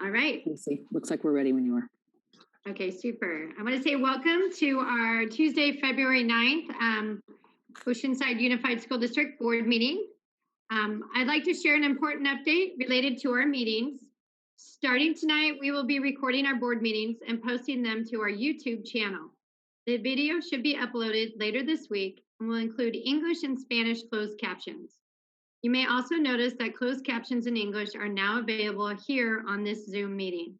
All right. Casey, looks like we're ready when you are. Okay, super. I want to say welcome to our Tuesday, February 9th, Oceanside Unified School District Board meeting. I'd like to share an important update related to our meetings. Starting tonight, we will be recording our board meetings and posting them to our YouTube channel. The video should be uploaded later this week and will include English and Spanish closed captions. You may also notice that closed captions in English are now available here on this Zoom meeting.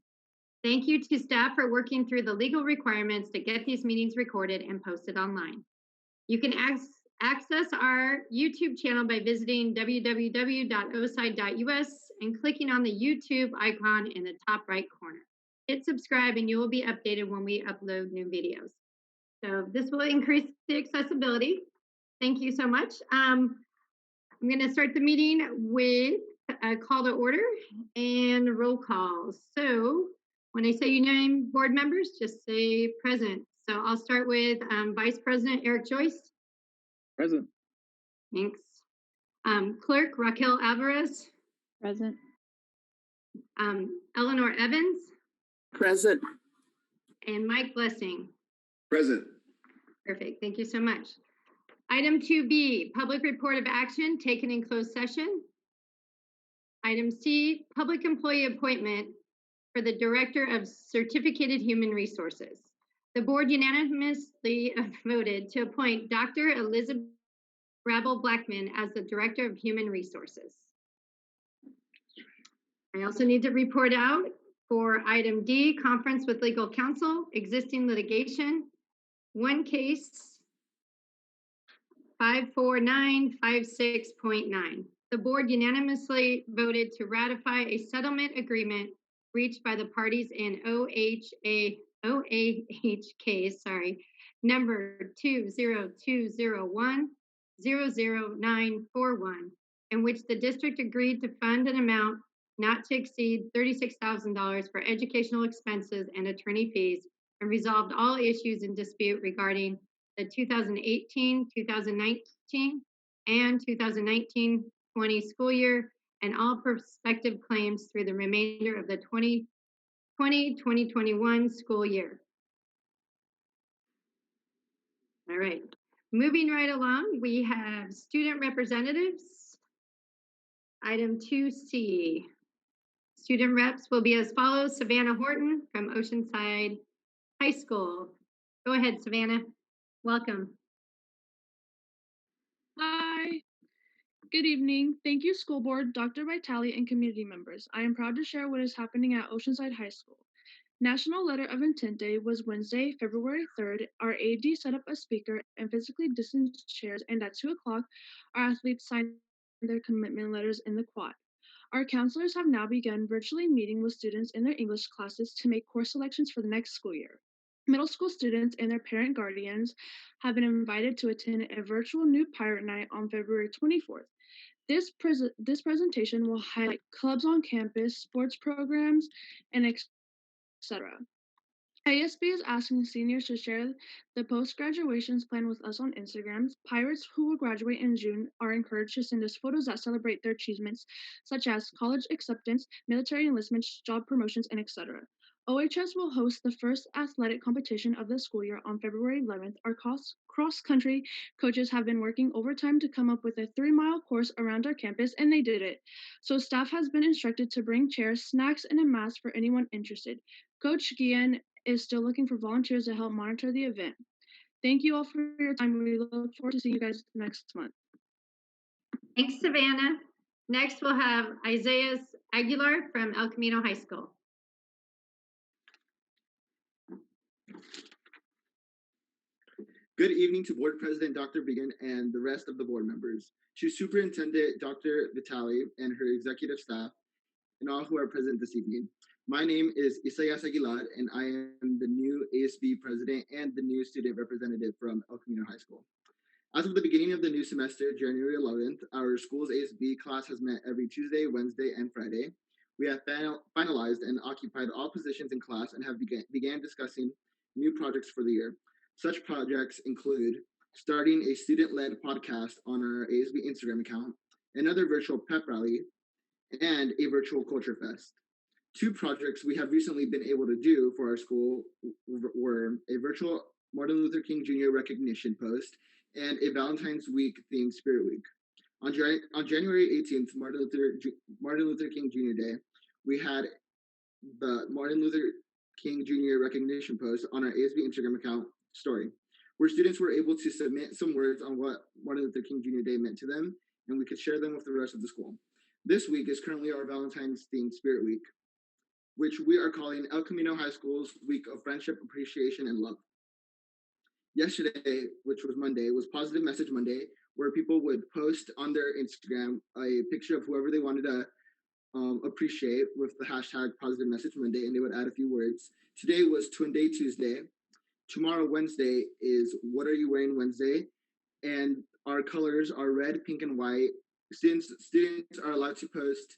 Thank you to staff for working through the legal requirements to get these meetings recorded and posted online. You can access our YouTube channel by visiting www.oside.us and clicking on the YouTube icon in the top right corner. Hit subscribe and you will be updated when we upload new videos. So this will increase the accessibility. Thank you so much. I'm going to start the meeting with a call to order and roll call. So when I say you name board members, just say present. So I'll start with Vice President Eric Joyce. Present. Thanks. Clerk Raquel Alvarez. Present. Eleanor Evans. Present. And Mike Blessing. Present. Perfect. Thank you so much. Item 2B, public report of action taken in closed session. Item C, public employee appointment for the Director of Certificated Human Resources. The board unanimously voted to appoint Dr. Elizabeth Rabel-Blackman as the Director of Human Resources. I also need to report out for item D, conference with legal counsel, existing litigation, one case, 54956.9. The board unanimously voted to ratify a settlement agreement reached by the parties in OAH case, number 20201-00941, in which the district agreed to fund an amount not to exceed $36,000 for educational expenses and attorney fees, and resolved all issues in dispute regarding the 2018, 2019, and 2019-20 school year, and all prospective claims through the remainder of the 2020-2021 school year. All right, moving right along, we have student representatives. Item 2C. Student reps will be as follows: Savannah Horton from Oceanside High School. Go ahead, Savannah. Welcome. Hi. Good evening. Thank you, School Board, Dr. Vitale, and community members. I am proud to share what is happening at Oceanside High School. National Letter of Intent Day was Wednesday, February 3rd. Our AD set up a speaker and physically distanced chairs, and at 2 o'clock, our athletes signed their commitment letters in the quad. Our counselors have now begun virtually meeting with students in their English classes to make course selections for the next school year. Middle school students and their parent guardians have been invited to attend a virtual New Pirate Night on February 24th. This presentation will highlight clubs on campus, sports programs, and etc. ASB is asking seniors to share the post-graduations plan with us on Instagram. Pirates who will graduate in June are encouraged to send us photos that celebrate their achievements, such as college acceptance, military enlistments, job promotions, and etc. OHS will host the first athletic competition of the school year on February 11th. Our cross-country coaches have been working overtime to come up with a 3-mile course around our campus, and they did it. So staff has been instructed to bring chairs, snacks, and a mask for anyone interested. Coach Guillen is still looking for volunteers to help monitor the event. Thank you all for your time. We look forward to seeing you guys next month. Thanks, Savannah. Next, we'll have Isaiah Aguilar from El Camino High School. Good evening to Board President Dr. Biggin and the rest of the board members, to Superintendent Dr. Vitale and her executive staff, and all who are present this evening. My name is Isaias Aguilar, and I am the new ASB president and the new student representative from El Camino High School. As of the beginning of the new semester, January 11th, our school's ASB class has met every Tuesday, Wednesday, and Friday. We have finalized and occupied all positions in class and have began discussing new projects for the year. Such projects include starting a student-led podcast on our ASB Instagram account, another virtual pep rally, and a virtual culture fest. Two projects we have recently been able to do for our school were a virtual Martin Luther King Jr. recognition post and a Valentine's Week themed Spirit Week. On January 18th, Martin Luther King Jr. Day, we had the Martin Luther King Jr. recognition post on our ASB Instagram account story, where students were able to submit some words on what Martin Luther King Jr. Day meant to them, and we could share them with the rest of the school. This week is currently our Valentine's themed Spirit Week, which we are calling El Camino High School's Week of Friendship, Appreciation, and Love. Yesterday, which was Monday, was Positive Message Monday, where people would post on their Instagram a picture of whoever they wanted to appreciate with the hashtag Positive Message Monday, and they would add a few words. Today was Twin Day Tuesday. Tomorrow, Wednesday, is What Are You Wearing Wednesday, and our colors are red, pink, and white. Students are allowed to post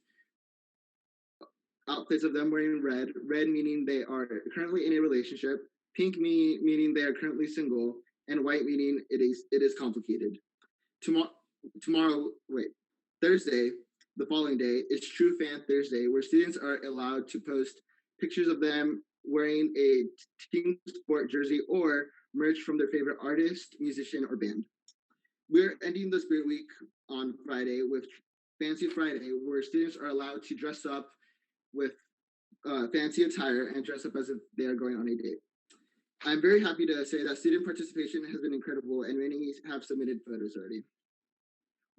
outfits of them wearing red. Red meaning they are currently in a relationship. Pink meaning they are currently single, and white meaning it is complicated. Thursday, the following day, is True Fan Thursday, where students are allowed to post pictures of them wearing a team sport jersey or merch from their favorite artist, musician, or band. We're ending the Spirit Week on Friday with Fancy Friday, where students are allowed to dress up with fancy attire and dress up as if they are going on a date. I'm very happy to say that student participation has been incredible, and many have submitted photos already.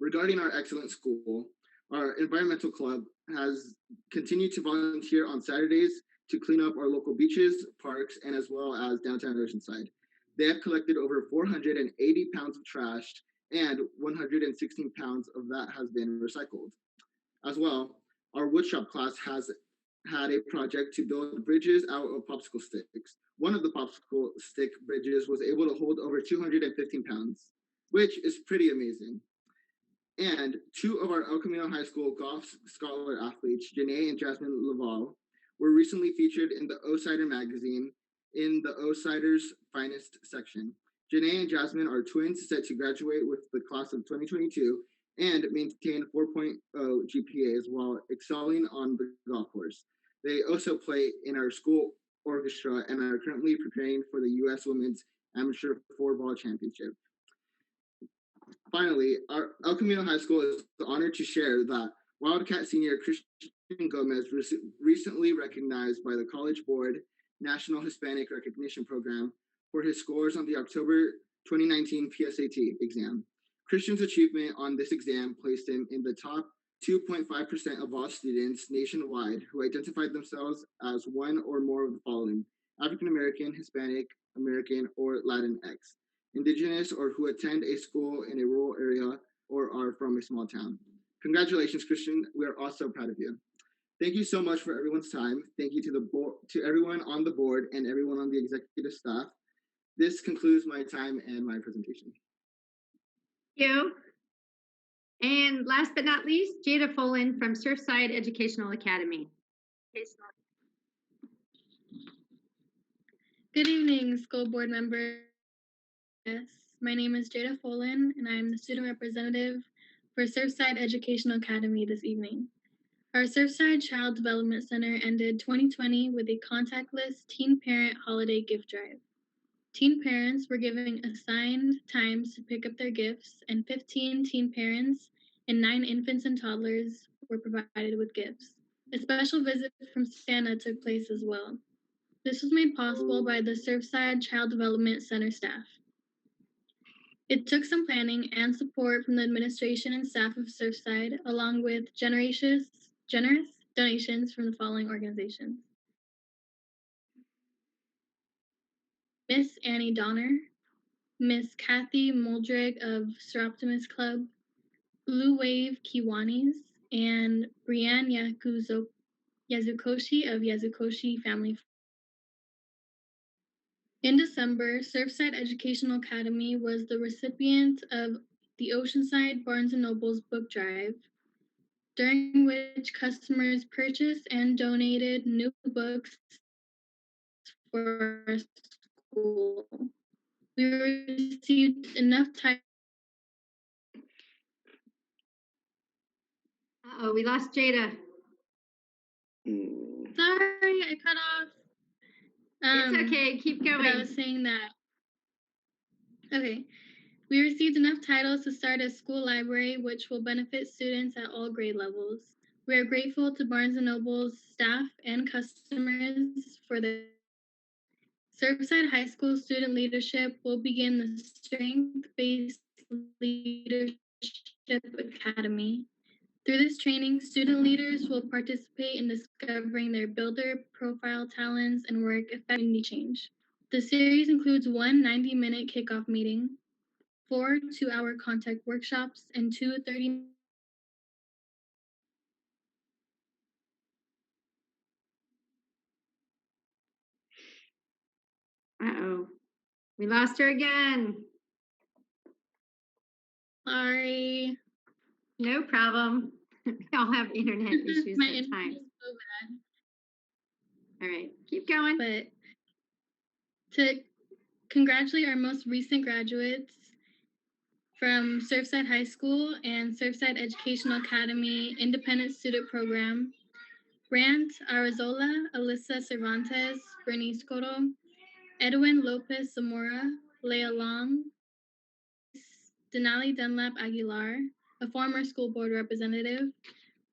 Regarding our excellent school, our environmental club has continued to volunteer on Saturdays to clean up our local beaches, parks, and as well as downtown Oceanside. They have collected over 480 pounds of trash, and 116 pounds of that has been recycled. As well, our woodshop class has had a project to build bridges out of popsicle sticks. One of the popsicle stick bridges was able to hold over 215 pounds, which is pretty amazing. And two of our El Camino High School golf scholar athletes, Janae and Jasmine Laval, were recently featured in the O-Sider magazine in the O-Sider's Finest section. Janae and Jasmine are twins set to graduate with the class of 2022 and maintain 4.0 GPAs while excelling on the golf course. They also play in our school orchestra and are currently preparing for the U.S. Women's Amateur Floorball Championship. Finally, our El Camino High School is honored to share that Wildcat senior Christian Gomez recently recognized by the College Board National Hispanic Recognition Program for his scores on the October 2019 PSAT exam. Christian's achievement on this exam placed him in the top 2.5% of all students nationwide who identified themselves as one or more of the following: African American, Hispanic American, or Latinx, Indigenous, or who attend a school in a rural area or are from a small town. Congratulations, Christian. We are all so proud of you. Thank you so much for everyone's time. Thank you to the board, to everyone on the board and everyone on the executive staff. This concludes my time and my presentation. Thank you. And last but not least, Jada Folan from Surfside Educational Academy. Good evening, school board members. My name is Jada Folan, and I'm the student representative for Surfside Educational Academy this evening. Our Surfside Child Development Center ended 2020 with a contactless teen parent holiday gift drive. Teen parents were given assigned times to pick up their gifts, and 15 teen parents and 9 infants and toddlers were provided with gifts. A special visit from Santa took place as well. This was made possible by the Surfside Child Development Center staff. It took some planning and support from the administration and staff of Surfside, along with generous donations from the following organizations: Miss Annie Donner, Miss Kathy Muldrig of Seroptimus Club, Blue Wave Kiwanis, and Brianne Yazukoshi of Yazukoshi Family. In December, Surfside Educational Academy was the recipient of the Oceanside Barnes & Noble's book drive, during which customers purchased and donated new books for our school. We received enough time. We lost Jada. Sorry, I cut off. It's okay. Keep But I going. was saying that, okay, we received enough titles to start a school library, which will benefit students at all grade levels. We are grateful to Barnes & Noble's staff and customers for their Surfside High School student leadership will begin the Strength-Based Leadership Academy. Through this training, student leaders will participate in discovering their builder profile talents and work effectively change. The series includes one 90-minute kickoff meeting, 4 two-hour contact workshops, and 2 30 Uh-oh. We lost her again. Sorry. No problem. We all have internet issues My at internet times. is so bad. All right, keep going. But to congratulate our most recent graduates from Surfside High School and Surfside Educational Academy Independent Student Program, Brant Arizola, Alyssa Cervantes, Bernice Coro, Edwin Lopez Zamora, Leah Long, Denali Dunlap Aguilar, a former school board representative,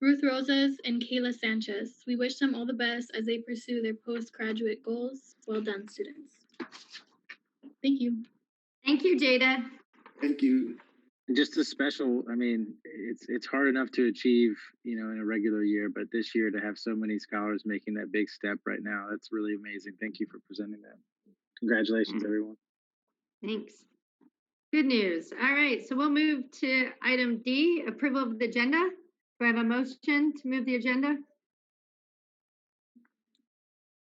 Ruth Rosas, and Kayla Sanchez. We wish them all the best as they pursue their postgraduate goals. Well done, students. Thank you. Thank you, Jada. Thank you. And just a special, I mean, it's hard enough to achieve, in a regular year, but this year to have so many scholars making that big step right now, that's really amazing. Thank you for presenting that. Congratulations, everyone. Thanks. Good news. All right, so we'll move to item D, approval of the agenda. Do I have a motion to move the agenda?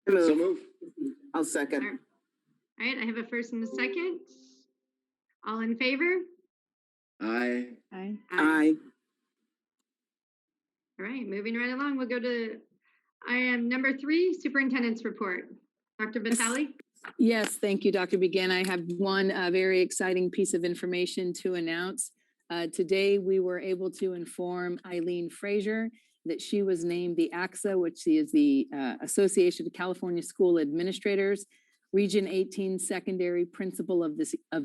So move. I'll second. All right, I have a first and a second. All in favor? Aye. Aye. Aye. All right, moving right along, we'll go to item number 3, superintendent's report. Dr. Vitale? Yes, thank you, Dr. Begin. I have one very exciting piece of information to announce. Today, we were able to inform Eileen Frazier that she was named the AXA, which is the Association of California School Administrators, Region 18 Secondary Principal of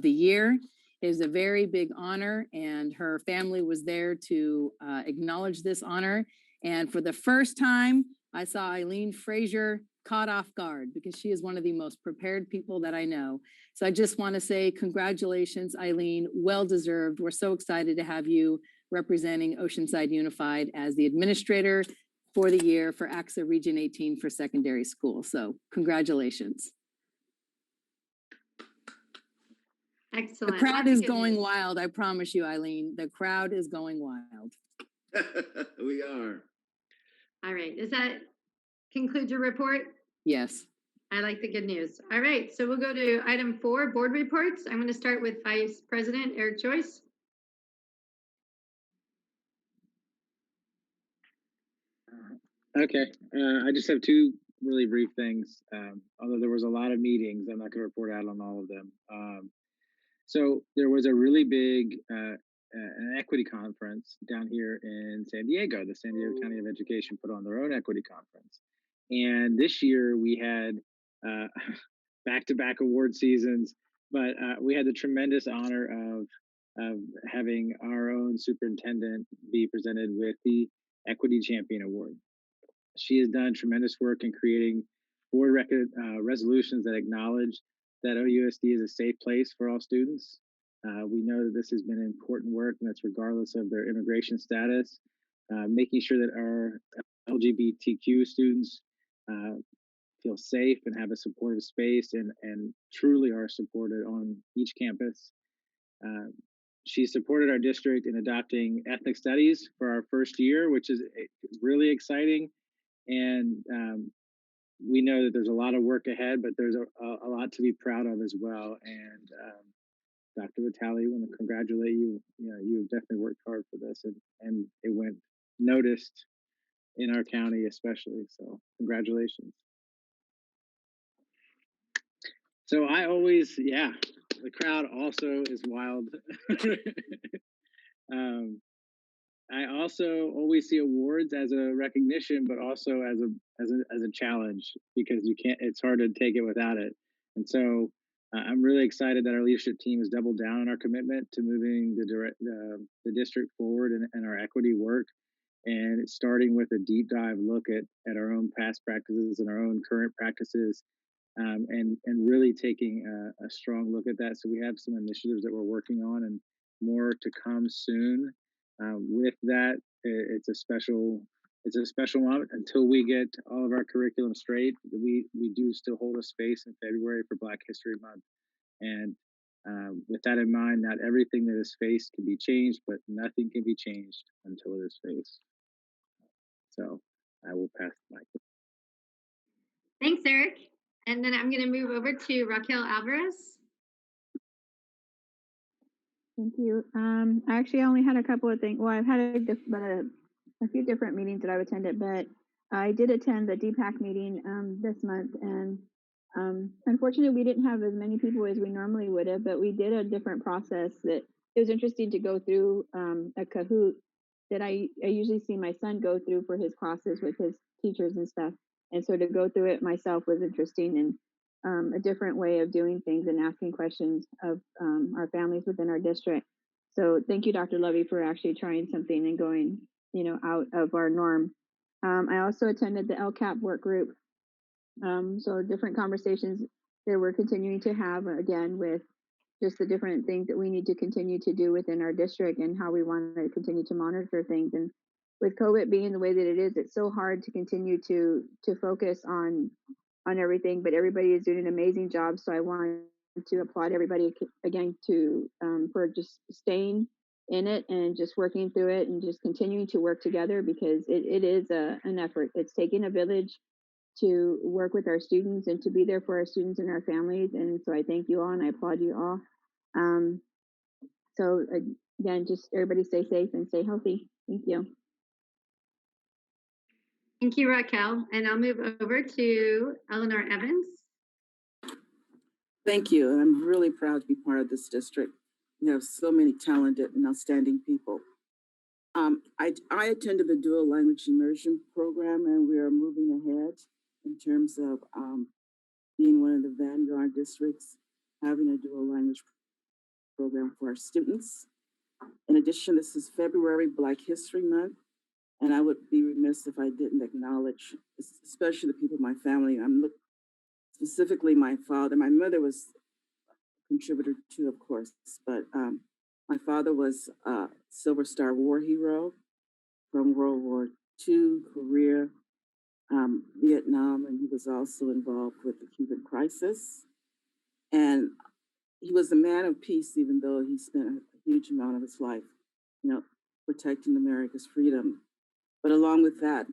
the Year. It is a very big honor, and her family was there to acknowledge this honor. And for the first time, I saw Eileen Frazier caught off guard because she is one of the most prepared people that I know. So I just want to say congratulations, Eileen, well deserved. We're so excited to have you representing Oceanside Unified as the administrator for the year for AXA Region 18 for secondary school. So congratulations. Excellent. The crowd Lots of is good going news. wild. I promise you, Eileen, the crowd is going wild. We are. All right, does that conclude your report? Yes. I like the good news. All right, so we'll go to item 4, board reports. I'm going to start with Vice President Eric Joyce. Okay, I just have two really brief things. Although there was a lot of meetings, I'm not going to report out on all of them. So there was a really big an equity conference down here in San Diego. The San Diego County of Education put on their own equity conference. And this year we had back-to-back award seasons, but we had the tremendous honor of having our own superintendent be presented with the Equity Champion Award. She has done tremendous work in creating board resolutions that acknowledge that OUSD is a safe place for all students. We know that this has been important work, and that's regardless of their immigration status, making sure that our LGBTQ students feel safe and have a supportive space and truly are supported on each campus. She supported our district in adopting ethnic studies for our first year, which is really exciting. And we know that there's a lot of work ahead, but there's a lot to be proud of as well. And Dr. Vitale, I want to congratulate you. You definitely worked hard for this, and it went noticed in our county especially. So congratulations. So I always, the crowd also is wild. I also always see awards as a recognition, but also as a challenge, because you can't. It's hard to take it without it. And so I'm really excited that our leadership team has doubled down on our commitment to moving the district forward and our equity work. And it's starting with a deep dive look at our own past practices and our own current practices, and really taking a strong look at that. So we have some initiatives that we're working on, and more to come soon. With that, it's a special moment until we get all of our curriculum straight. We do still hold a space in February for Black History Month, and with that in mind, not everything that is faced can be changed, but nothing can be changed until it is faced. So I will pass the mic. Thanks, Eric. And then I'm going to move over to Raquel Alvarez. Thank you. I actually only had a couple of things. Well, I've had a few different meetings that I've attended, but I did attend the DPAC meeting this month, and unfortunately, we didn't have as many people as we normally would have, but we did a different process that it was interesting to go through a Kahoot that I usually see my son go through for his classes with his teachers and stuff. And so to go through it myself was interesting, and a different way of doing things and asking questions of our families within our district. So thank you, Dr. Lovey, for actually trying something and going, out of our norm. I also attended the LCAP work group. So different conversations that we're continuing to have, again, with just the different things that we need to continue to do within our district and how we want to continue to monitor things. And with COVID being the way that it is, it's so hard to continue to focus on everything, but everybody is doing an amazing job. So I want to applaud everybody again for just staying in it and just working through it and just continuing to work together, because it is an effort. It's taking a village to work with our students and to be there for our students and our families. And so I thank you all and I applaud you all. So again, just everybody stay safe and stay healthy. Thank you. Thank you, Raquel. And I'll move over to Eleanor Evans. Thank you. And I'm really proud to be part of this district. We have so many talented and outstanding people. I attended the dual language immersion program, and we are moving ahead in terms of being one of the vanguard districts, having a dual language program for our students. In addition, this is February Black History Month, and I would be remiss if I didn't acknowledge, especially the people in my family. Specifically my father. My mother was a contributor too, of course, but my father was a Silver Star War hero from World War II, Korea, Vietnam, and he was also involved with the Cuban crisis. And he was a man of peace, even though he spent a huge amount of his life, protecting America's freedom. But along with that,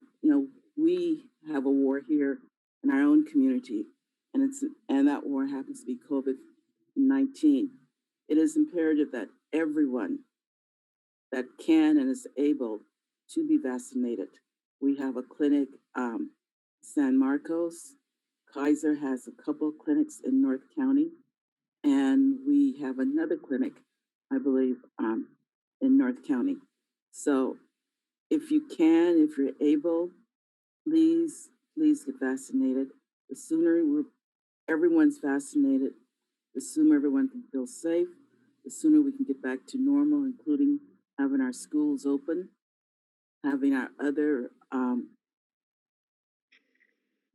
we have a war here in our own community, and that war happens to be COVID-19. It is imperative that everyone that can and is able to be vaccinated. We have a clinic, San Marcos. Kaiser has a couple clinics in North County, and we have another clinic, I believe, in North County. So if you can, if you're able, please get vaccinated. The sooner everyone's vaccinated, the sooner everyone can feel safe, the sooner we can get back to normal, including having our schools open, having our other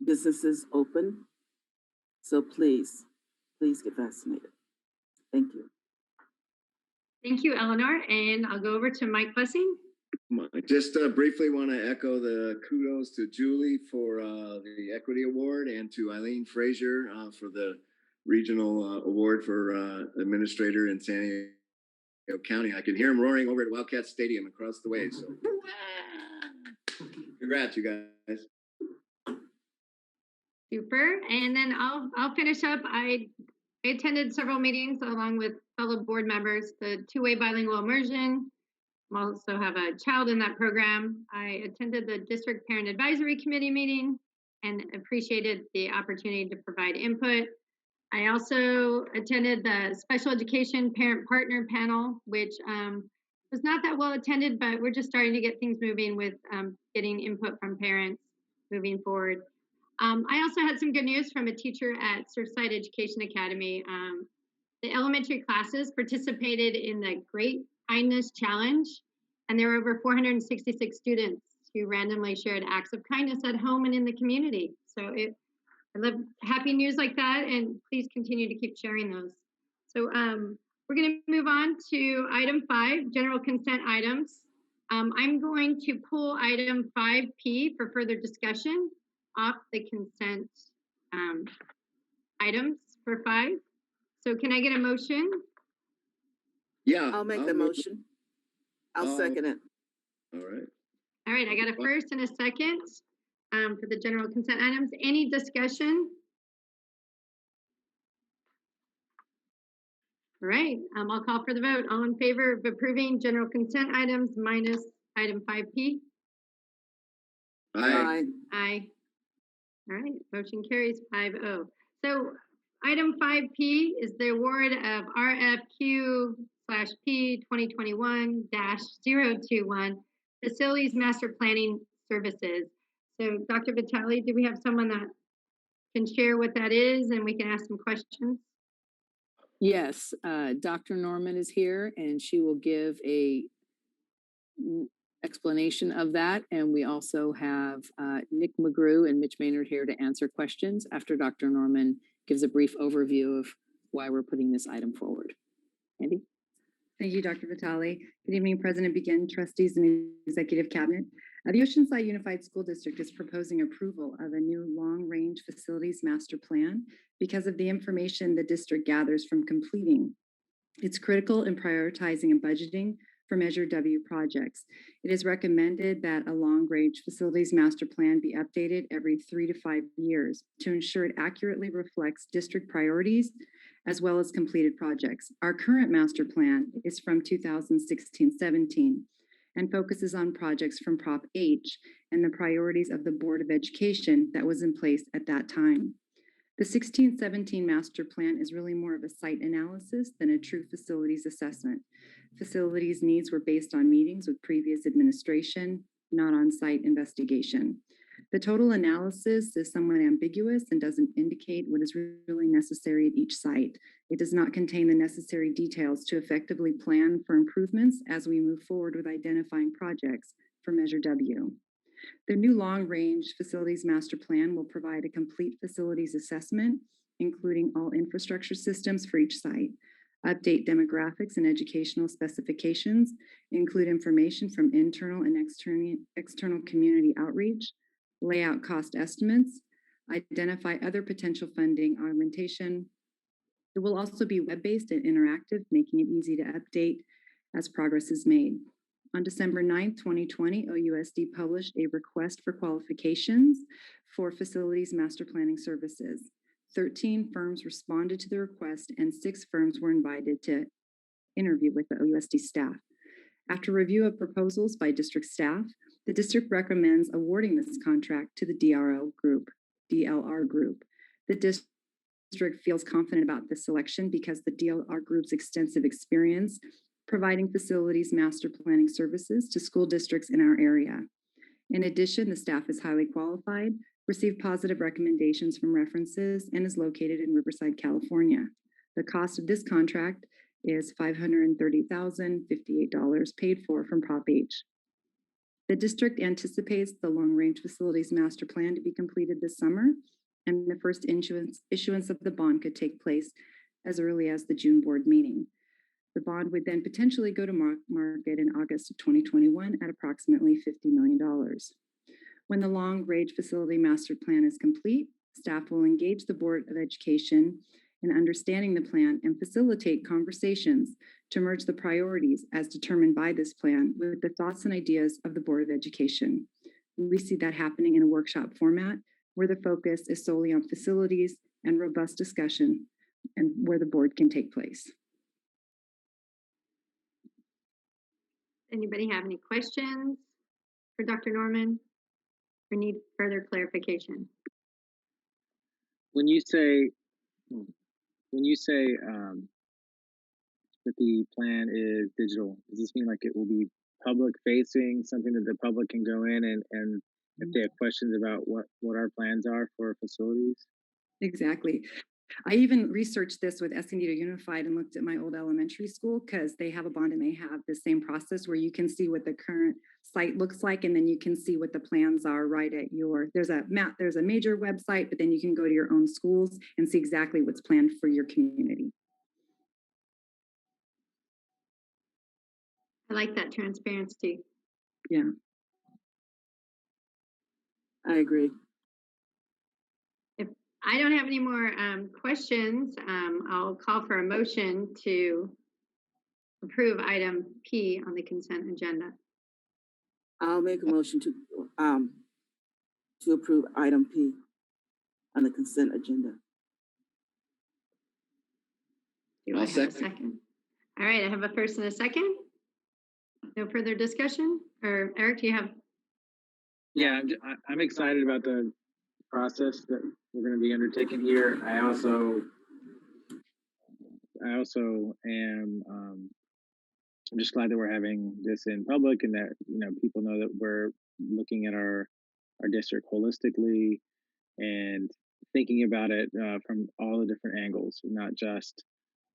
businesses open. So please get vaccinated. Thank you. Thank you, Eleanor. And I'll go over to Mike Blessing. I just briefly want to echo the kudos to Julie for the Equity Award and to Eileen Frazier for the regional award for administrator in San Diego County. I can hear them roaring over at Wildcat Stadium across the way. So congrats, you guys. Super. And then I'll finish up. I attended several meetings along with fellow board members, the two-way bilingual immersion. I also have a child in that program. I attended the district parent advisory committee meeting and appreciated the opportunity to provide input. I also attended the special education parent partner panel, which was not that well attended, but we're just starting to get things moving with getting input from parents moving forward. I also had some good news from a teacher at Surfside Education Academy. The elementary classes participated in the Great Kindness Challenge, and there were over 466 students who randomly shared acts of kindness at home and in the community. So I love happy news like that, and please continue to keep sharing those. So we're going to move on to item 5, general consent items. I'm going to pull item 5P for further discussion off the consent items for 5. So can I get a motion? Yeah. I'll make the motion. I'll second it. All right. All right, I got a first and a second for the general consent items. Any discussion? All right, I'll call for the vote. All in favor of approving general consent items minus item 5P? Aye. Aye. All right, motion carries 5-0. So item 5P is the award of RFQ/P 2021-021 Facilities Master Planning Services. So Dr. Vitale, do we have someone that can share what that is and we can ask some questions? Yes, Dr. Norman is here and she will give a explanation of that. And we also have Nick McGrew and Mitch Maynard here to answer questions after Dr. Norman gives a brief overview of why we're putting this item forward. Andy? Thank you, Dr. Vitale. Good evening, President Begin, trustees, and executive cabinet. The Oceanside Unified School District is proposing approval of a new long-range facilities master plan because of the information the district gathers from completing. It's critical in prioritizing and budgeting for Measure W projects. It is recommended that a long-range facilities master plan be updated every 3 to 5 years to ensure it accurately reflects district priorities as well as completed projects. Our current master plan is from 2016-17 and focuses on projects from Prop H and the priorities of the Board of Education that was in place at that time. The 16-17 master plan is really more of a site analysis than a true facilities assessment. Facilities needs were based on meetings with previous administration, not on site investigation. The total analysis is somewhat ambiguous and doesn't indicate what is really necessary at each site. It does not contain the necessary details to effectively plan for improvements as we move forward with identifying projects for Measure W. The new long-range facilities master plan will provide a complete facilities assessment, including all infrastructure systems for each site, update demographics and educational specifications, include information from internal and external community outreach, lay out cost estimates, identify other potential funding augmentation. It will also be web-based and interactive, making it easy to update as progress is made. On December 9th, 2020, OUSD published a request for qualifications for facilities master planning services. 13 firms responded to the request and 6 firms were invited to interview with the OUSD staff. After review of proposals by district staff, the district recommends awarding this contract to the DLR group. The district feels confident about this selection because the DLR group's extensive experience providing facilities master planning services to school districts in our area. In addition, the staff is highly qualified, received positive recommendations from references, and is located in Riverside, California. The cost of this contract is $530,058 paid for from Prop H. The district anticipates the long-range facilities master plan to be completed this summer, and the first issuance of the bond could take place as early as the June board meeting. The bond would then potentially go to market in August of 2021 at approximately $50 million. When the long-range facility master plan is complete, staff will engage the Board of Education in understanding the plan and facilitate conversations to merge the priorities as determined by this plan with the thoughts and ideas of the Board of Education. We see that happening in a workshop format where the focus is solely on facilities and robust discussion and where the board can take place. Anybody have any questions for Dr. Norman or need further clarification? When you say that the plan is digital? Does this mean like it will be public facing, something that the public can go in and if they have questions about what our plans are for facilities? Exactly. I even researched this with Escondido Unified and looked at my old elementary school because they have a bond and they have the same process where you can see what the current site looks like and then you can see what the plans are right at there's a map, there's a major website, but then you can go to your own schools and see exactly what's planned for your community. I like that transparency. Yeah. I agree. If I don't have any more questions, I'll call for a motion to approve item P on the consent agenda. I'll make a motion to approve item P on the consent agenda. Do I have a second? All right, I have a first and a second. No further discussion? Or Eric, do you have? Yeah, I'm excited about the process that we're going to be undertaking here. I also am. I'm just glad that we're having this in public and that people know that we're looking at our district holistically and thinking about it from all the different angles, not just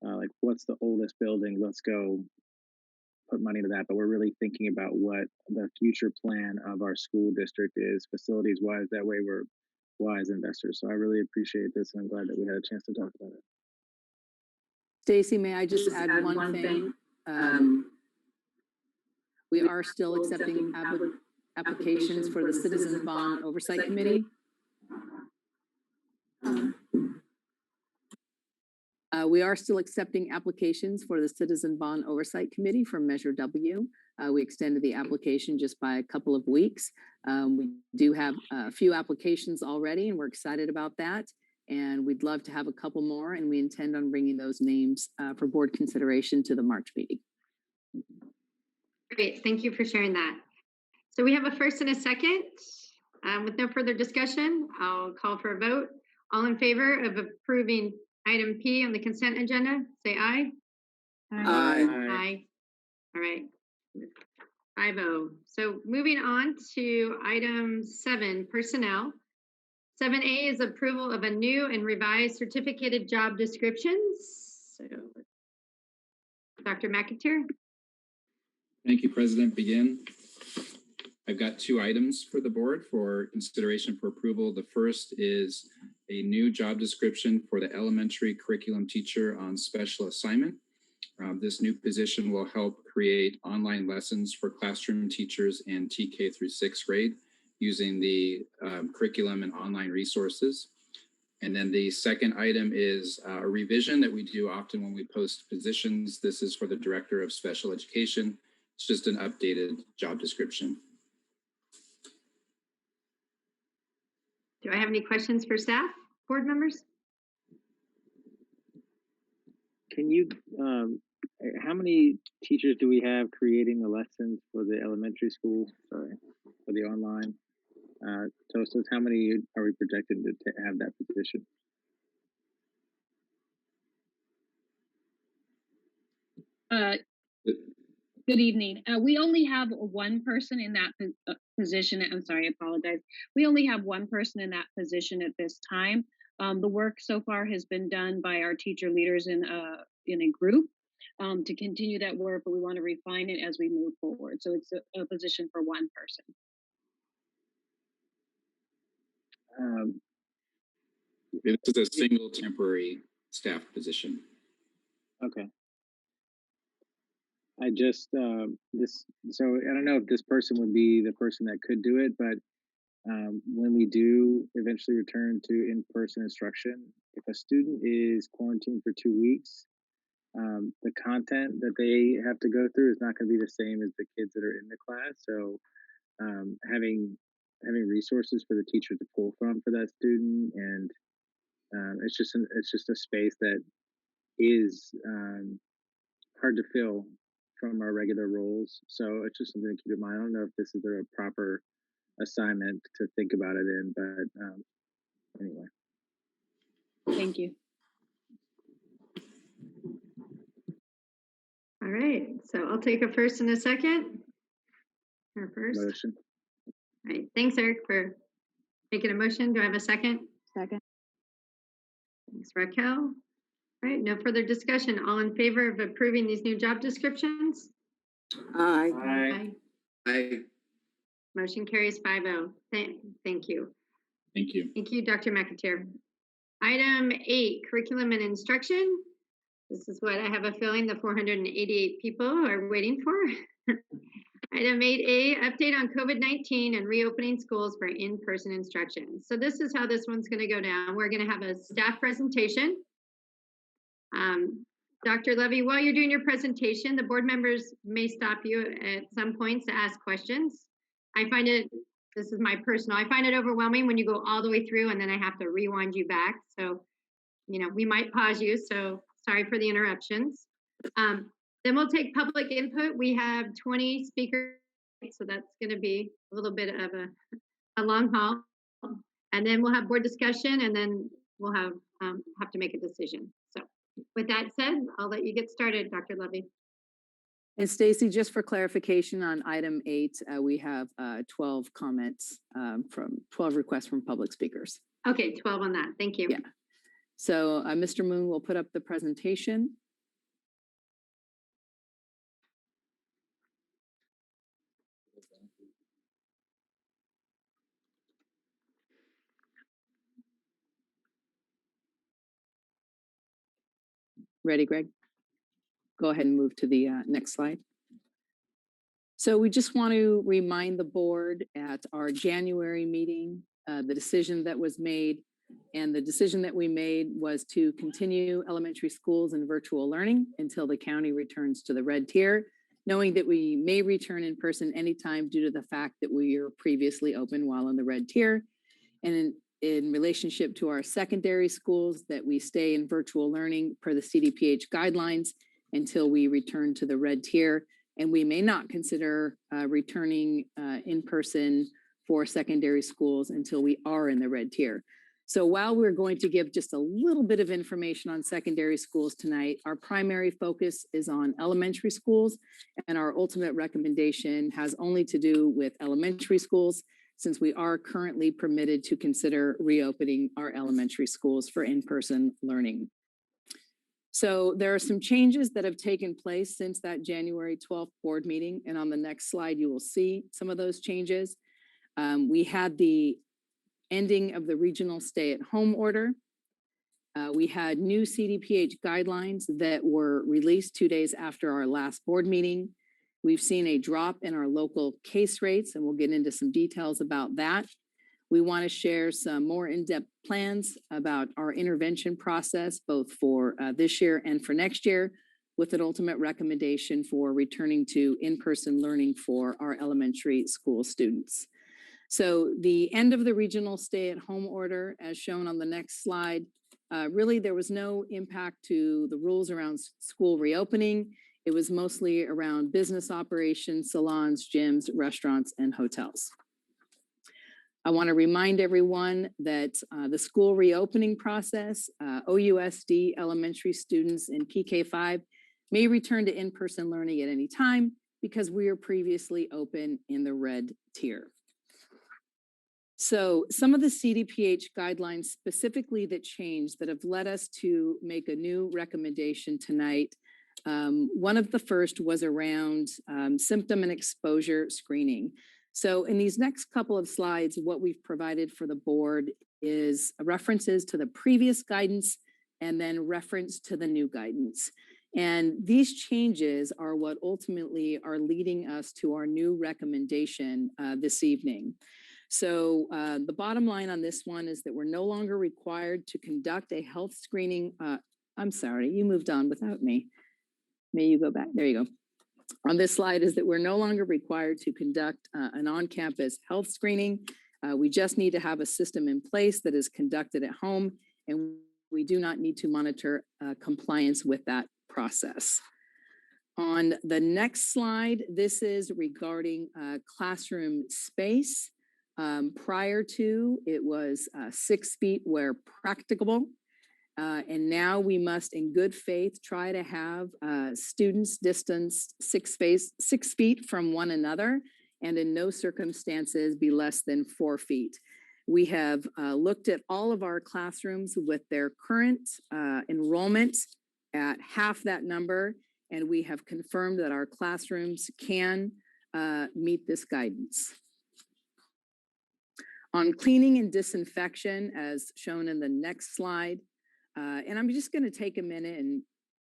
like what's the oldest building, let's go put money to that, but we're really thinking about what the future plan of our school district is facilities wise. That way we're wise investors. So I really appreciate this and I'm glad that we had a chance to talk about it. Stacy, may I just add one thing? We are still accepting applications for the Citizens Bond Oversight Committee. We are still accepting applications for the Citizen Bond Oversight Committee from Measure W. We extended the application just by a couple of weeks. We do have a few applications already, and we're excited about that. And we'd love to have a couple more, and we intend on bringing those names for board consideration to the March meeting. Great, thank you for sharing that. So we have a first and a second. With no further discussion, I'll call for a vote. All in favor of approving item P on the consent agenda, say aye. Aye. Aye. All right. 5-0. So moving on to item 7, personnel. 7A is approval of a new and revised certificated job descriptions. So, Dr. McAteer. Thank you, President Begin. I've got 2 items for the board for consideration for approval. The first is a new job description for the elementary curriculum teacher on special assignment. This new position will help create online lessons for classroom teachers in TK through 6th grade using the curriculum and online resources. And then the second item is a revision that we do often when we post positions. This is for the Director of Special Education. It's just an updated job description. Do I have any questions for staff, board members? Can you, how many teachers do we have creating the lessons for the elementary school, for the online? Tostos, how many are we projected to have that position? Good evening. We only have one person in that position. I'm sorry, I apologize. We only have one person in that position at this time. The work so far has been done by our teacher leaders in a group to continue that work, but we want to refine it as we move forward. So it's a position for one person. This is a single temporary staff position. Okay. I just so I don't know if this person would be the person that could do it, but when we do eventually return to in-person instruction, if a student is quarantined for 2 weeks, the content that they have to go through is not going to be the same as the kids that are in the class. So having resources for the teacher to pull from for that student, and it's just a space that is hard to fill from our regular roles. So it's just something to keep in mind. I don't know if this is a proper assignment to think about it in, but anyway. Thank you. All right, so I'll take a first and a second. Or first. Motion. All right, thanks, Eric, for making a motion. Do I have a second? Second. Thanks, Raquel. All right, no further discussion. All in favor of approving these new job descriptions? Aye. Aye. Aye. Motion carries 5-0. Thank you. Thank you. Thank you, Dr. McAteer. Item 8, curriculum and instruction. This is what I have a feeling the 488 people are waiting for. Item 8A, update on COVID-19 and reopening schools for in-person instruction. So this is how this one's going to go down. We're going to have a staff presentation. Dr. Levy, while you're doing your presentation, the board members may stop you at some points to ask questions. I find it, this is my personal, I find it overwhelming when you go all the way through and then I have to rewind you back. So, you know, we might pause you. So sorry for the interruptions. Then we'll take public input. We have 20 speakers, so that's going to be a little bit of a long haul. And then we'll have board discussion, and then we'll have to make a decision. So with that said, I'll let you get started, Dr. Levy. And Stacy, just for clarification on item 8, we have 12 comments from 12 requests from public speakers. Okay, 12 on that. Thank you. Yeah. So Mr. Moon will put up the presentation. Ready, Greg? Go ahead and move to the next slide. So we just want to remind the board at our January meeting, the decision that was made, and the decision that we made was to continue elementary schools in virtual learning until the county returns to the red tier, knowing that we may return in person anytime due to the fact that we were previously open while in the red tier. And in relationship to our secondary schools, that we stay in virtual learning per the CDPH guidelines until we return to the red tier. And we may not consider returning in person for secondary schools until we are in the red tier. So while we're going to give just a little bit of information on secondary schools tonight, our primary focus is on elementary schools, and our ultimate recommendation has only to do with elementary schools, since we are currently permitted to consider reopening our elementary schools for in-person learning. So there are some changes that have taken place since that January 12th board meeting, and on the next slide, you will see some of those changes. We had the ending of the regional stay-at-home order. We had new CDPH guidelines that were released 2 days after our last board meeting. We've seen a drop in our local case rates, and we'll get into some details about that. We want to share some more in-depth plans about our intervention process, both for this year and for next year, with an ultimate recommendation for returning to in-person learning for our elementary school students. So the end of the regional stay-at-home order, as shown on the next slide, really there was no impact to the rules around school reopening. It was mostly around business operations, salons, gyms, restaurants, and hotels. I want to remind everyone that the school reopening process, OUSD elementary students in PK5 may return to in-person learning at any time because we are previously open in the red tier. So some of the CDPH guidelines specifically that changed that have led us to make a new recommendation tonight. One of the first was around symptom and exposure screening. So in these next couple of slides, what we've provided for the board is references to the previous guidance and then reference to the new guidance. And these changes are what ultimately are leading us to our new recommendation this evening. So the bottom line on this one is that we're no longer required to conduct a health screening. I'm sorry, you moved on without me. May you go back? There you go. On this slide is that we're no longer required to conduct an on-campus health screening. We just need to have a system in place that is conducted at home, and we do not need to monitor compliance with that process. On the next slide, this is regarding classroom space. Prior to, it was 6 feet where practicable. And now we must, in good faith, try to have students distanced 6 feet from one another, and in no circumstances be less than 4 feet. We have looked at all of our classrooms with their current enrollment at half that number, and we have confirmed that our classrooms can meet this guidance. On cleaning and disinfection, as shown in the next slide, and I'm just going to take a minute and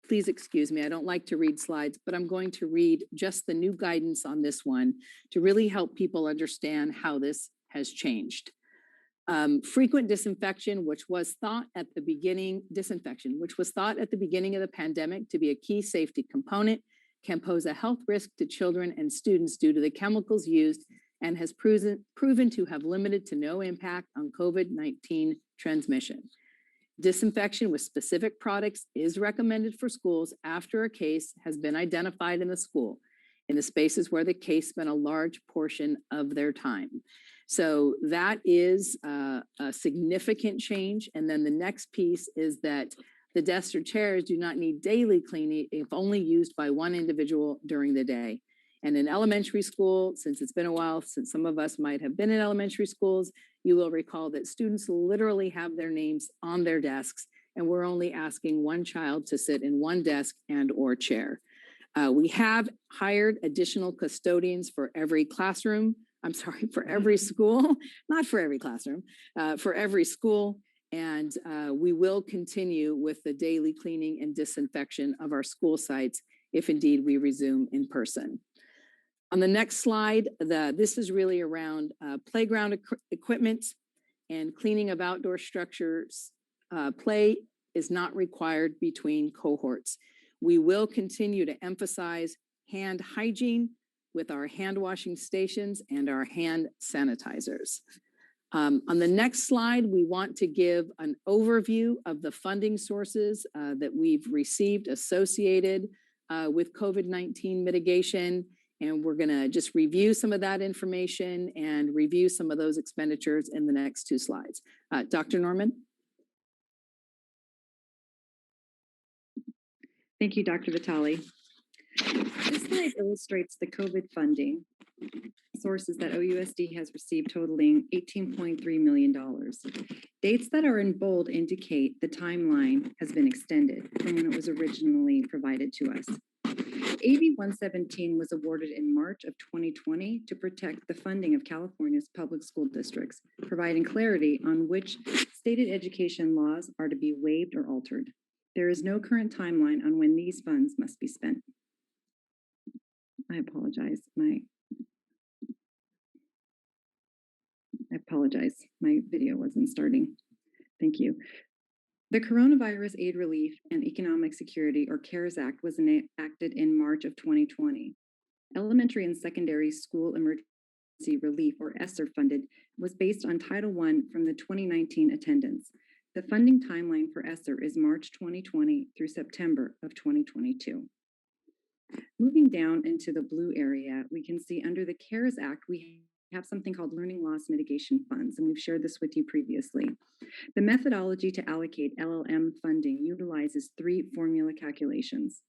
please excuse me, I don't like to read slides, but I'm going to read just the new guidance on this one to really help people understand how this has changed. Frequent disinfection, which was thought at the beginning of the pandemic to be a key safety component, can pose a health risk to children and students due to the chemicals used and has proven to have limited to no impact on COVID-19 transmission. Disinfection with specific products is recommended for schools after a case has been identified in the school, in the spaces where the case spent a large portion of their time. So that is a significant change. And then the next piece is that the desks or chairs do not need daily cleaning if only used by one individual during the day. And in elementary school, since it's been a while since some of us might have been in elementary schools, you will recall that students literally have their names on their desks, and we're only asking one child to sit in one desk and or chair. We have hired additional custodians for every classroom. I'm sorry, for every school, not for every classroom, for every school. And we will continue with the daily cleaning and disinfection of our school sites if indeed we resume in person. On the next slide, this is really around playground equipment and cleaning of outdoor structures. Play is not required between cohorts. We will continue to emphasize hand hygiene with our hand washing stations and our hand sanitizers. On the next slide, we want to give an overview of the funding sources that we've received associated with COVID-19 mitigation. And we're gonna just review some of that information and review some of those expenditures in the next 2 slides. Dr. Norman? Thank you, Dr. Vitale. This slide illustrates the COVID funding sources that OUSD has received totaling $18.3 million. Dates that are in bold indicate the timeline has been extended from when it was originally provided to us. AB 117 was awarded in March of 2020 to protect the funding of California's public school districts, providing clarity on which stated education laws are to be waived or altered. There is no current timeline on when these funds must be spent. I apologize, my video wasn't starting. Thank you. The Coronavirus Aid, Relief, and Economic Security, or CARES Act, was enacted in March of 2020. Elementary and secondary school emergency relief, or ESSER funded, was based on Title I from the 2019 attendance. The funding timeline for ESSER is March 2020 through September of 2022. Moving down into the blue area, we can see under the CARES Act, we have something called Learning Loss Mitigation Funds, and we've shared this with you previously. The methodology to allocate LLM funding utilizes 3 formula calculations.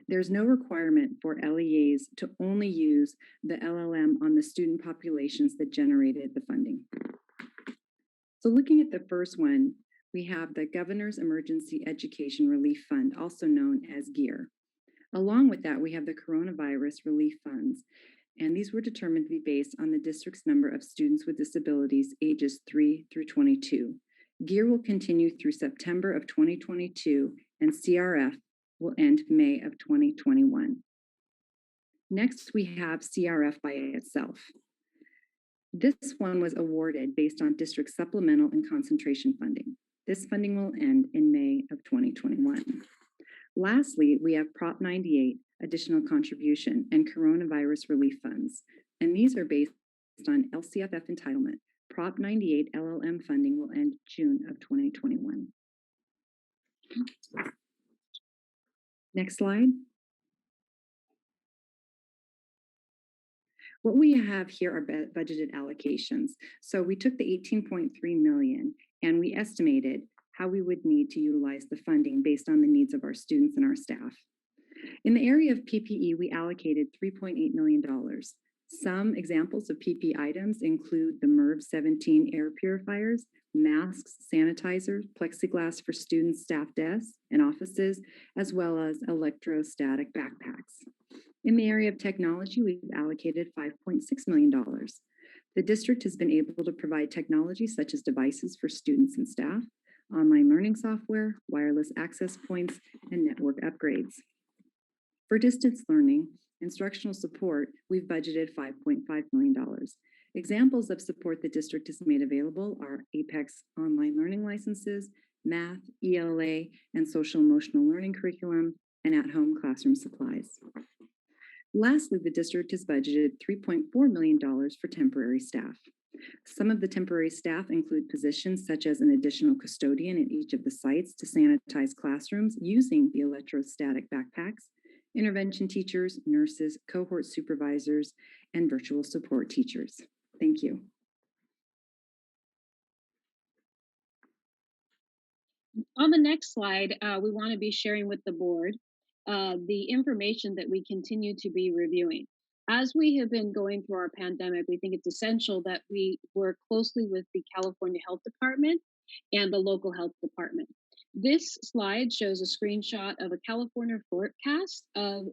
There's no requirement for LEAs to only use the LLM on the student populations that generated the funding. So looking at the first one, we have the Governor's Emergency Education Relief Fund, also known as GEAR. Along with that, we have the Coronavirus Relief Funds, and these were determined to be based on the district's number of students with disabilities ages 3 through 22. GEAR will continue through September of 2022, and CRF will end May of 2021. Next, we have CRF by itself. This one was awarded based on district supplemental and concentration funding. This funding will end in May of 2021. Lastly, we have Prop 98, additional contribution, and coronavirus relief funds. And these are based on LCFF entitlement. Prop 98 LLM funding will end June of 2021. Next slide. What we have here are budgeted allocations. So we took the 18.3 million and we estimated how we would need to utilize the funding based on the needs of our students and our staff. In the area of PPE, we allocated $3.8 million. Some examples of PPE items include the MERV 17 air purifiers, masks, sanitizers, plexiglass for students, staff desks, and offices, as well as electrostatic backpacks. In the area of technology, we've allocated $5.6 million. The district has been able to provide technology such as devices for students and staff, online learning software, wireless access points, and network upgrades. For distance learning, instructional support, we've budgeted $5.5 million. Examples of support the district has made available are APEX online learning licenses, math, ELA, and social emotional learning curriculum, and at-home classroom supplies. Lastly, the district has budgeted $3.4 million for temporary staff. Some of the temporary staff include positions such as an additional custodian at each of the sites to sanitize classrooms using the electrostatic backpacks, intervention teachers, nurses, cohort supervisors, and virtual support teachers. Thank you. On the next slide, we want to be sharing with the board the information that we continue to be reviewing. As we have been going through our pandemic, we think it's essential that we work closely with the California Health Department and the local health department. This slide shows a screenshot of a California forecast of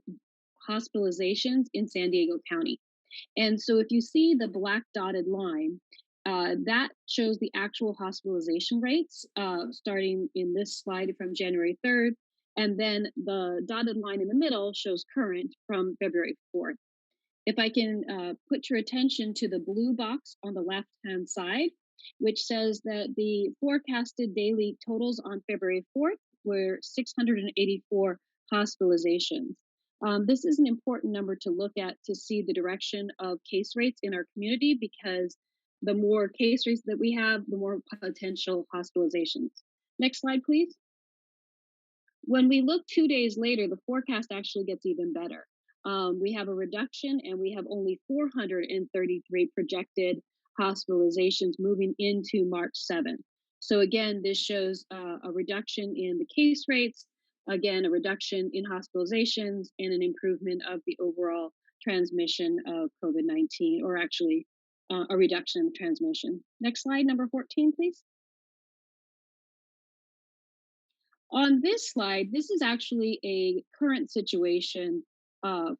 hospitalizations in San Diego County. And so if you see the black dotted line, that shows the actual hospitalization rates starting in this slide from January 3rd. And then the dotted line in the middle shows current from February 4th. If I can put your attention to the blue box on the left-hand side, which says that the forecasted daily totals on February 4th were 684 hospitalizations. This is an important number to look at to see the direction of case rates in our community, because the more case rates that we have, the more potential hospitalizations. Next slide, please. When we look 2 days later, the forecast actually gets even better. We have a reduction, and we have only 433 projected hospitalizations moving into March 7th. So again, this shows a reduction in the case rates, again, a reduction in hospitalizations, and an improvement of the overall transmission of COVID-19, or actually a reduction in transmission. Next slide, number 14, please. On this slide, this is actually a current situation of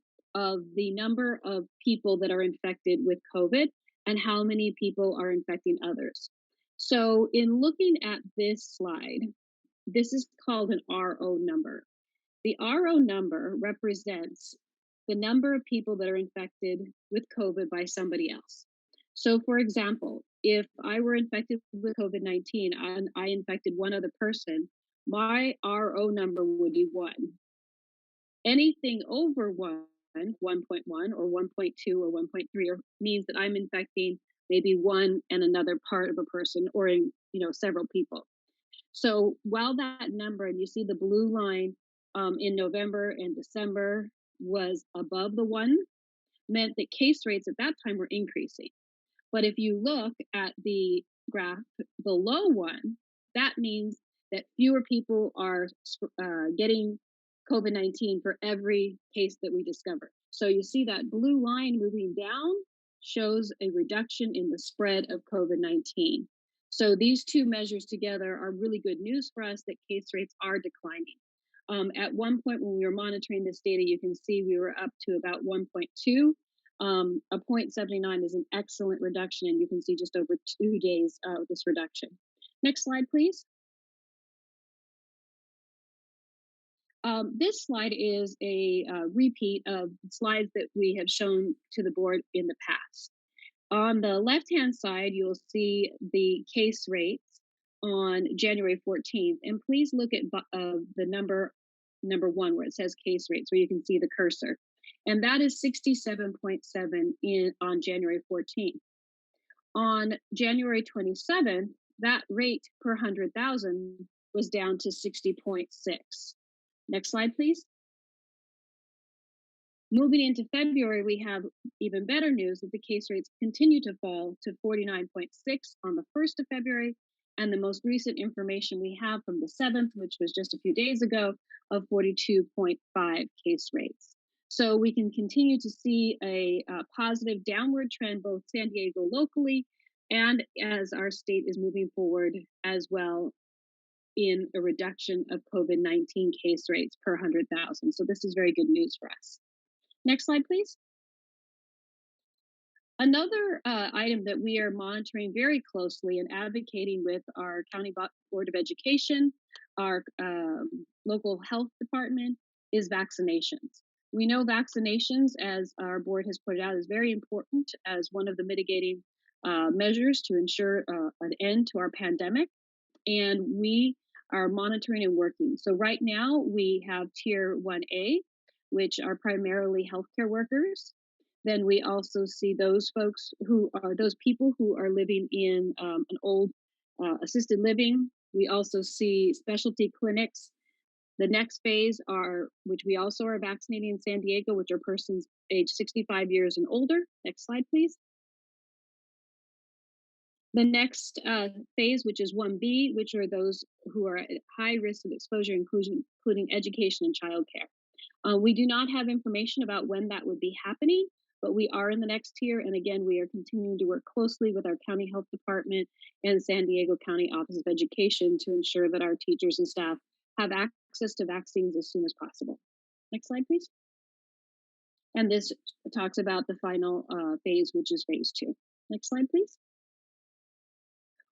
the number of people that are infected with COVID and how many people are infecting others. So in looking at this slide, this is called an RO number. The RO number represents the number of people that are infected with COVID by somebody else. So for example, if I were infected with COVID-19 and I infected one other person, my RO number would be 1. Anything over 1, 1.1 or 1.2 or 1.3 means that I'm infecting maybe one and another part of a person, or in several people. So while that number, and you see the blue line in November and December was above the 1, meant that case rates at that time were increasing. But if you look at the graph below 1, that means that fewer people are getting COVID-19 for every case that we discover. So you see that blue line moving down shows a reduction in the spread of COVID-19. So these two measures together are really good news for us that case rates are declining. At one point when we were monitoring this data, you can see we were up to about 1.2. A 0.79 is an excellent reduction, and you can see just over 2 days this reduction. Next slide, please. This slide is a repeat of slides that we have shown to the board in the past. On the left-hand side, you'll see the case rates on January 14th, and please look at the number 1 where it says case rates, where you can see the cursor. And that is 67.7 on January 14th. On January 27th, that rate per 100,000 was down to 60.6. Next slide, please. Moving into February, we have even better news that the case rates continue to fall to 49.6 on the 1st of February And the most recent information we have from the 7th, which was just a few days ago, of 42.5 case rates. So we can continue to see a positive downward trend, both San Diego locally and as our state is moving forward as well in a reduction of COVID-19 case rates per 100,000. So this is very good news for us. Next slide, please. Another item that we are monitoring very closely and advocating with our County Board of Education, our local health department, is vaccinations. We know vaccinations, as our board has put out, is very important as one of the mitigating measures to ensure an end to our pandemic. And we are monitoring and working. So right now we have Tier 1A, which are primarily healthcare workers. Then we also see those folks who are those people who are living in an old assisted living. We also see specialty clinics. The next phase are, which we also are vaccinating in San Diego, which are persons age 65 years and older. Next slide, please. The next phase, which is 1B, which are those who are at high risk of exposure, including education and childcare. We do not have information about when that would be happening, but we are in the next tier. And again, we are continuing to work closely with our county health department and San Diego County Office of Education to ensure that our teachers and staff have access to vaccines as soon as possible. Next slide, please. And this talks about the final phase, which is phase 2. Next slide, please.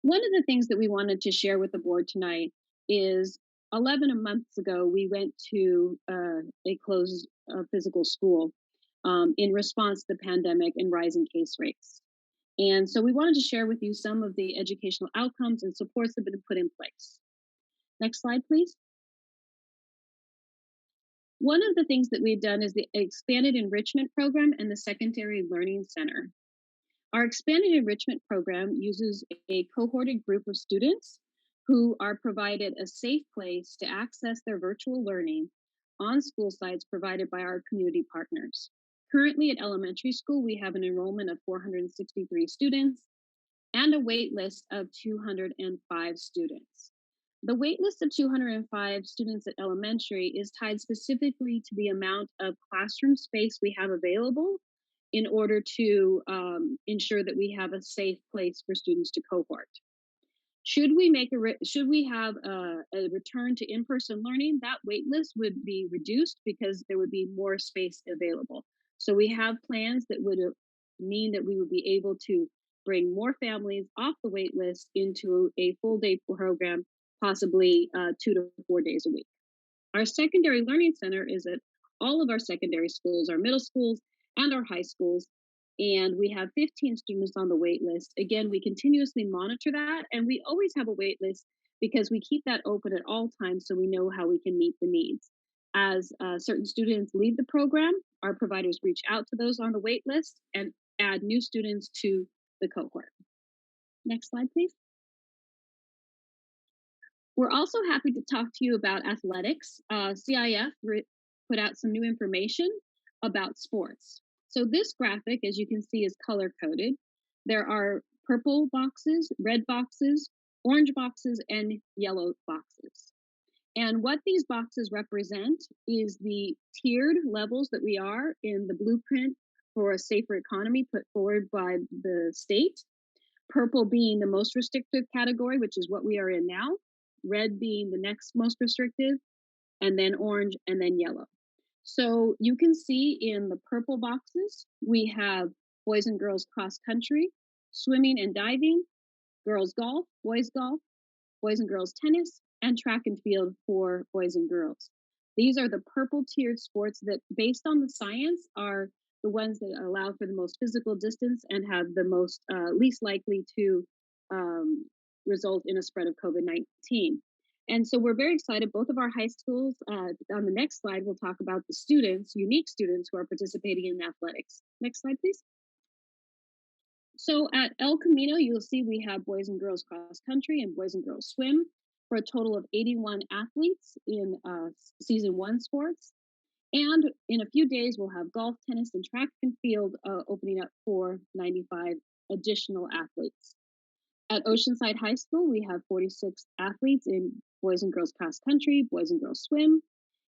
One of the things that we wanted to share with the board tonight is 11 months ago, we went to a closed physical school in response to the pandemic and rising case rates. And so we wanted to share with you some of the educational outcomes and supports that have been put in place. Next slide, please. One of the things that we've done is the expanded enrichment program and the secondary learning center. Our expanded enrichment program uses a cohorted group of students who are provided a safe place to access their virtual learning on school sites provided by our community partners. Currently at elementary school, we have an enrollment of 463 students and a wait list of 205 students. The wait list of 205 students at elementary is tied specifically to the amount of classroom space we have available in order to ensure that we have a safe place for students to cohort. Should we have a return to in-person learning, that wait list would be reduced because there would be more space available. So we have plans that would mean that we would be able to bring more families off the wait list into a full day program, possibly 2 to 4 days a week. Our secondary learning center is at all of our secondary schools, our middle schools, and our high schools, and we have 15 students on the wait list. Again, we continuously monitor that, and we always have a wait list because we keep that open at all times so we know how we can meet the needs. As certain students leave the program, our providers reach out to those on the wait list and add new students to the cohort. Next slide, please. We're also happy to talk to you about athletics. CIF put out some new information about sports. So this graphic, as you can see, is color-coded. There are purple boxes, red boxes, orange boxes, and yellow boxes. And what these boxes represent is the tiered levels that we are in the blueprint for a safer economy put forward by the state. Purple being the most restrictive category, which is what we are in now. Red being the next most restrictive, and then orange, and then yellow. So you can see in the purple boxes, we have boys and girls cross country, swimming and diving, girls golf, boys and girls tennis, and track and field for boys and girls. These are the purple tiered sports that, based on the science, are the ones that allow for the most physical distance and have the most least likely to result in a spread of COVID-19. And so we're very excited. Both of our high schools, on the next slide, we'll talk about the students, unique students who are participating in athletics. Next slide, please. So at El Camino, you'll see we have boys and girls cross country and boys and girls swim for a total of 81 athletes in season 1 sports. And in a few days, we'll have golf, tennis, and track and field opening up for 95 additional athletes. At Oceanside High School, we have 46 athletes in boys and girls cross country, boys and girls swim,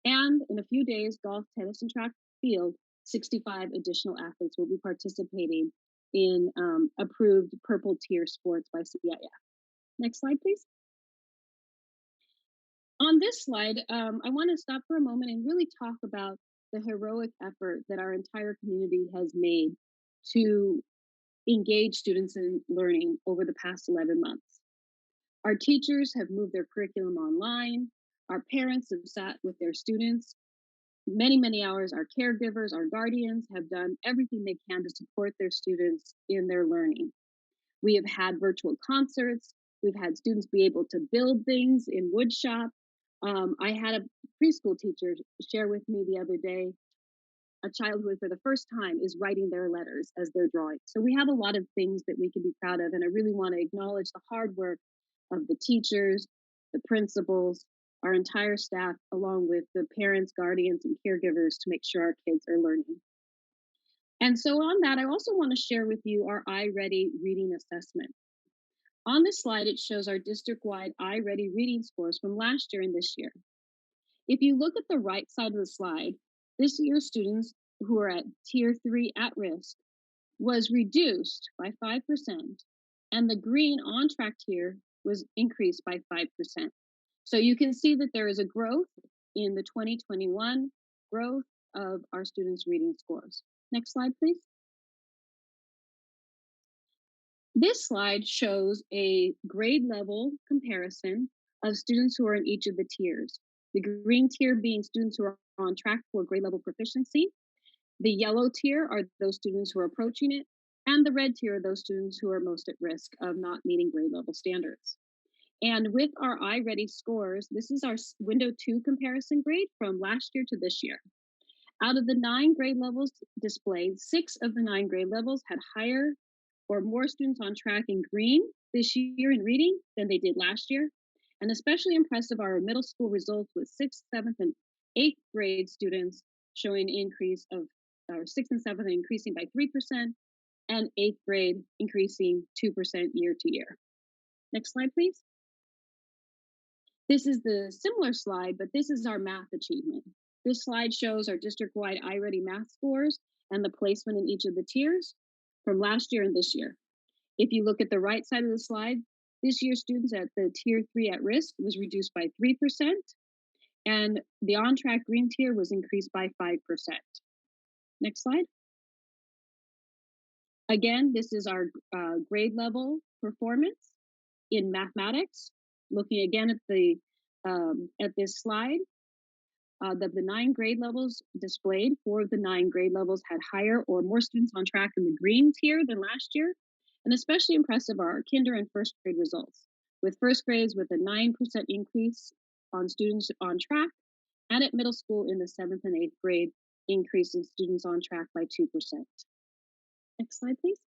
and in a few days, golf, tennis, and track field, 65 additional athletes will be participating in approved purple tier sports by CIF. Next slide, please. On this slide, I want to stop for a moment and really talk about the heroic effort that our entire community has made to engage students in learning over the past 11 months. Our teachers have moved their curriculum online. Our parents have sat with their students many, many hours. Our caregivers, our guardians have done everything they can to support their students in their learning. We have had virtual concerts. We've had students be able to build things in woodshop. I had a preschool teacher share with me the other day a child who, for the first time, is writing their letters as they're drawing. So we have a lot of things that we can be proud of, and I really want to acknowledge the hard work of the teachers, the principals, our entire staff, along with the parents, guardians, and caregivers to make sure our kids are learning. And so on that, I also want to share with you our iReady reading assessment. On this slide, it shows our district-wide iReady reading scores from last year and this year. If you look at the right side of the slide, this year's students who are at Tier 3 at risk was reduced by 5%, and the green on-track tier was increased by 5%. So you can see that there is a growth in the 2021 growth of our students' reading scores. Next slide, please. This slide shows a grade level comparison of students who are in each of the tiers. The green tier being students who are on track for grade level proficiency. The yellow tier are those students who are approaching it. And the red tier are those students who are most at risk of not meeting grade level standards. And with our iReady scores, this is our window 2 comparison grade from last year to this year. Out of the 9 grade levels displayed, 6 of the 9 grade levels had higher or more students on track in green this year in reading than they did last year. And especially impressive are our middle school results with 6th, 7th, and 8th grade students showing an increase of 6th and 7th increasing by 3%, and 8th grade increasing 2% year to year. Next slide, please. This is the similar slide, but this is our math achievement. This slide shows our district-wide iReady math scores and the placement in each of the tiers from last year and this year. If you look at the right side of the slide, this year's students at the Tier 3 at risk was reduced by 3%, and the on-track green tier was increased by 5%. Next slide. Again, this is our grade level performance in mathematics. Looking again at this slide, the 9 grade levels displayed, 4 of the 9 grade levels had higher or more students on track in the green tier than last year. And especially impressive are our kinder and first grade results, with first grades with a 9% increase on students on track, and at middle school in the 7th and 8th grade, increase in students on track by 2%. Next slide, please.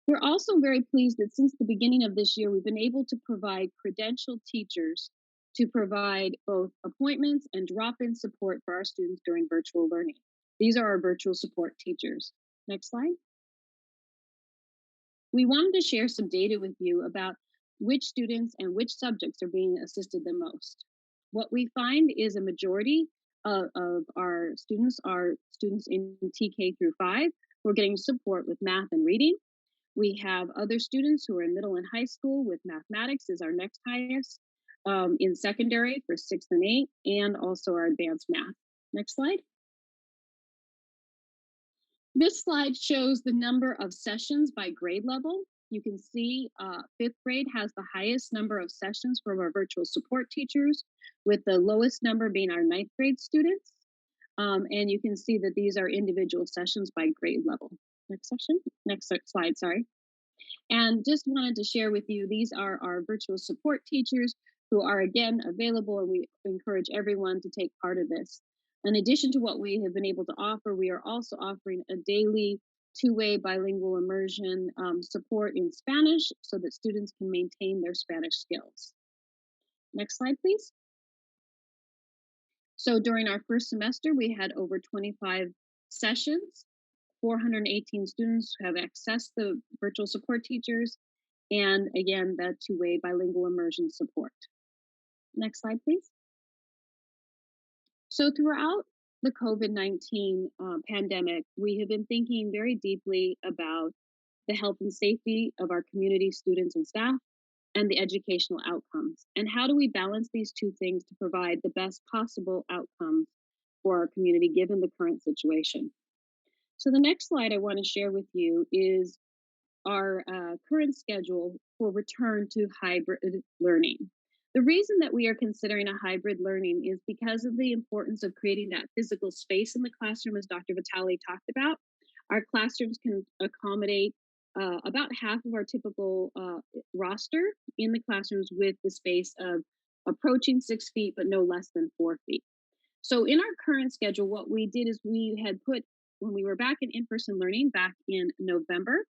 We're also very pleased that since the beginning of this year, we've been able to provide credentialed teachers to provide both appointments and drop-in support for our students during virtual learning. These are our virtual support teachers. Next slide. We wanted to share some data with you about which students and which subjects are being assisted the most. What we find is a majority of our students are students in TK through 5 who are getting support with math and reading. We have other students who are in middle and high school with mathematics is our next highest, in secondary for 6th and 8th, and also our advanced math. Next slide. This slide shows the number of sessions by grade level. You can see 5th grade has the highest number of sessions from our virtual support teachers, with the lowest number being our 9th grade students. And you can see that these are individual sessions by grade level. Next slide, sorry. And just wanted to share with you, these are our virtual support teachers who are again available, and we encourage everyone to take part of this. In addition to what we have been able to offer, we are also offering a daily 2-way bilingual immersion support in Spanish so that students can maintain their Spanish skills. Next slide, please. So during our first semester, we had over 25 sessions 418 students have accessed the virtual support teachers, and again, the two-way bilingual immersion support. Next slide, please. So throughout the COVID-19 pandemic, we have been thinking very deeply about the health and safety of our community students and staff, and the educational outcomes. And how do we balance these two things to provide the best possible outcomes for our community given the current situation? So the next slide I want to share with you is our current schedule for return to hybrid learning. The reason that we are considering a hybrid learning is because of the importance of creating that physical space in the classroom, as Dr. Vitale talked about. Our classrooms can accommodate about half of our typical roster in the classrooms with the space of approaching 6 feet, but no less than 4 feet. So in our current schedule, what we did is we had put, when we were back in-person learning back in November,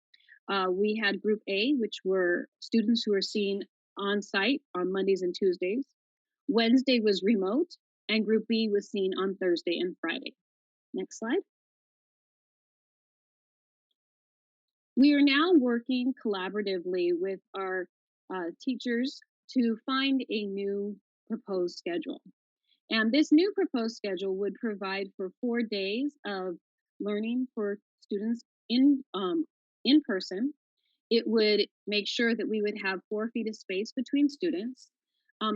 we had Group A, which were students who were seen on site on Mondays and Tuesdays. Wednesday was remote, and Group B was seen on Thursday and Friday. Next slide. We are now working collaboratively with our teachers to find a new proposed schedule. And this new proposed schedule would provide for 4 days of learning for students in person. It would make sure that we would have 4 feet of space between students.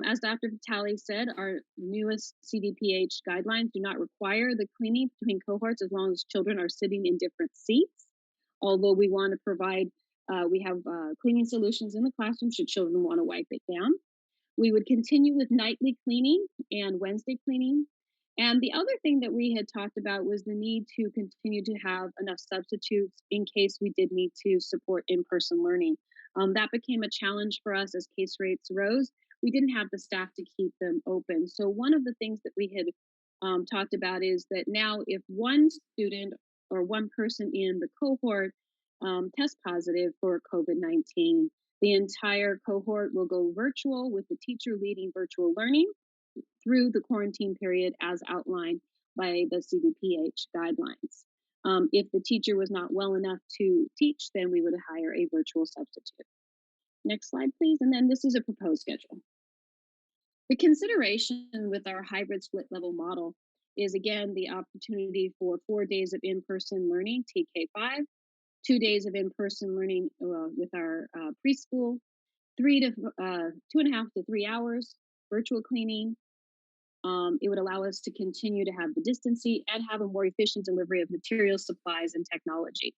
As Dr. Vitale said, our newest CDPH guidelines do not require the cleaning between cohorts as long as children are sitting in different seats. Although we want to provide, we have cleaning solutions in the classroom should children want to wipe it down. We would continue with nightly cleaning and Wednesday cleaning. And the other thing that we had talked about was the need to continue to have enough substitutes in case we did need to support in-person learning. That became a challenge for us as case rates rose. We didn't have the staff to keep them open. So one of the things that we had talked about is that now if one student or one person in the cohort tests positive for COVID-19, the entire cohort will go virtual with the teacher leading virtual learning through the quarantine period as outlined by the CDPH guidelines. If the teacher was not well enough to teach, then we would hire a virtual substitute. Next slide, please. And then this is a proposed schedule. The consideration with our hybrid split level model is, again, the opportunity for 4 days of in-person learning, TK5, 2 days of in-person learning with our preschool, 2.5 to 3 hours virtual cleaning. It would allow us to continue to have the distancing and have a more efficient delivery of materials, supplies, and technology.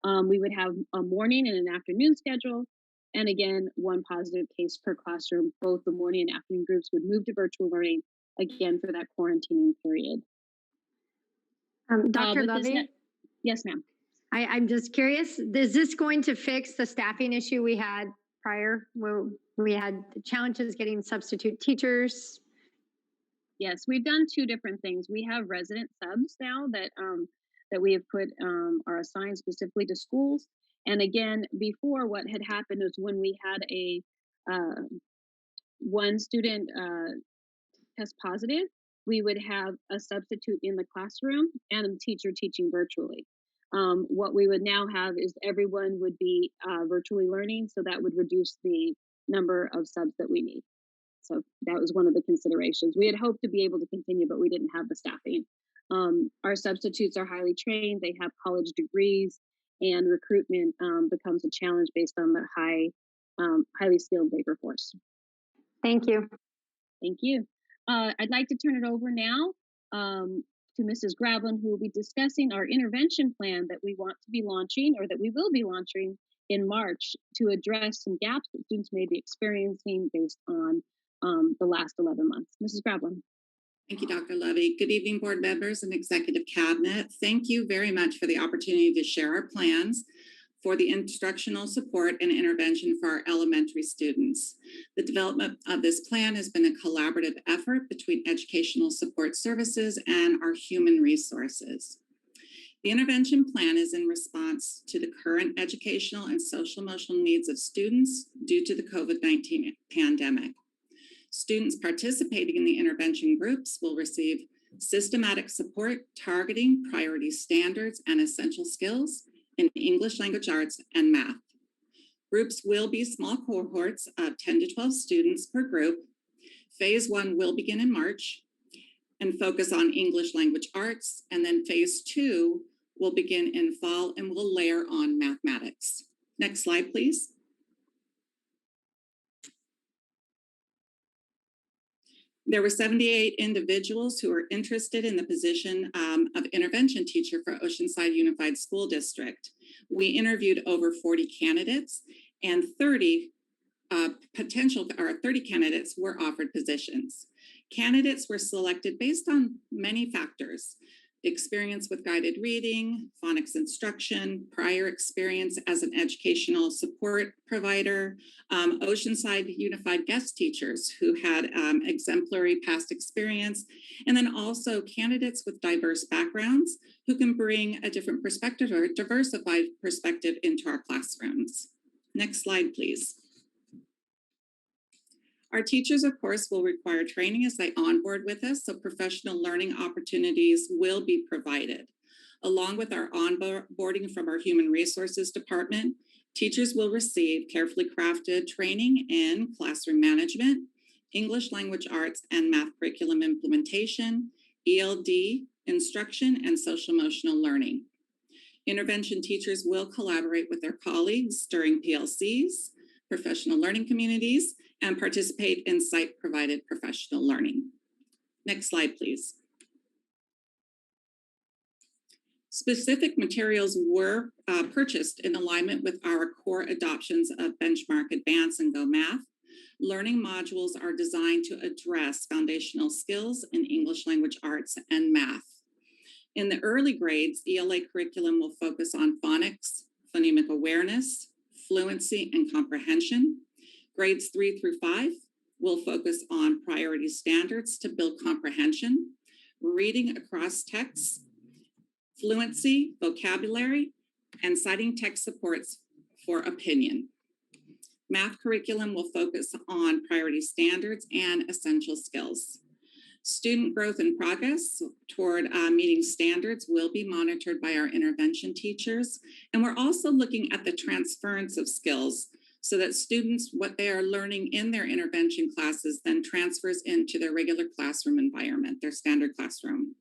We would have a morning and an afternoon schedule. And again, 1 positive case per classroom. Both the morning and afternoon groups would move to virtual learning, again, for that quarantining period. Dr. Lovey? Yes, ma'am. I'm just curious, is this going to fix the staffing issue we had prior, where we had challenges getting substitute teachers? Yes, we've done 2 different things. We have resident subs now that that we have put are assigned specifically to schools. And again, before, what had happened was when we had a one student test positive, we would have a substitute in the classroom and a teacher teaching virtually. What we would now have is everyone would be virtually learning, so that would reduce the number of subs that we need. So that was one of the considerations. We had hoped to be able to continue, but we didn't have the staffing. Our substitutes are highly trained, they have college degrees, and recruitment becomes a challenge based on the highly skilled labor force. Thank you. Thank you. I'd like to turn it over now to Mrs. Grablin, who will be discussing our intervention plan that we want to be launching, or that we will be launching in March, to address some gaps that students may be experiencing based on the last 11 months. Mrs. Grablin. Thank you, Dr. Levy. Good evening, board members and executive cabinet. Thank you very much for the opportunity to share our plans for the instructional support and intervention for our elementary students. The development of this plan has been a collaborative effort between educational support services and our human resources. The intervention plan is in response to the current educational and social emotional needs of students due to the COVID-19 pandemic. Students participating in the intervention groups will receive systematic support targeting priority standards and essential skills in English language arts and math. Groups will be small cohorts of 10 to 12 students per group. Phase 1 will begin in March and focus on English language arts, and then phase 2 will begin in fall and will layer on mathematics. Next slide, please. There were 78 individuals who were interested in the position of intervention teacher for Oceanside Unified School District. We interviewed over 40 candidates, and 30 candidates were offered positions. Candidates were selected based on many factors: experience with guided reading, phonics instruction, prior experience as an educational support provider, Oceanside Unified guest teachers who had exemplary past experience, and then also candidates with diverse backgrounds who can bring a different perspective or diversified perspective into our classrooms. Next slide, please. Our teachers, of course, will require training as they onboard with us, so professional learning opportunities will be provided. Along with our onboarding from our Human Resources Department, teachers will receive carefully crafted training in classroom management, English language arts and math curriculum implementation, ELD instruction, and social emotional learning. Intervention teachers will collaborate with their colleagues during PLCs, professional learning communities, and participate in site-provided professional learning. Next slide, please. Specific materials were purchased in alignment with our core adoptions of Benchmark Advance and Go Math. Learning modules are designed to address foundational skills in English language arts and math. In the early grades, ELA curriculum will focus on phonics, phonemic awareness, fluency, and comprehension. Grades 3 through 5 will focus on priority standards to build comprehension, reading across texts, fluency, vocabulary, and citing text supports for opinion. Math curriculum will focus on priority standards and essential skills. Student growth and progress toward meeting standards will be monitored by our intervention teachers. And we're also looking at the transference of skills so that students, what they are learning in their intervention classes then transfers into their regular classroom environment, their standard classroom.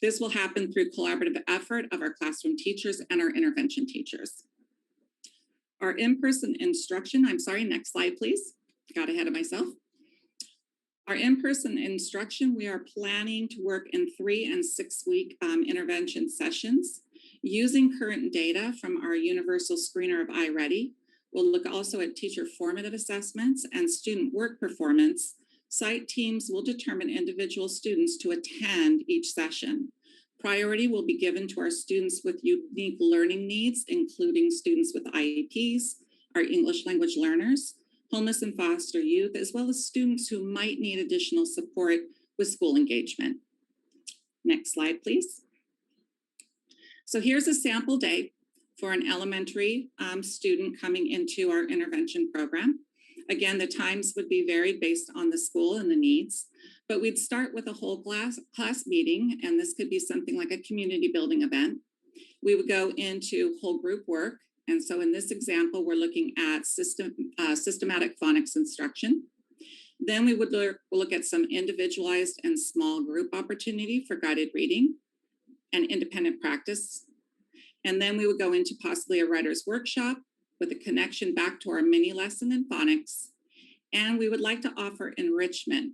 This will happen through collaborative effort of our classroom teachers and our intervention teachers. Our in-person instruction, next slide, please. Got ahead of myself. Our in-person instruction, we are planning to work in 3- and 6-week intervention sessions using current data from our universal screener of iReady. We'll look also at teacher formative assessments and student work performance. Site teams will determine individual students to attend each session. Priority will be given to our students with unique learning needs, including students with IEPs, our English language learners, homeless and foster youth, as well as students who might need additional support with school engagement. Next slide, please. So here's a sample day for an elementary student coming into our intervention program. Again, the times would be varied based on the school and the needs, but we'd start with a whole class meeting, and this could be something like a community building event. We would go into whole group work. And so in this example, we're looking at systematic phonics instruction. Then we would look at some individualized and small group opportunity for guided reading and independent practice. And then we would go into possibly a writer's workshop with a connection back to our mini lesson in phonics. And we would like to offer enrichment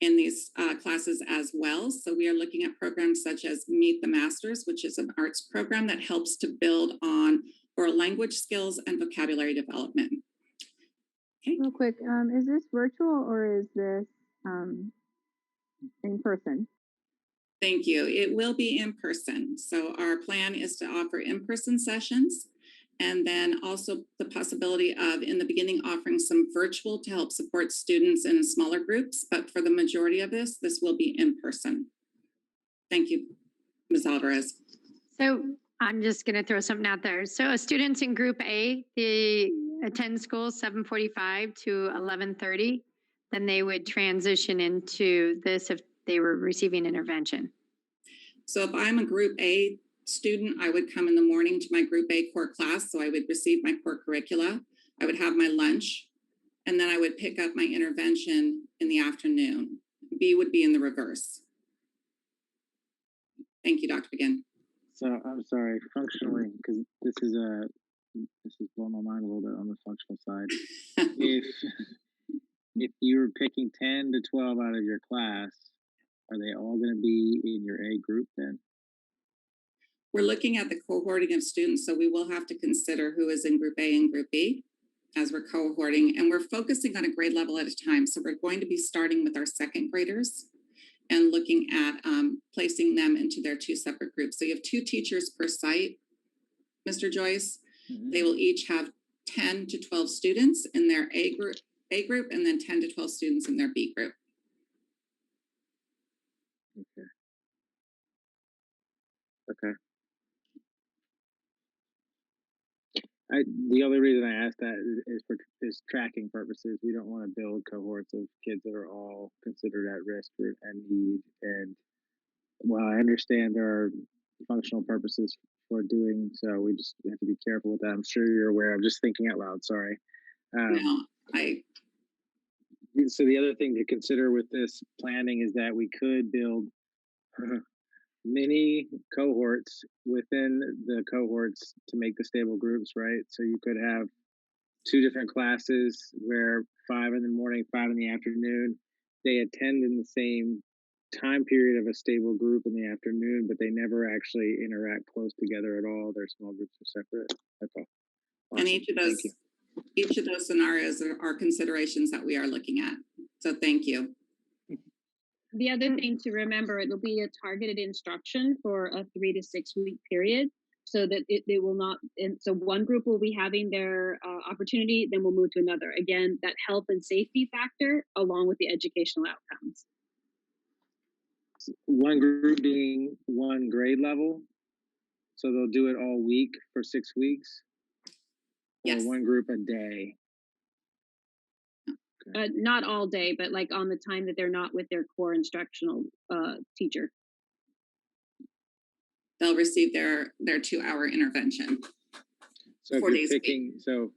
in these classes as well. So we are looking at programs such as Meet the Masters, which is an arts program that helps to build on oral language skills and vocabulary development. Okay. Real quick, is this virtual or is this in person? Thank you. It will be in person. So our plan is to offer in-person sessions, and then also the possibility of, in the beginning, offering some virtual to help support students in smaller groups. But for the majority of this will be in person. Thank you, Ms. Alvarez. So I'm just going to throw something out there. So students in Group A, they attend school 7:45 to 11:30. Then they would transition into this if they were receiving intervention. So if I'm a Group A student, I would come in the morning to my Group A core class. So I would receive my core curricula. I would have my lunch, and then I would pick up my intervention in the afternoon. B would be in the reverse. Thank you, Dr. Begin. So I'm sorry, functionally, because this is blowing my mind a little bit on the functional side. if you're picking 10 to 12 out of your class, are they all going to be in your A group then? We're looking at the cohorting of students, so we will have to consider who is in Group A and Group B as we're cohorting, and we're focusing on a grade level at a time. So we're going to be starting with our second graders and looking at placing them into their two separate groups. So you have 2 teachers per site, Mr. Joyce. Mm-hmm. They will each have 10 to 12 students in their A group, and then 10 to 12 students in their B group. Okay. The only reason I asked that is tracking purposes. We don't want to build cohorts of kids that are all considered at risk and need. And while I understand there are functional purposes for doing so, we just have to be careful with that. I'm sure you're aware. I'm just thinking out loud. Sorry. So the other thing to consider with this planning is that we could build many cohorts within the cohorts to make the stable groups, right? So you could have 2 different classes where 5 in the morning, 5 in the afternoon, they attend in the same time period of a stable group in the afternoon, but they never actually interact close together at all. Their small groups are separate. That's all. Awesome. And each of those scenarios are considerations that we are looking at. So thank you. The other thing to remember, it will be a targeted instruction for a 3 to 6 week period, so that it will not, and so one group will be having their opportunity, then we'll move to another. Again, that health and safety factor along with the educational outcomes. One group being one grade level, so they'll do it all week for 6 weeks? Yes. Or one group a day? Not all day, but like on the time that they're not with their core instructional teacher. They'll receive their 2-hour intervention. So 4 days a week. So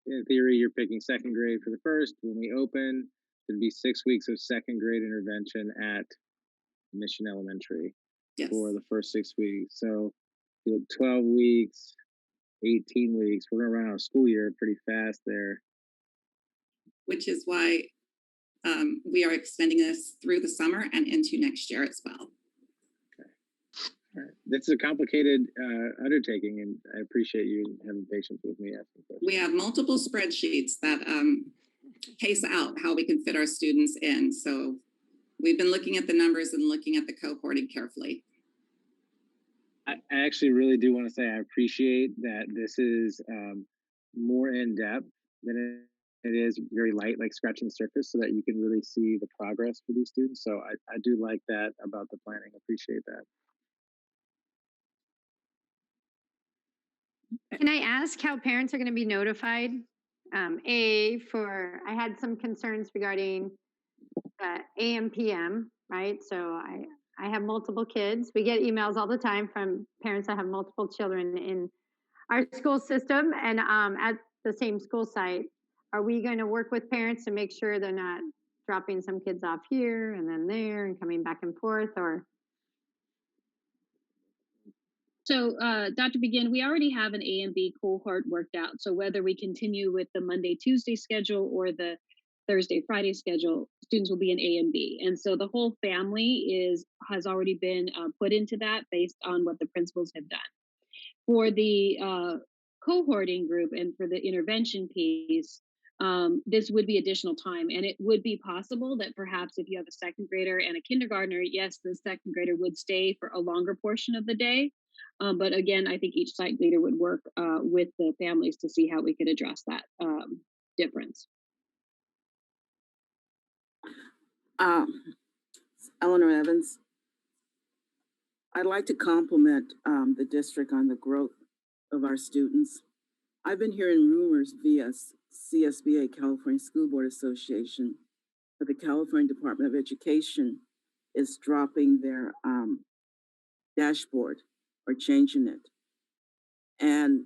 in theory, you're picking second grade for the first. When we open, it'd be 6 weeks of second grade intervention at Mission Elementary. Yes. For the first 6 weeks. So 12 weeks, 18 weeks. We're gonna run out of school year pretty fast there. Which is why we are extending this through the summer and into next year as well. Okay. All right. This is a complicated undertaking, and I appreciate you having patience with me asking questions. We have multiple spreadsheets that case out how we can fit our students in. So we've been looking at the numbers and looking at the cohorting carefully. I actually really do want to say I appreciate that this is more in depth than it is very light, like scratching the surface, so that you can really see the progress for these students. So I do like that about the planning. Appreciate that. Can I ask how parents are going to be notified? I had some concerns regarding AM, PM, right? So I have multiple kids. We get emails all the time from parents that have multiple children in our school system and at the same school site. Are we going to work with parents to make sure they're not dropping some kids off here and then there and coming back and forth, or? So, Dr. Begin, we already have an A and B cohort worked out. So whether we continue with the Monday, Tuesday schedule or the Thursday, Friday schedule, students will be in A and B. And so the whole family has already been put into that based on what the principals have done. For the cohorting group and for the intervention piece, this would be additional time. And it would be possible that perhaps if you have a second grader and a kindergartner, yes, the second grader would stay for a longer portion of the day. But again, I think each site leader would work with the families to see how we could address that difference. Eleanor Evans. I'd like to compliment the district on the growth of our students. I've been hearing rumors via CSBA, California School Board Association, that the California Department of Education is dropping their dashboard or changing it. And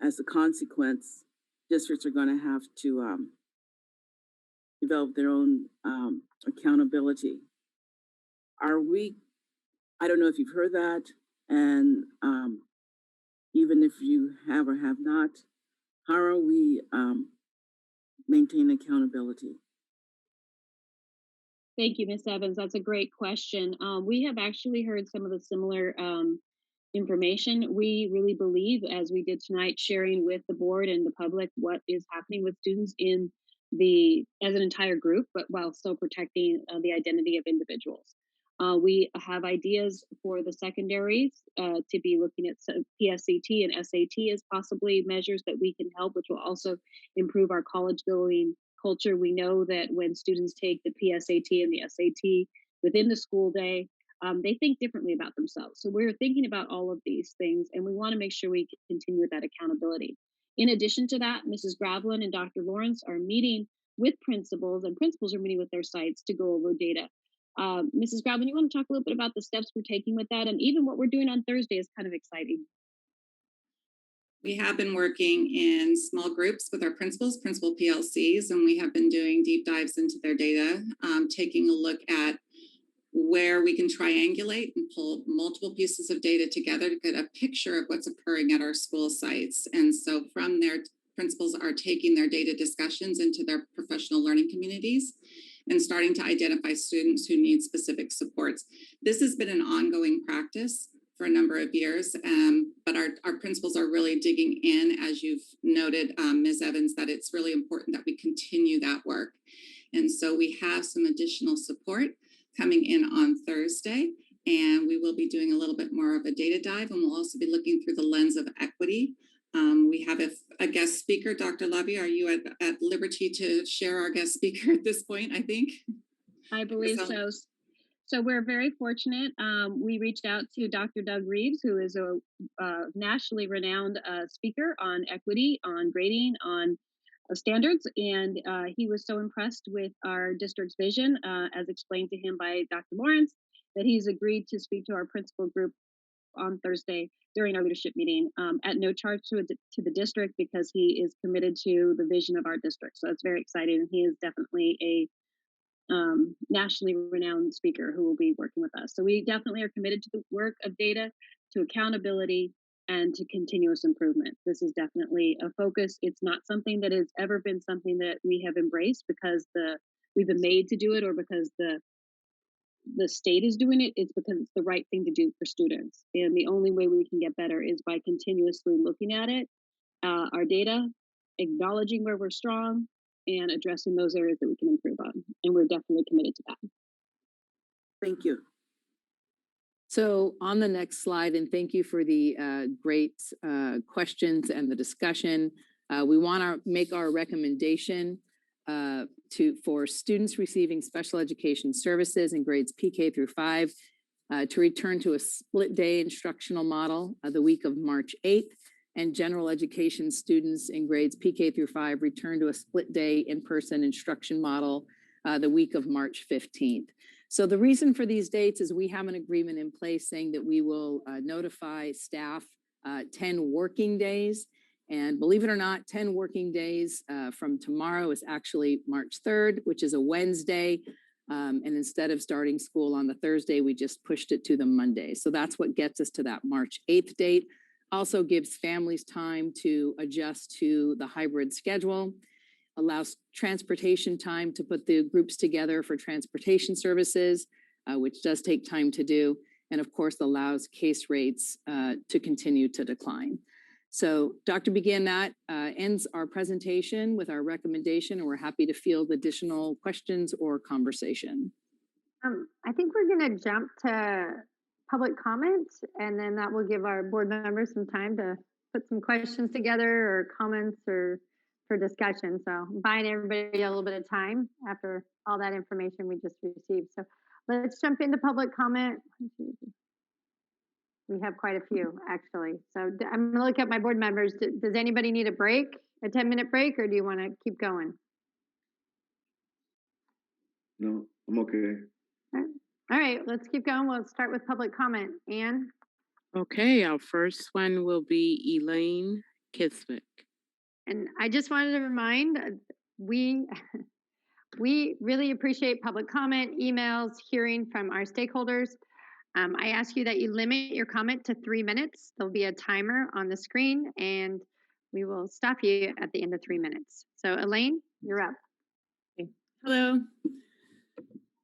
as a consequence, districts are going to have to develop their own accountability. I don't know if you've heard that, and even if you have or have not, how are we maintaining accountability? Thank you, Ms. Evans. That's a great question. We have actually heard some of the similar information. We really believe, as we did tonight, sharing with the board and the public what is happening with students as an entire group, but while still protecting the identity of individuals. We have ideas for the secondaries to be looking at PSAT and SAT as possibly measures that we can help, which will also improve our college going culture. We know that when students take the PSAT and the SAT within the school day, they think differently about themselves. So we're thinking about all of these things, and we want to make sure we continue with that accountability. In addition to that, Mrs. Gravlin and Dr. Lawrence are meeting with principals, and principals are meeting with their sites to go over data. Mrs. Gravlin, you want to talk a little bit about the steps we're taking with that, and even what we're doing on Thursday is kind of exciting. We have been working in small groups with our principal PLCs, and we have been doing deep dives into their data, taking a look at where we can triangulate and pull multiple pieces of data together to get a picture of what's occurring at our school sites. And so from there, principals are taking their data discussions into their professional learning communities and starting to identify students who need specific supports. This has been an ongoing practice for a number of years, but our principals are really digging in, as you've noted, Ms. Evans, that it's really important that we continue that work. And so we have some additional support coming in on Thursday, and we will be doing a little bit more of a data dive, and we'll also be looking through the lens of equity. We have a guest speaker. Dr. Levy, are you at liberty to share our guest speaker at this point, I think? I believe so. So we're very fortunate. We reached out to Dr. Doug Reeves, who is a nationally renowned speaker on equity, on grading, on standards, and he was so impressed with our district's vision, as explained to him by Dr. Lawrence, that he's agreed to speak to our principal group on Thursday during our leadership meeting at no charge to the district, because he is committed to the vision of our district. So it's very exciting, and he is definitely a nationally renowned speaker who will be working with us. So we definitely are committed to the work of data, to accountability, and to continuous improvement. This is definitely a focus. It's not something that has ever been something that we have embraced because we've been made to do it, or because the state is doing it. It's because it's the right thing to do for students. And the only way we can get better is by continuously looking at it, our data, acknowledging where we're strong, and addressing those areas that we can improve on. And we're definitely committed to that. Thank you. So on the next slide, and thank you for the great questions and the discussion. We want to make our recommendation for students receiving special education services in grades PK through 5 to return to a split day instructional model the week of March 8th, and general education students in grades PK through 5 return to a split day in-person instruction model the week of March 15th. So the reason for these dates is we have an agreement in place saying that we will notify staff 10 working days. And believe it or not, 10 working days from tomorrow is actually March 3rd, which is a Wednesday. And instead of starting school on the Thursday, we just pushed it to the Monday. So that's what gets us to that March 8th date. Also gives families time to adjust to the hybrid schedule, allows transportation time to put the groups together for transportation services, which does take time to do, and of course allows case rates to continue to decline. So Dr. Begin, that ends our presentation with our recommendation, and we're happy to field additional questions or conversation. I think we're going to jump to public comment, and then that will give our board members some time to put some questions together or comments or for discussion. So I'm buying everybody a little bit of time after all that information we just received. So let's jump into public comment. We have quite a few, actually. So I'm going to look at my board members. Does anybody need a break, a 10-minute break, or do you want to keep going? No, I'm okay. All right. All right, let's keep going. We'll start with public comment. Anne? Okay, our first one will be Elaine Kiswick. And I just wanted to remind, we really appreciate public comment, emails, hearing from our stakeholders. I ask you that you limit your comment to 3 minutes. There'll be a timer on the screen and we will stop you at the end of 3 minutes. So Elaine, you're up. Hello,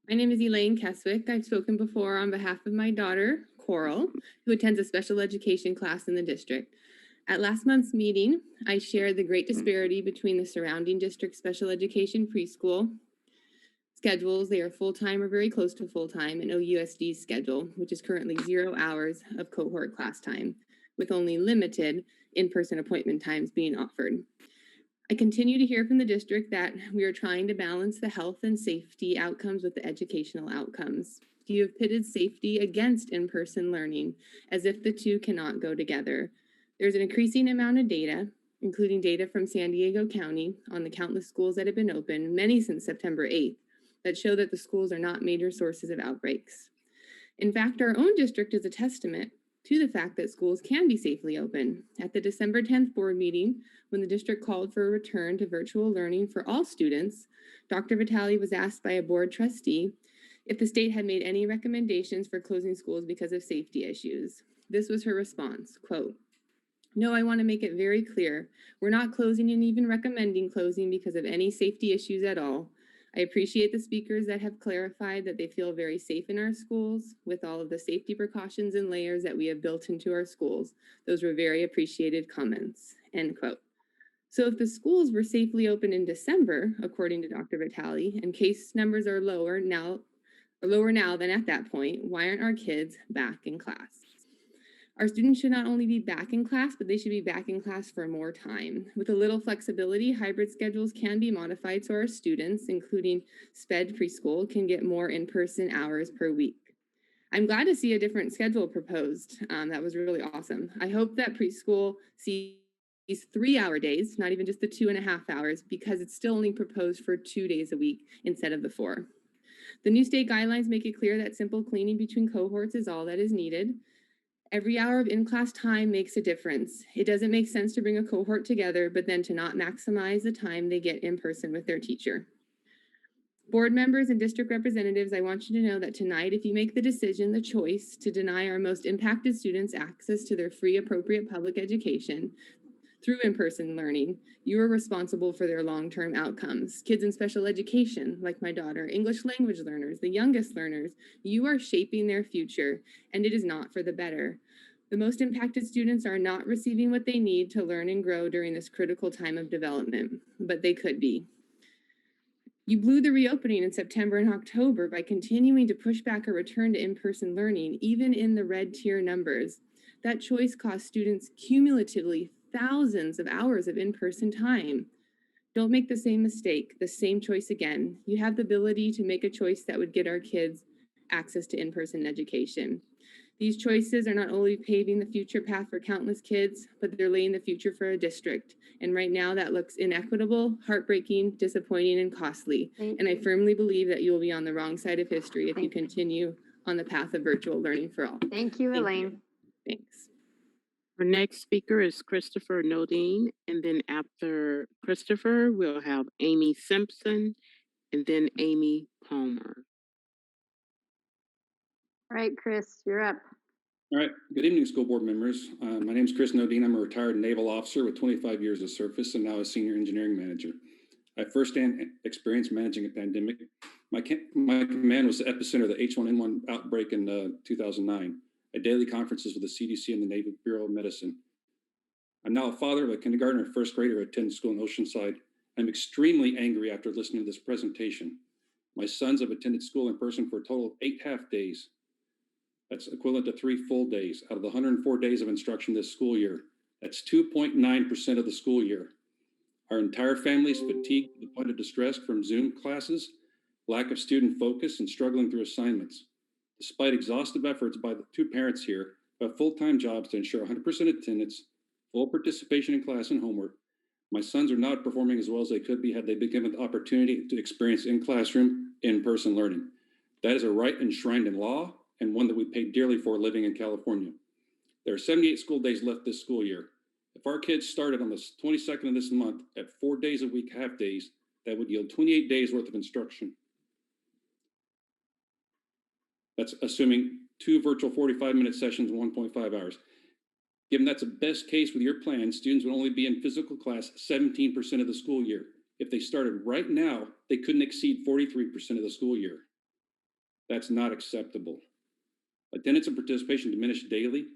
my name is Elaine Keswick. I've spoken before on behalf of my daughter, Coral, who attends a special education class in the district. At last month's meeting, I shared the great disparity between the surrounding district special education preschool schedules. They are full-time or very close to full-time, and OUSD's schedule, which is currently 0 hours of cohort class time, with only limited in-person appointment times being offered. I continue to hear from the district that we are trying to balance the health and safety outcomes with the educational outcomes. You have pitted safety against in-person learning as if the two cannot go together. There's an increasing amount of data, including data from San Diego County on the countless schools that have been open, many since September 8th, that show that the schools are not major sources of outbreaks. In fact, our own district is a testament to the fact that schools can be safely open. At the December 10th board meeting, when the district called for a return to virtual learning for all students, Dr. Vitale was asked by a board trustee if the state had made any recommendations for closing schools because of safety issues. This was her response, quote, "No, I want to make it very clear. We're not closing and even recommending closing because of any safety issues at all. I appreciate the speakers that have clarified that they feel very safe in our schools with all of the safety precautions and layers that we have built into our schools. Those were very appreciated comments," end quote. So if the schools were safely open in December, according to Dr. Vitale, and case numbers are lower now than at that point, why aren't our kids back in class? Our students should not only be back in class, but they should be back in class for more time. With a little flexibility, hybrid schedules can be modified so our students, including SPED preschool, can get more in-person hours per week. I'm glad to see a different schedule proposed. That was really awesome. I hope that preschool sees 3-hour days, not even just the 2.5 hours, because it's still only proposed for 2 days a week instead of the 4. The new state guidelines make it clear that simple cleaning between cohorts is all that is needed. Every hour of in-class time makes a difference. It doesn't make sense to bring a cohort together, but then to not maximize the time they get in person with their teacher. Board members and district representatives, I want you to know that tonight, if you make the decision, the choice to deny our most impacted students access to their free, appropriate public education through in-person learning, you are responsible for their long-term outcomes. Kids in special education, like my daughter, English language learners, the youngest learners, you are shaping their future, and it is not for the better. The most impacted students are not receiving what they need to learn and grow during this critical time of development, but they could be. You blew the reopening in September and October by continuing to push back a return to in-person learning, even in the red tier numbers. That choice cost students cumulatively thousands of hours of in-person time. Don't make the same mistake, the same choice again. You have the ability to make a choice that would get our kids access to in-person education. These choices are not only paving the future path for countless kids, but they're laying the future for a district. And right now that looks inequitable, heartbreaking, disappointing, and costly. And I firmly believe that you will be on the wrong side of history if you continue on the path of virtual learning for all. Thank you, Elaine. Thanks. Our next speaker is Christopher Nodine, and then after Christopher, we'll have Amy Simpson, and then Amy Palmer. All right, Chris, you're up. All right. Good evening, school board members. My name is Chris Nodine. I'm a retired naval officer with 25 years of service and now a senior engineering manager. I firsthand experience managing a pandemic. My command was the epicenter of the H1N1 outbreak in 2009. I daily conferences with the CDC and the Navy Bureau of Medicine. I'm now a father of a kindergartner and first grader who attends school in Oceanside. I'm extremely angry after listening to this presentation. My sons have attended school in person for a total of 8 half days. That's equivalent to 3 full days out of the 104 days of instruction this school year. That's 2.9% of the school year. Our entire family is fatigued to the point of distress from Zoom classes, lack of student focus, and struggling through assignments. Despite exhaustive efforts by the 2 parents here who have full-time jobs to ensure 100% attendance, full participation in class and homework, my sons are not performing as well as they could be had they been given the opportunity to experience in-classroom, in-person learning. That is a right enshrined in law and one that we pay dearly for living in California. There are 78 school days left this school year. If our kids started on the 22nd of this month at 4 days a week, half days, that would yield 28 days worth of instruction. That's assuming 2 virtual 45-minute sessions in 1.5 hours. Given that's a best case with your plan, students would only be in physical class 17% of the school year. If they started right now, they couldn't exceed 43% of the school year. That's not acceptable. Attendance and participation diminish daily.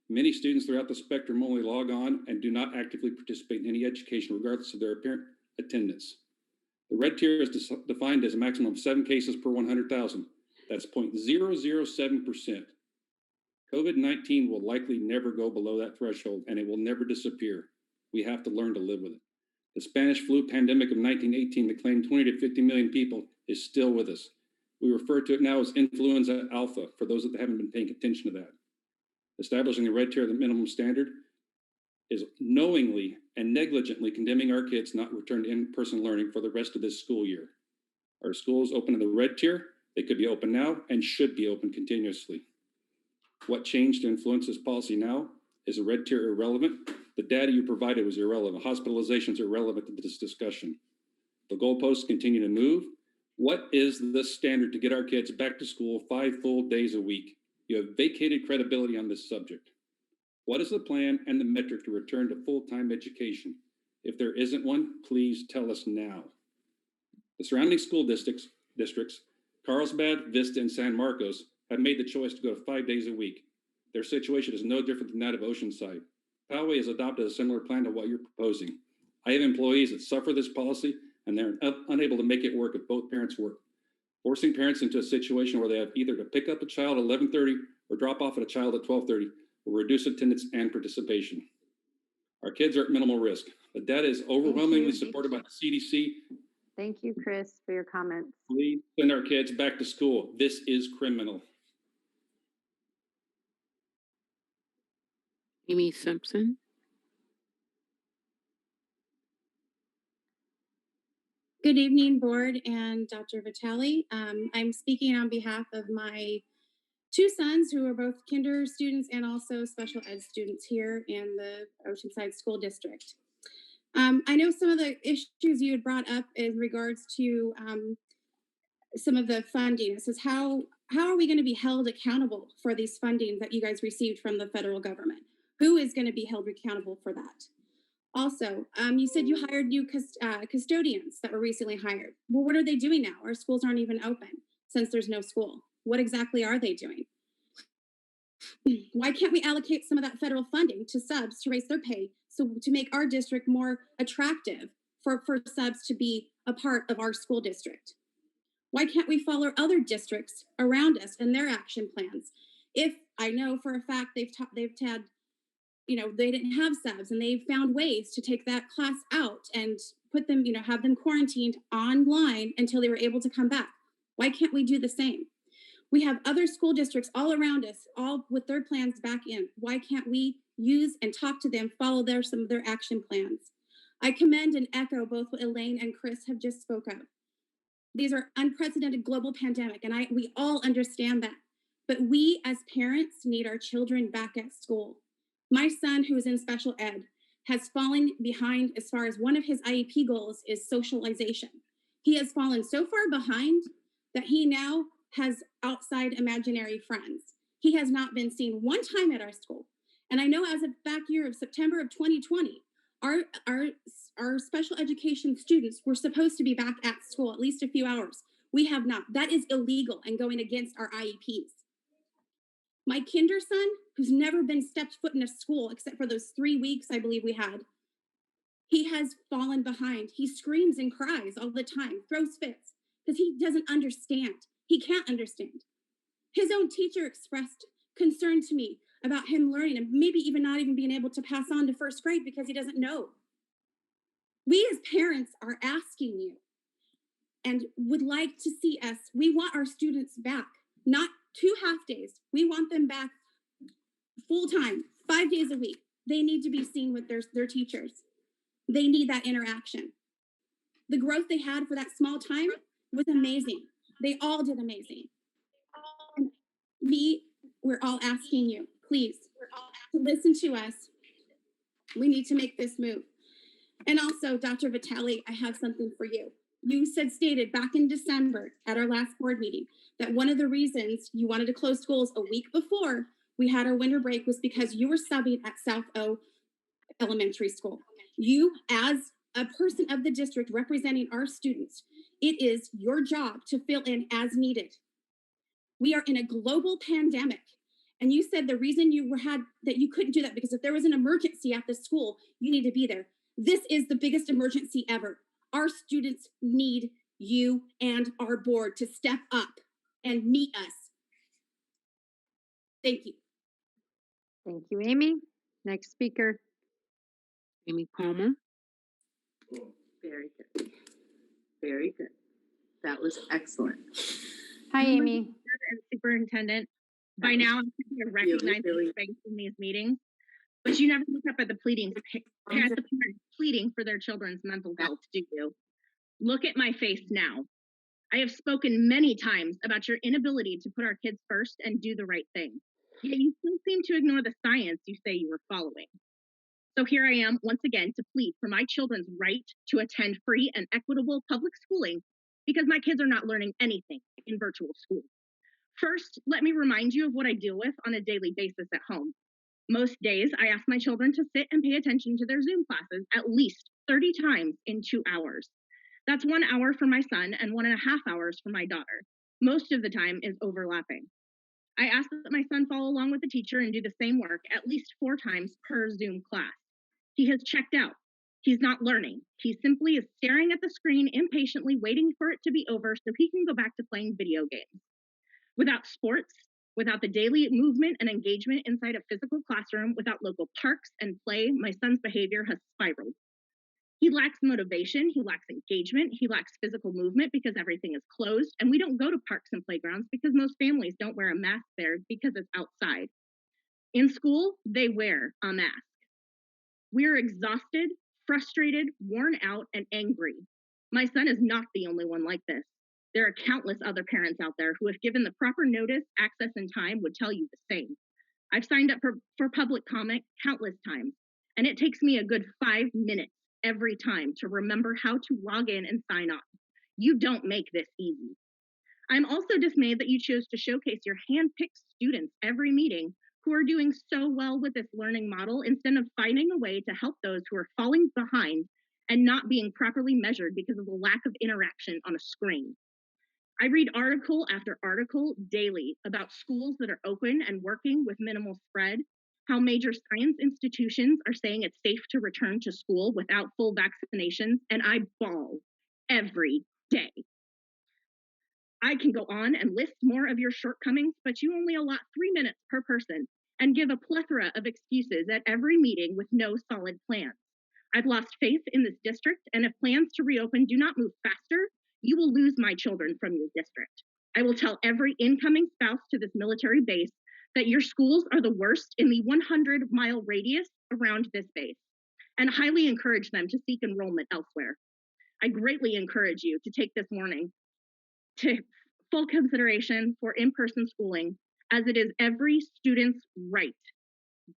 Many students throughout the spectrum only log on and do not actively participate in any education, regardless of their apparent attendance. The red tier is defined as a maximum of 7 cases per 100,000. That's 0.007%. COVID-19 will likely never go below that threshold, and it will never disappear. We have to learn to live with it. The Spanish flu pandemic of 1918 that claimed 20 to 50 million people is still with us. We refer to it now as influenza alpha for those that haven't been paying attention to that. Establishing the red tier, the minimum standard, is knowingly and negligently condemning our kids not to return to in-person learning for the rest of this school year. Our schools open in the red tier. They could be open now and should be open continuously. What changed to influence this policy now? Is the red tier irrelevant? The data you provided was irrelevant. Hospitalizations are irrelevant to this discussion. The goalposts continue to move. What is the standard to get our kids back to school 5 full days a week? You have vacated credibility on this subject. What is the plan and the metric to return to full-time education? If there isn't one, please tell us now. The surrounding school districts, Carlsbad, Vista, and San Marcos, have made the choice to go to 5 days a week. Their situation is no different than that of Oceanside. Poway has adopted a similar plan to what you're proposing. I have employees that suffer this policy, and they're unable to make it work if both parents work. Forcing parents into a situation where they have either to pick up a child at 11:30 or drop off at a child at 12:30 will reduce attendance and participation. Our kids are at minimal risk. The data is overwhelmingly supported by the CDC. Thank you, Chris, for your comments. Please send our kids back to school. This is criminal. Amy Simpson. Good evening, board and Dr. Vitale. I'm speaking on behalf of my 2 sons who are both kinder students and also special ed students here in the Oceanside School District. I know some of the issues you had brought up in regards to some of the funding. It says, how are we going to be held accountable for these funding that you guys received from the federal government? Who is going to be held accountable for that? Also, you said you hired new custodians that were recently hired. Well, what are they doing now? Our schools aren't even open since there's no school. What exactly are they doing? Why can't we allocate some of that federal funding to subs to raise their pay so to make our district more attractive for subs to be a part of our school district? Why can't we follow other districts around us and their action plans? If I know for a fact they've had, they didn't have subs and they found ways to take that class out and put them, have them quarantined online until they were able to come back. Why can't we do the same? We have other school districts all around us, all with their plans back in. Why can't we use and talk to them, follow some of their action plans? I commend and echo both what Elaine and Chris have just spoke of. These are unprecedented global pandemic, and we all understand that. But we as parents need our children back at school. My son, who is in special ed, has fallen behind as far as one of his IEP goals is socialization. He has fallen so far behind that he now has outside imaginary friends. He has not been seen one time at our school. And I know as of back year of September of 2020, our special education students were supposed to be back at school at least a few hours. We have not. That is illegal and going against our IEPs. My kinder son, who's never been stepped foot in a school except for those 3 weeks I believe we had, he has fallen behind. He screams and cries all the time, throws fits, because he doesn't understand. He can't understand. His own teacher expressed concern to me about him learning and maybe even not even being able to pass on to first grade because he doesn't know. We as parents are asking you and would like to see us, we want our students back, not 2 half days. We want them back full time, 5 days a week. They need to be seen with their teachers. They need that interaction. The growth they had for that small time was amazing. They all did amazing. We're all asking you, please, to listen to us. We need to make this move. And also, Dr. Vitale, I have something for you. You stated back in December at our last board meeting that one of the reasons you wanted to close schools a week before we had our winter break was because you were subbing at South O Elementary School. You, as a person of the district representing our students, it is your job to fill in as needed. We are in a global pandemic. And you said the reason you that you couldn't do that because if there was an emergency at the school, you need to be there. This is the biggest emergency ever. Our students need you and our board to step up and meet us. Thank you. Thank you, Amy. Next speaker. Amy Palmer. Very good. Very good. That was excellent. Hi, Amy. Superintendent. By now, I'm recognizing the face in these meetings, but you never look up at the parents pleading for their children's mental health, do you? Look at my face now. I have spoken many times about your inability to put our kids first and do the right thing. Yet you still seem to ignore the science you say you were following. So here I am once again to plead for my children's right to attend free and equitable public schooling because my kids are not learning anything in virtual school. First, let me remind you of what I deal with on a daily basis at home. Most days, I ask my children to sit and pay attention to their Zoom classes at least 30 times in 2 hours. That's 1 hour for my son and 1.5 hours for my daughter. Most of the time is overlapping. I ask that my son follow along with the teacher and do the same work at least 4 times per Zoom class. He has checked out. He's not learning. He simply is staring at the screen impatiently, waiting for it to be over so he can go back to playing video games. Without sports, without the daily movement and engagement inside a physical classroom, without local parks and play, my son's behavior has spiraled. He lacks motivation, he lacks engagement, he lacks physical movement because everything is closed, and we don't go to parks and playgrounds because most families don't wear a mask there because it's outside. In school, they wear a mask. We're exhausted, frustrated, worn out, and angry. My son is not the only one like this. There are countless other parents out there who, if given the proper notice, access, and time, would tell you the same. I've signed up for public comment countless times, and it takes me a good 5 minutes every time to remember how to log in and sign on. You don't make this easy. I'm also dismayed that you chose to showcase your hand-picked students every meeting who are doing so well with this learning model instead of finding a way to help those who are falling behind and not being properly measured because of the lack of interaction on a screen. I read article after article daily about schools that are open and working with minimal spread, how major science institutions are saying it's safe to return to school without full vaccinations, and I bawl every day. I can go on and list more of your shortcomings, but you only allot 3 minutes per person and give a plethora of excuses at every meeting with no solid plans. I've lost faith in this district, and if plans to reopen do not move faster, you will lose my children from your district. I will tell every incoming spouse to this military base that your schools are the worst in the 100-mile radius around this base, and highly encourage them to seek enrollment elsewhere. I greatly encourage you to take this warning to full consideration for in-person schooling, as it is every student's right.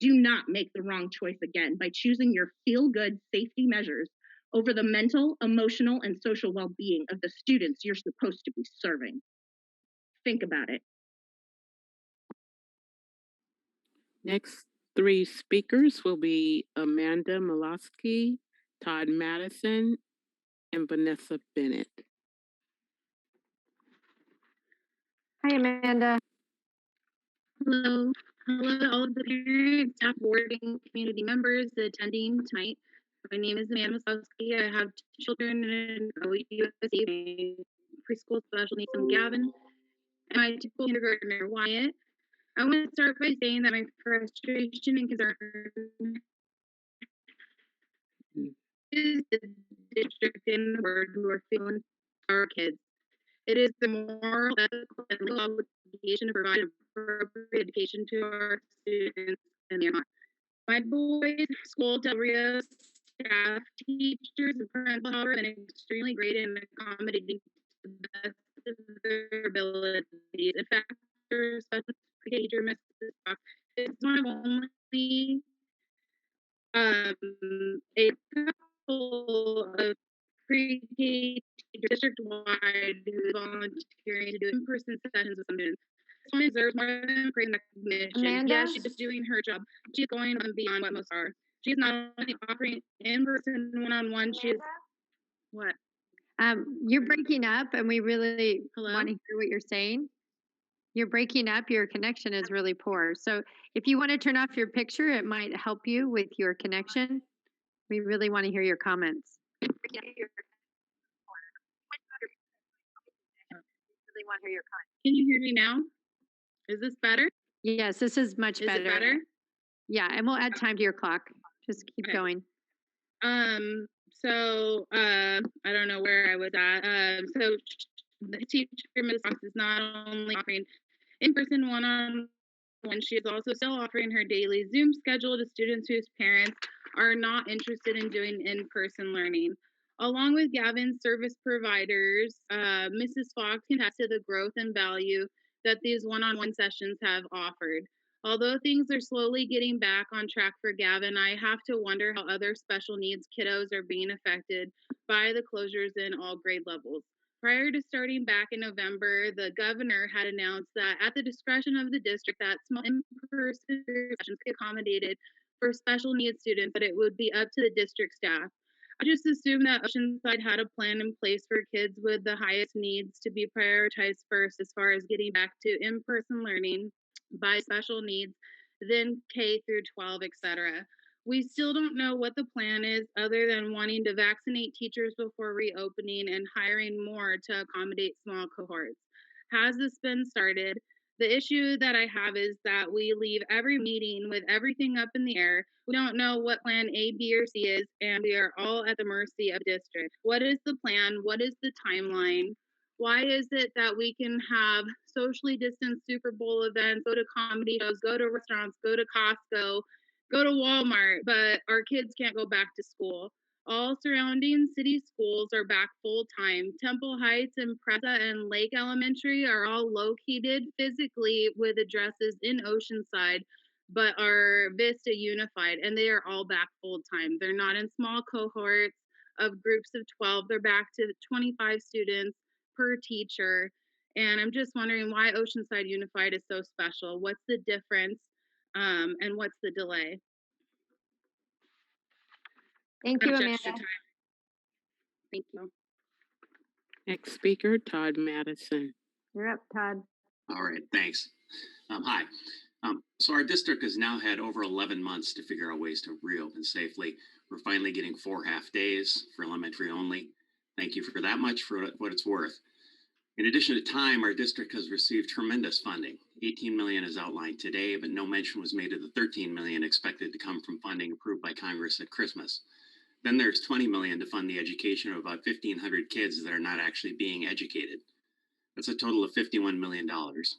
Do not make the wrong choice again by choosing your feel-good safety measures over the mental, emotional, and social well-being of the students you're supposed to be serving. Think about it. Next 3 speakers will be Amanda Molosky, Todd Madison, and Vanessa Bennett. Hi, Amanda. Hello. Hello to all of the parents, staff, board, and community members attending tonight. My name is Amanda Masowski. I have 2 children in OUSD, preschool special needs from Gavin, and my typical kindergartner, Wyatt. I want to start by saying that my frustration and concern is the district and the board who are feeling our kids. It is the moral, ethical, and legal obligation to provide appropriate education to our students, and they're not. My boys' school, Del Rio staff, teachers, and parental help have been extremely great in accommodating to the best of their abilities. In fact, their special teacher, Mrs. Fox, is one of only a couple of pre-K district-wide who is volunteering to do in-person sessions with some students. This one deserves more than praise and recognition. Amanda? Yes, she's just doing her job. She's going on beyond what most are. She's not only offering in-person one-on-one, she's what? You're breaking up and we really Hello? want to hear what you're saying. You're breaking up, your connection is really poor. So if you want to turn off your picture, it might help you with your connection. We really want to hear your comments. Really want to hear your comments. Can you hear me now? Is this better? Yes, this is much Is better. it better? Yeah, and we'll add time to your clock. Just keep Okay. going. I don't know where I was at. So the teacher, Ms. Fox, is not only offering in-person one-on-one, she is also still offering her daily Zoom schedule to students whose parents are not interested in doing in-person learning. Along with Gavin's service providers, Mrs. Fox can attest to the growth and value that these one-on-one sessions have offered. Although things are slowly getting back on track for Gavin, I have to wonder how other special needs kiddos are being affected by the closures in all grade levels. Prior to starting back in November, the governor had announced that at the discretion of the district, that small in-person sessions could be accommodated for special needs students, but it would be up to the district staff. I just assumed that Oceanside had a plan in place for kids with the highest needs to be prioritized first as far as getting back to in-person learning by special needs, then K through 12, etc. We still don't know what the plan is other than wanting to vaccinate teachers before reopening and hiring more to accommodate small cohorts. Has this been started? The issue that I have is that we leave every meeting with everything up in the air. We don't know what plan A, B, or C is, and we are all at the mercy of district. What is the plan? What is the timeline? Why is it that we can have socially distanced Super Bowl events, go to comedy shows, go to restaurants, go to Costco, go to Walmart, but our kids can't go back to school? All surrounding city schools are back full time. Temple Heights and Presa and Lake Elementary are all located physically with addresses in Oceanside, but are Vista Unified, and they are all back full time. They're not in small cohorts of groups of 12. They're back to 25 students per teacher. And I'm just wondering why Oceanside Unified is so special. What's the difference, and what's the delay? Thank you, Much Amanda. extra time. Thank you. Next speaker, Todd Madison. You're up, Todd. All right, thanks. Hi. So our district has now had over 11 months to figure out ways to reopen safely. We're finally getting 4 half days for elementary only. Thank you for that much for what it's worth. In addition to time, our district has received tremendous funding. 18 million is outlined today, but no mention was made of the 13 million expected to come from funding approved by Congress at Christmas. Then there's 20 million to fund the education of about 1,500 kids that are not actually being educated. That's a total of $51 million,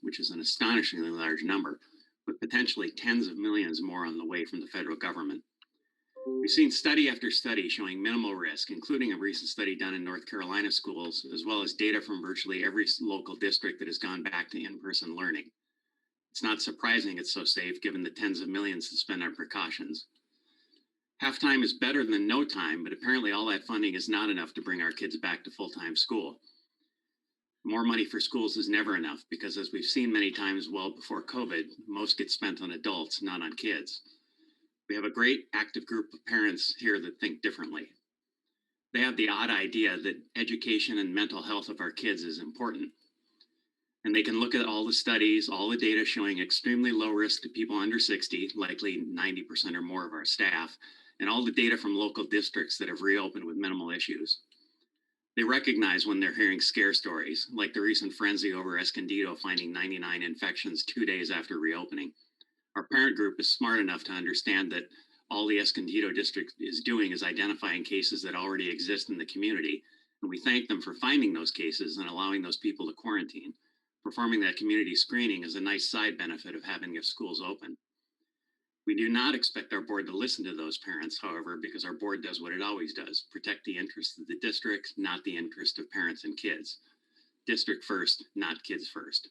which is an astonishingly large number, with potentially tens of millions more on the way from the federal government. We've seen study after study showing minimal risk, including a recent study done in North Carolina schools, as well as data from virtually every local district that has gone back to in-person learning. It's not surprising it's so safe given the tens of millions to spend on precautions. Half-time is better than no time, but apparently all that funding is not enough to bring our kids back to full-time school. More money for schools is never enough because, as we've seen many times well before COVID, most gets spent on adults, not on kids. We have a great active group of parents here that think differently. They have the odd idea that education and mental health of our kids is important. And they can look at all the studies, all the data showing extremely low risk to people under 60, likely 90% or more of our staff, and all the data from local districts that have reopened with minimal issues. They recognize when they're hearing scare stories, like the recent frenzy over Escondido finding 99 infections 2 days after reopening. Our parent group is smart enough to understand that all the Escondido district is doing is identifying cases that already exist in the community, and we thank them for finding those cases and allowing those people to quarantine. Performing that community screening is a nice side benefit of having your schools open. We do not expect our board to listen to those parents, however, because our board does what it always does, protect the interests of the district, not the interest of parents and kids. District first, not kids first.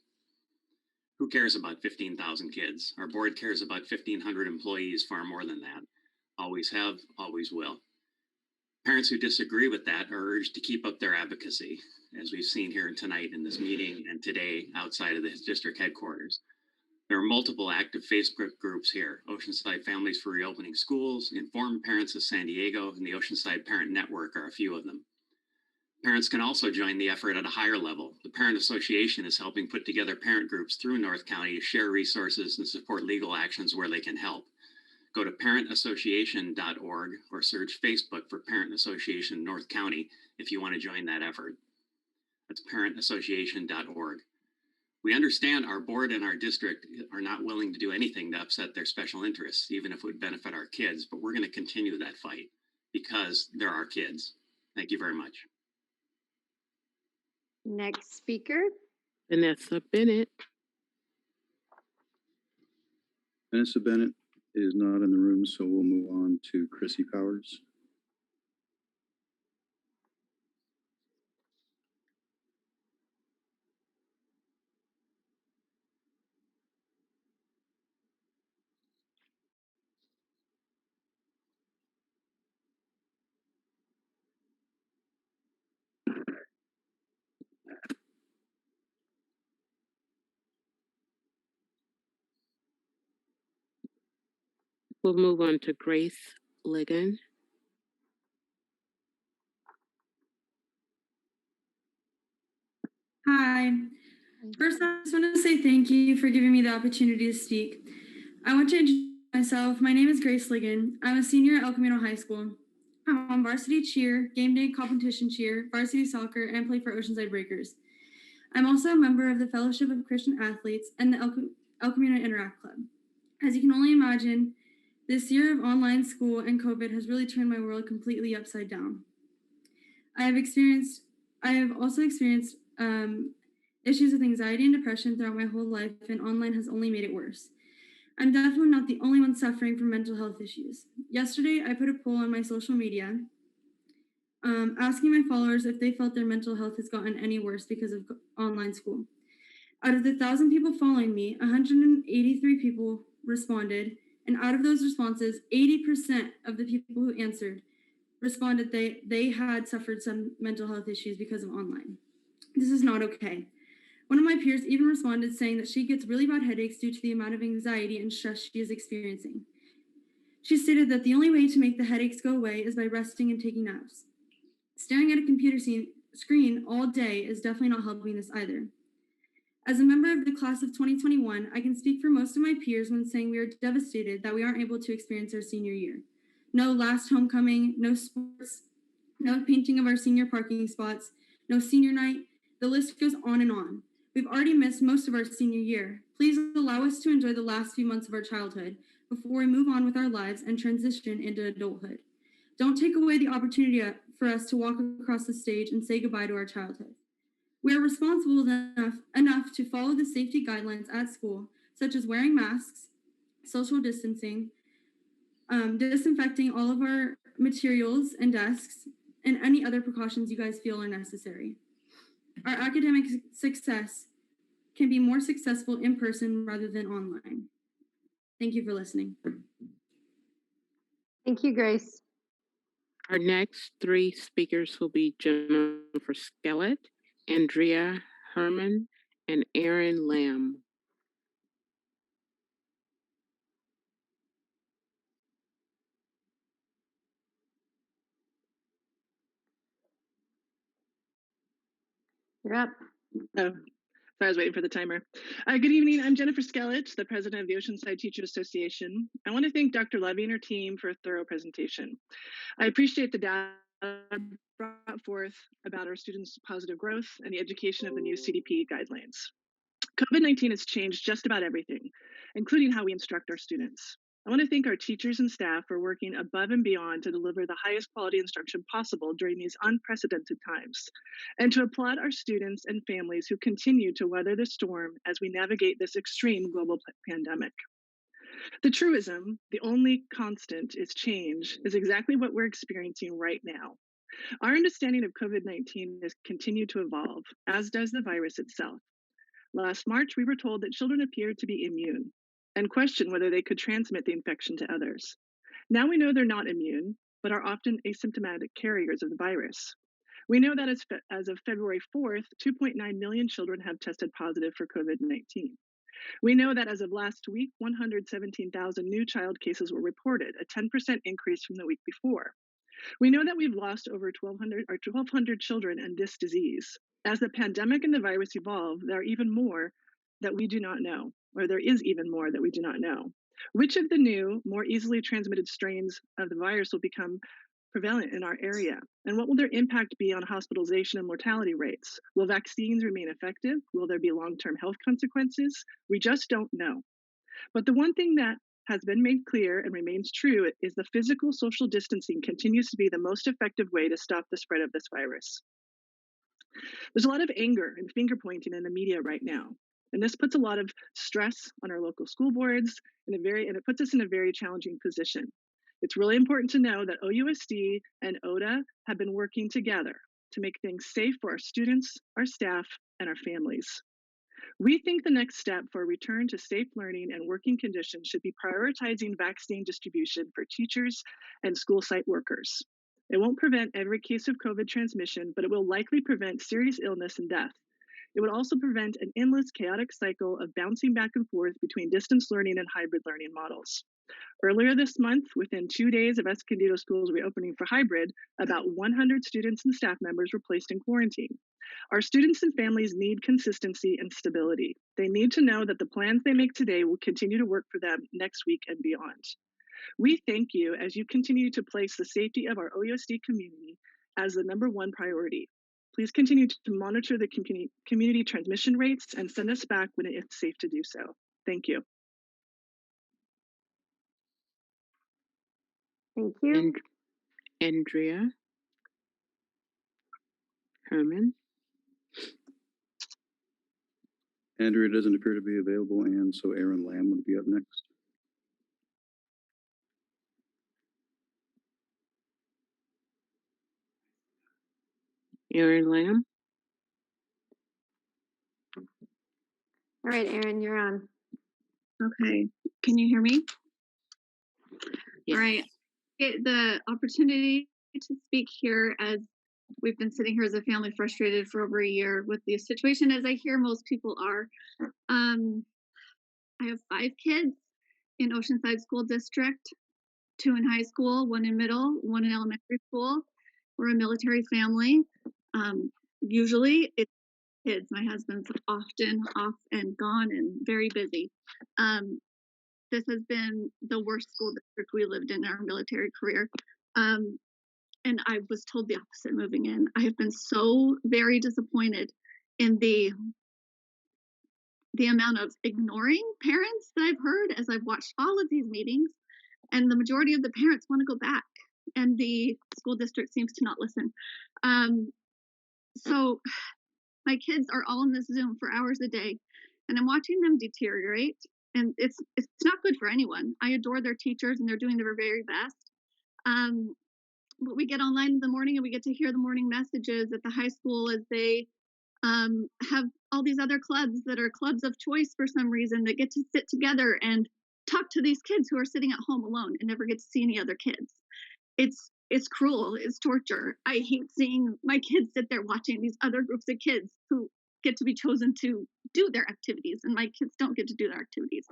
Who cares about 15,000 kids? Our board cares about 1,500 employees, far more than that. Always have, always will. Parents who disagree with that are urged to keep up their advocacy, as we've seen here tonight in this meeting and today outside of the district headquarters. There are multiple active Facebook groups here: Oceanside Families for Reopening Schools, Informed Parents of San Diego, and the Oceanside Parent Network are a few of them. Parents can also join the effort at a higher level. The Parent Association is helping put together parent groups through North County to share resources and support legal actions where they can help. Go to parentassociation.org or search Facebook for Parent Association North County if you want to join that effort. That's parentassociation.org. We understand our board and our district are not willing to do anything to upset their special interests, even if it would benefit our kids, but we're going to continue that fight because they're our kids. Thank you very much. Next speaker. Vanessa Bennett. Vanessa Bennett is not in the room, so we'll move on to Chrissy Powers. We'll move on to Grace Ligon. Hi. First, I just want to say thank you for giving me the opportunity to speak. I want to introduce myself. My name is Grace Ligon. I'm a senior at El Camino High School. I'm on varsity cheer, game day competition cheer, varsity soccer, and I play for Oceanside Breakers. I'm also a member of the Fellowship of Christian Athletes and the El Camino Interact Club. As you can only imagine, this year of online school and COVID has really turned my world completely upside down. I have also experienced issues with anxiety and depression throughout my whole life, and online has only made it worse. I'm definitely not the only one suffering from mental health issues. Yesterday, I put a poll on my social media asking my followers if they felt their mental health has gotten any worse because of online school. Out of the 1,000 people following me, 183 people responded, and out of those responses, 80% of the people who answered responded they had suffered some mental health issues because of online. This is not okay. One of my peers even responded saying that she gets really bad headaches due to the amount of anxiety and stress she is experiencing. She stated that the only way to make the headaches go away is by resting and taking naps. Staring at a computer screen all day is definitely not helping this either. As a member of the class of 2021, I can speak for most of my peers when saying we are devastated that we aren't able to experience our senior year. No last homecoming, no sports, no painting of our senior parking spots, no senior night. The list goes on and on. We've already missed most of our senior year. Please allow us to enjoy the last few months of our childhood before we move on with our lives and transition into adulthood. Don't take away the opportunity for us to walk across the stage and say goodbye to our childhood. We are responsible enough to follow the safety guidelines at school, such as wearing masks, social distancing, disinfecting all of our materials and desks, and any other precautions you guys feel are necessary. Our academic success can be more successful in person rather than online. Thank you for listening. Thank you, Grace. Our next three speakers will be Jennifer Skellett, Andrea Herman, and Aaron Lamb. You're up. Oh, sorry, I was waiting for the timer. Good evening. I'm Jennifer Skellett, the president of the Oceanside Teachers Association. I want to thank Dr. Levy and her team for a thorough presentation. I appreciate the data brought forth about our students' positive growth and the education of the new CDP guidelines. COVID-19 has changed just about everything, including how we instruct our students. I want to thank our teachers and staff for working above and beyond to deliver the highest quality instruction possible during these unprecedented times, and to applaud our students and families who continue to weather the storm as we navigate this extreme global pandemic. The truism, the only constant is change, is exactly what we're experiencing right now. Our understanding of COVID-19 has continued to evolve, as does the virus itself. Last March, we were told that children appeared to be immune and questioned whether they could transmit the infection to others. Now we know they're not immune, but are often asymptomatic carriers of the virus. We know that as of February 4th, 2.9 million children have tested positive for COVID-19. We know that as of last week, 117,000 new child cases were reported, a 10% increase from the week before. We know that we've lost over 1,200 children in this disease. As the pandemic and the virus evolve, there are even more that we do not know, or there is even more that we do not know. Which of the new, more easily transmitted strains of the virus will become prevalent in our area? And what will their impact be on hospitalization and mortality rates? Will vaccines remain effective? Will there be long-term health consequences? We just don't know. But the one thing that has been made clear and remains true is the physical social distancing continues to be the most effective way to stop the spread of this virus. There's a lot of anger and finger pointing in the media right now. And this puts a lot of stress on our local school boards and it puts us in a very challenging position. It's really important to know that OUSD and ODA have been working together to make things safe for our students, our staff, and our families. We think the next step for a return to safe learning and working conditions should be prioritizing vaccine distribution for teachers and school site workers. It won't prevent every case of COVID transmission, but it will likely prevent serious illness and death. It would also prevent an endless, chaotic cycle of bouncing back and forth between distance learning and hybrid learning models. Earlier this month, within 2 days of Escondido schools reopening for hybrid, about 100 students and staff members were placed in quarantine. Our students and families need consistency and stability. They need to know that the plans they make today will continue to work for them next week and beyond. We thank you as you continue to place the safety of our OUSD community as the #1 priority. Please continue to monitor the community transmission rates and send us back when it's safe to do so. Thank you. Thank you. Andrea Herman. Andrea doesn't appear to be available, and so Aaron Lamb would be up next. Aaron Lamb. All right, Aaron, you're on. Okay, can you hear me? Yes. All right, get the opportunity to speak here as we've been sitting here as a family frustrated for over a year with the situation, as I hear most people are. I have 5 kids in Oceanside School District, 2 in high school, 1 in middle, 1 in elementary school. We're a military family. Usually it's kids. My husband's often off and gone and very busy. This has been the worst school district we lived in our military career. And I was told the opposite moving in. I have been so very disappointed in the amount of ignoring parents that I've heard as I've watched all of these meetings. And the majority of the parents want to go back, and the school district seems to not listen. So my kids are all in this Zoom for hours a day, and I'm watching them deteriorate. And it's not good for anyone. I adore their teachers, and they're doing their very best. But we get online in the morning, and we get to hear the morning messages at the high school as they have all these other clubs that are clubs of choice for some reason that get to sit together and talk to these kids who are sitting at home alone and never get to see any other kids. It's cruel. It's torture. I hate seeing my kids sit there watching these other groups of kids who get to be chosen to do their activities, and my kids don't get to do their activities.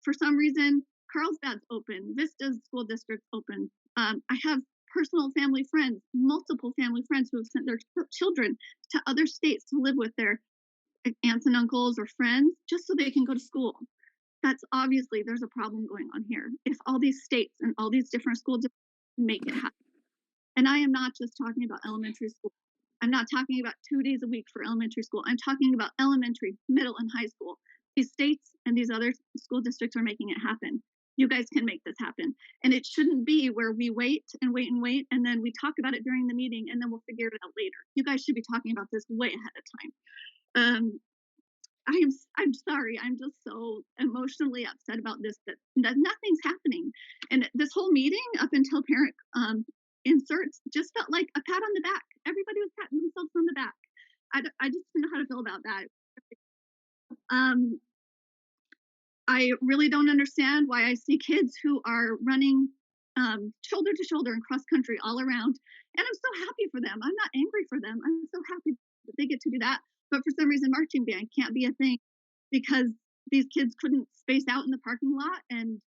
For some reason, Carlsbad's open. Vista's school district's open. I have personal family friends, multiple family friends who have sent their children to other states to live with their aunts and uncles or friends just so they can go to school. That's obviously, there's a problem going on here. If all these states and all these different school districts make it happen. And I am not just talking about elementary school. I'm not talking about 2 days a week for elementary school. I'm talking about elementary, middle, and high school. These states and these other school districts are making it happen. You guys can make this happen. And it shouldn't be where we wait and wait and wait, and then we talk about it during the meeting, and then we'll figure it out later. You guys should be talking about this way ahead of time. I'm sorry. I'm just so emotionally upset about this, that nothing's happening. And this whole meeting up until parent inserts just felt like a pat on the back. Everybody was patting themselves on the back. I just didn't know how to feel about that. I really don't understand why I see kids who are running shoulder to shoulder in cross country all around. And I'm so happy for them. I'm not angry for them. I'm so happy that they get to do that. But for some reason, marching band can't be a thing because these kids couldn't space out in the parking lot and,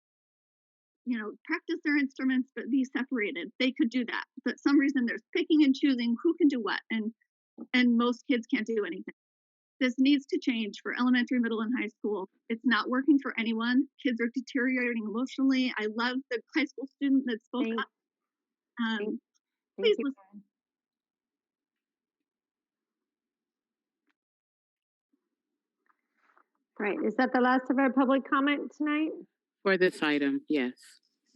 you know, practice their instruments, but be separated. They could do that. But some reason there's picking and choosing who can do what. And most kids can't do anything. This needs to change for elementary, middle, and high school. It's not working for anyone. Kids are deteriorating emotionally. I love the high school student that spoke up. Please listen. Right, is that the last of our public comment tonight? For this item, yes.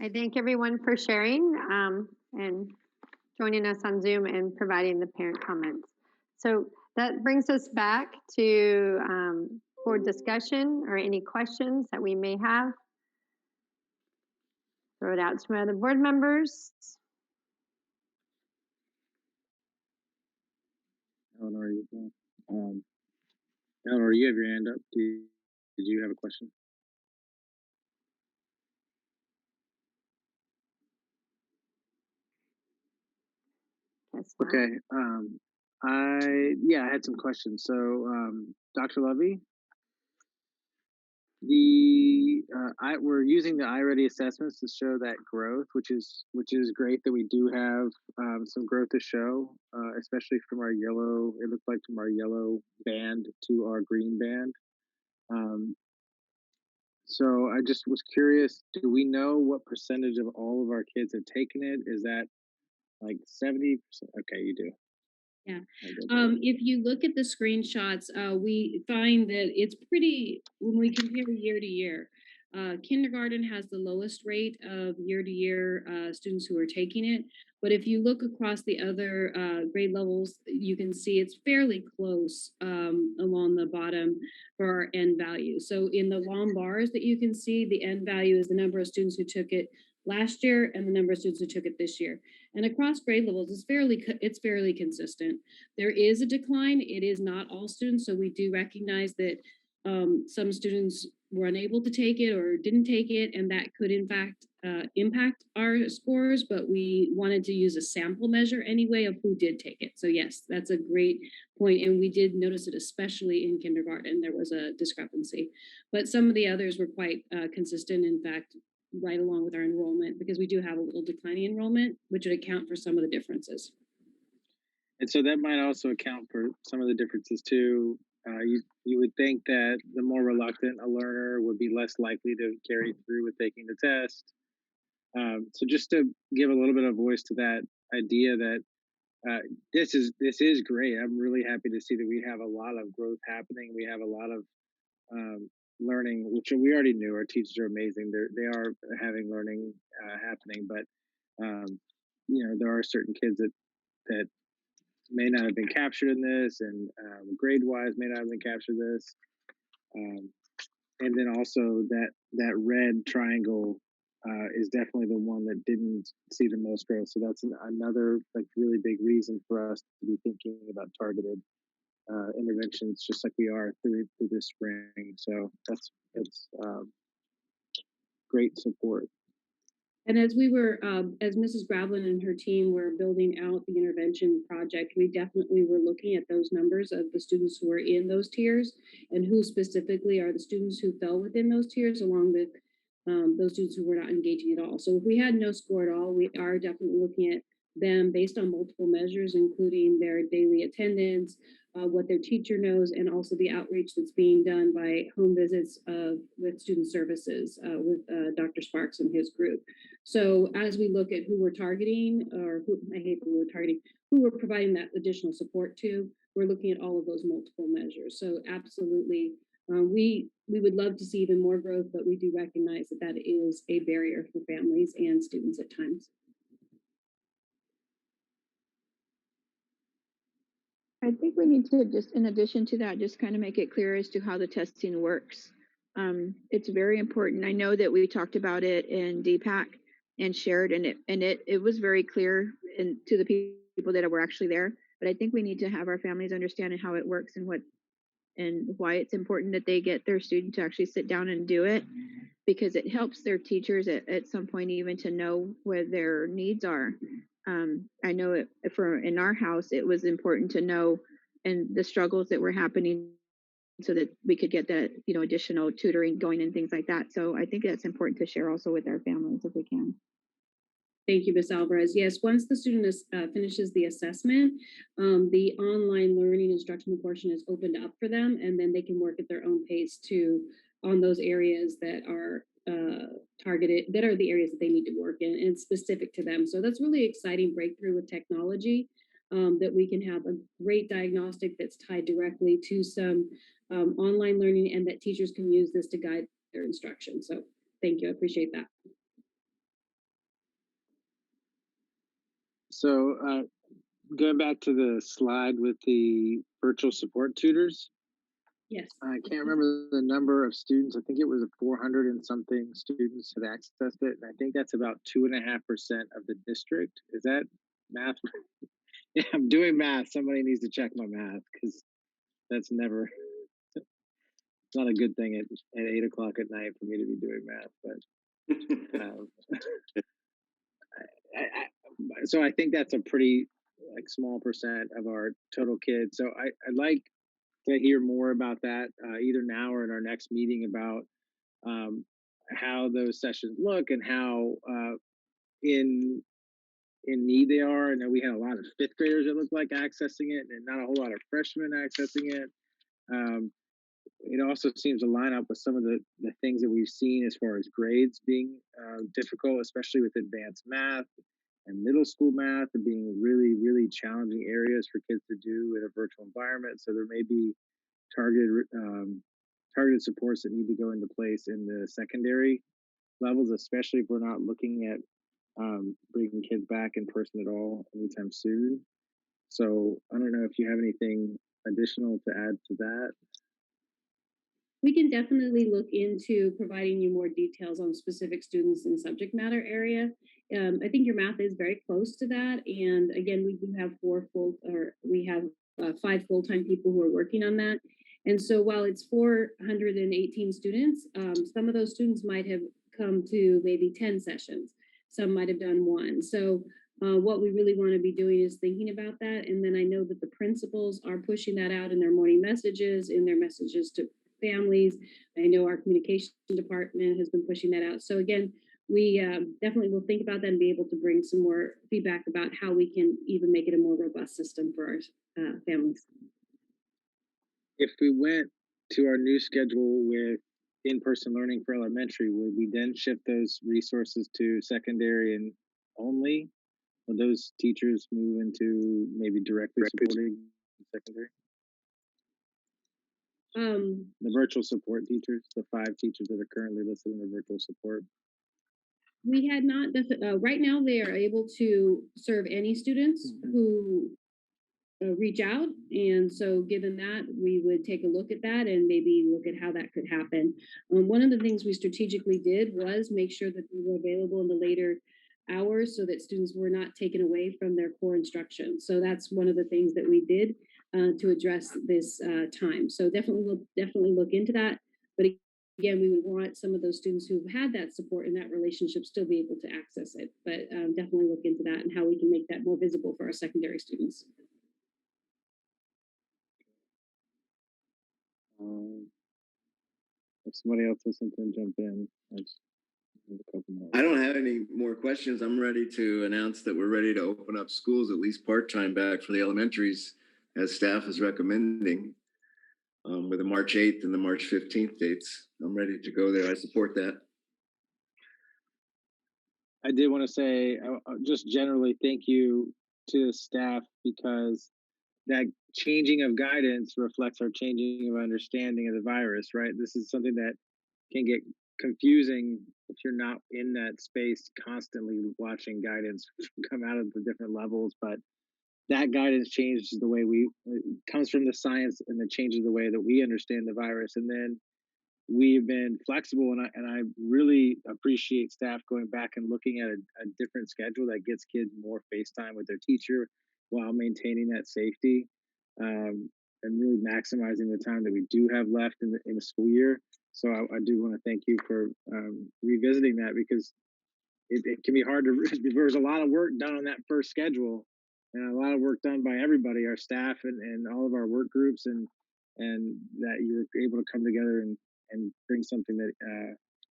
I thank everyone for sharing and joining us on Zoom and providing the parent comments. So that brings us back to board discussion or any questions that we may have. Throw it out to my other board members. Eleanor, Eleanor, you have your hand up. Did you have a question? Okay. I had some questions. So, Dr. Levy, we're using the iReady assessments to show that growth, which is great that we do have some growth to show, especially from our yellow. It looked like from our yellow band to our green band. So I just was curious, do we know what percentage of all of our kids have taken it? Is that like 70%? Okay, you do. Yeah. If you look at the screenshots, we find that it's pretty, when we compare year to year, kindergarten has the lowest rate of year to year students who are taking it. But if you look across the other grade levels, you can see it's fairly close along the bottom for our end value. So in the long bars that you can see, the end value is the number of students who took it last year and the number of students who took it this year. And across grade levels, it's fairly consistent. There is a decline. It is not all students, so we do recognize that some students were unable to take it or didn't take it, and that could in fact impact our scores, but we wanted to use a sample measure anyway of who did take it. So yes, that's a great point, and we did notice it especially in kindergarten. There was a discrepancy, but some of the others were quite consistent. In fact, right along with our enrollment, because we do have a little declining enrollment, which would account for some of the differences. And so that might also account for some of the differences too. You would think that the more reluctant a learner would be less likely to carry through with taking the test. So just to give a little bit of voice to that idea that this is great. I'm really happy to see that we have a lot of growth happening. We have a lot of learning, which we already knew. Our teachers are amazing. They are having learning happening, but there are certain kids that may not have been captured in this, and grade-wise may not have been captured in this. And then also that red triangle is definitely the one that didn't see the most growth. So that's another like really big reason for us to be thinking about targeted interventions, just like we are through this spring. So that's great support. And as we were, as Mrs. Gravlin and her team were building out the intervention project, we definitely were looking at those numbers of the students who are in those tiers and who specifically are the students who fell within those tiers, along with those students who were not engaging at all. So if we had no score at all, we are definitely looking at them based on multiple measures, including their daily attendance, what their teacher knows, and also the outreach that's being done by home visits with student services with Dr. Sparks and his group. So as we look at who we're targeting, or who we're providing that additional support to, we're looking at all of those multiple measures. So absolutely, we would love to see even more growth, but we do recognize that that is a barrier for families and students at times. I think we need to just, in addition to that, just kind of make it clear as to how the testing works. It's very important. I know that we talked about it in DPAC and shared, and it was very clear to the people that were actually there. But I think we need to have our families understand how it works and and why it's important that they get their student to actually sit down and do it, because it helps their teachers at some point even to know where their needs are. I know in our house, it was important to know and the struggles that were happening so that we could get that, additional tutoring going and things like that. So I think that's important to share also with our families if we can. Thank you, Ms. Alvarez. Yes, once the student finishes the assessment, the online learning instructional portion is opened up for them, and then they can work at their own pace on those areas that are targeted, that are the areas that they need to work in and specific to them. So that's really exciting breakthrough with technology, that we can have a great diagnostic that's tied directly to some online learning, and that teachers can use this to guide their instruction. So thank you, I appreciate that. So going back to the slide with the virtual support tutors, yes, I can't remember the number of students. I think it was 400 and something students had accessed it, and I think that's about 2.5% of the district. Is that math? Yeah, I'm doing math. Somebody needs to check my math because that's never. It's not a good thing at 8 o'clock at night for me to be doing math, but so I think that's a pretty small percent of our total kids. So I'd like to hear more about that either now or in our next meeting about how those sessions look and how in need they are. I know we had a lot of fifth graders that looked like accessing it, and not a whole lot of freshmen accessing it. It also seems to line up with some of the things that we've seen as far as grades being difficult, especially with advanced math and middle school math, and being really, really challenging areas for kids to do in a virtual environment. So there may be targeted supports that need to go into place in the secondary levels, especially if we're not looking at bringing kids back in person at all anytime soon. So I don't know if you have anything additional to add to that. We can definitely look into providing you more details on specific students and subject matter area. I think your math is very close to that. And again, we do have 5 full-time people who are working on that. And so while it's 418 students, some of those students might have come to maybe 10 sessions. Some might have done 1. So what we really want to be doing is thinking about that. And then I know that the principals are pushing that out in their morning messages, in their messages to families. I know our communication department has been pushing that out. So again, we definitely will think about that and be able to bring some more feedback about how we can even make it a more robust system for our families. If we went to our new schedule with in-person learning for elementary, would we then shift those resources to secondary and only? Would those teachers move into maybe directly supporting secondary? The virtual support teachers, the 5 teachers that are currently listed in the virtual support. We had not, right now they are able to serve any students who reach out. And so given that, we would take a look at that and maybe look at how that could happen. One of the things we strategically did was make sure that they were available in the later hours so that students were not taken away from their core instruction. So that's one of the things that we did to address this time. So we'll definitely look into that. But again, we would want some of those students who've had that support and that relationship still be able to access it. But definitely look into that and how we can make that more visible for our secondary students. If somebody else has something, jump in. I don't have any more questions. I'm ready to announce that we're ready to open up schools, at least part-time, back for the elementaries, as staff is recommending, with the March 8th and the March 15th dates. I'm ready to go there. I support that. I did want to say, just generally, thank you to the staff, because that changing of guidance reflects our changing of understanding of the virus, right? This is something that can get confusing if you're not in that space constantly watching guidance come out of the different levels. But that guidance changes the way it comes from the science, and it changes the way that we understand the virus. And then we've been flexible, and I really appreciate staff going back and looking at a different schedule that gets kids more face time with their teacher while maintaining that safety. really maximizing the time that we do have left in the school year. So I do want to thank you for revisiting that, because it can be hard to, there's a lot of work done on that first schedule, and a lot of work done by everybody, our staff and all of our work groups, and that you were able to come together and bring something that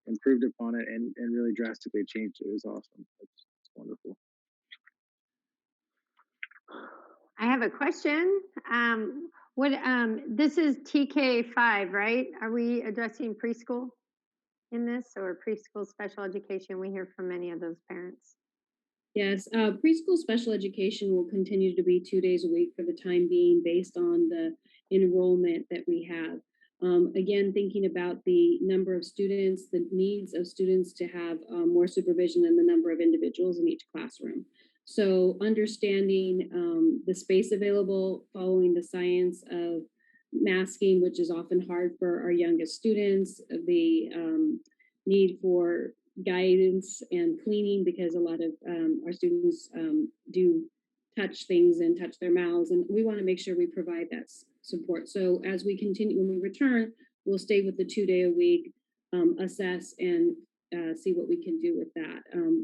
improved upon it and really drastically changed it. It was awesome. It's wonderful. I have a question. This is TK5, right? Are we addressing preschool in this, or preschool special education? We hear from many of those parents. Yes, preschool special education will continue to be 2 days a week for the time being, based on the enrollment that we have. Again, thinking about the number of students, the needs of students to have more supervision, and the number of individuals in each classroom. So understanding the space available, following the science of masking, which is often hard for our youngest students, the need for guidance and cleaning, because a lot of our students do touch things and touch their mouths, and we want to make sure we provide that support. So as we continue, when we return, we'll stay with the 2 day a week, assess and see what we can do with that.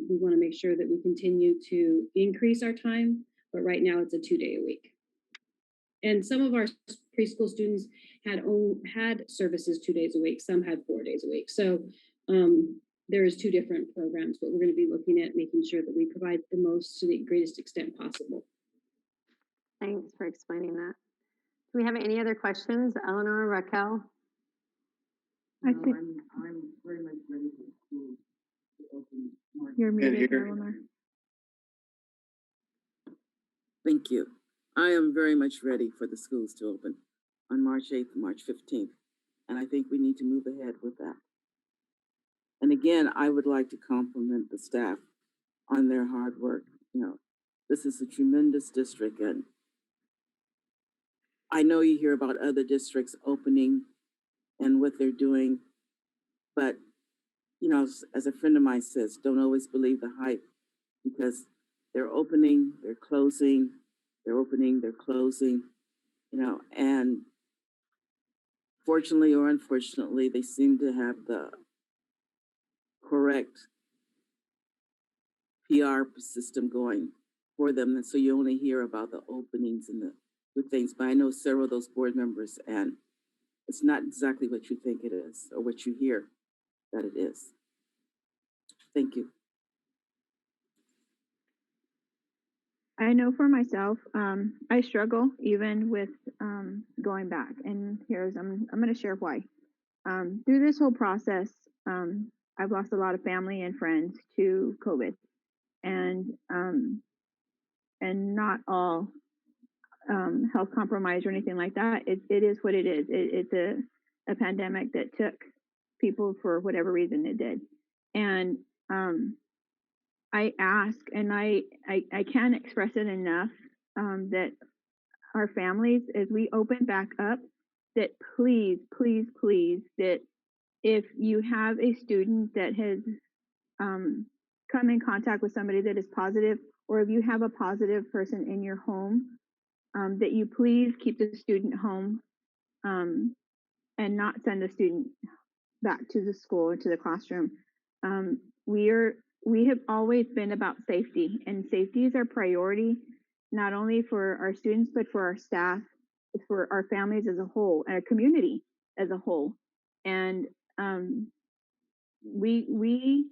We want to make sure that we continue to increase our time, but right now it's a 2 day a week. And some of our preschool students had services 2 days a week. Some had 4 days a week. So there's two different programs, but we're going to be looking at making sure that we provide the most to the greatest extent possible. Thanks for explaining that. Do we have any other questions? Eleanor, Raquel? I think I'm very much ready for the school to open. you're muted, here. Eleanor. Thank you. I am very much ready for the schools to open on March 8th and March 15th. And I think we need to move ahead with that. And again, I would like to compliment the staff on their hard work. You know, this is a tremendous district, and I know you hear about other districts opening and what they're doing, but you know, as a friend of mine says, don't always believe the hype, because they're opening, they're closing, they're opening, they're closing, you know, and fortunately or unfortunately, they seem to have the correct PR system going for them. And so you only hear about the openings and the good things, but I know several of those board members, and it's not exactly what you think it is or what you hear that it is. Thank you. I know for myself, I struggle even with going back, and I'm going to share why. Through this whole process, I've lost a lot of family and friends to COVID, and not all health compromised or anything like that. It is what it is. It's a pandemic that took people for whatever reason it did, and I ask, and I can't express it enough, that our families, as we open back up, that please, please, please, that if you have a student that has come in contact with somebody that is positive, or if you have a positive person in your home, that you please keep the student home, and not send the student back to the school or to the classroom. We have always been about safety, and safety is our priority, not only for our students, but for our staff, for our families as a whole, and our community as a whole. And we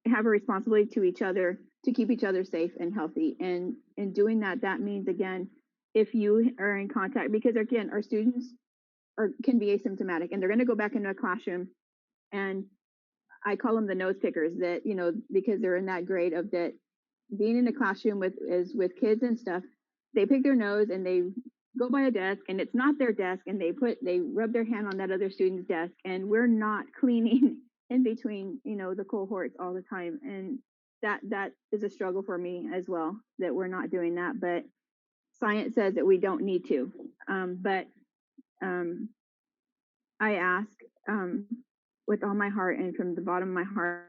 have a responsibility to each other to keep each other safe and healthy. And in doing that, that means, again, if you are in contact, because again, our students can be asymptomatic, and they're going to go back into a classroom, and I call them the nose pickers, that, you know, because they're in that grade of that, being in a classroom with kids and stuff, they pick their nose and they go by a desk, and it's not their desk, and they rub their hand on that other student's desk, and we're not cleaning in between, you know, the cohorts all the time. And that is a struggle for me as well, that we're not doing that, but science says that we don't need to. I ask, with all my heart and from the bottom of my heart,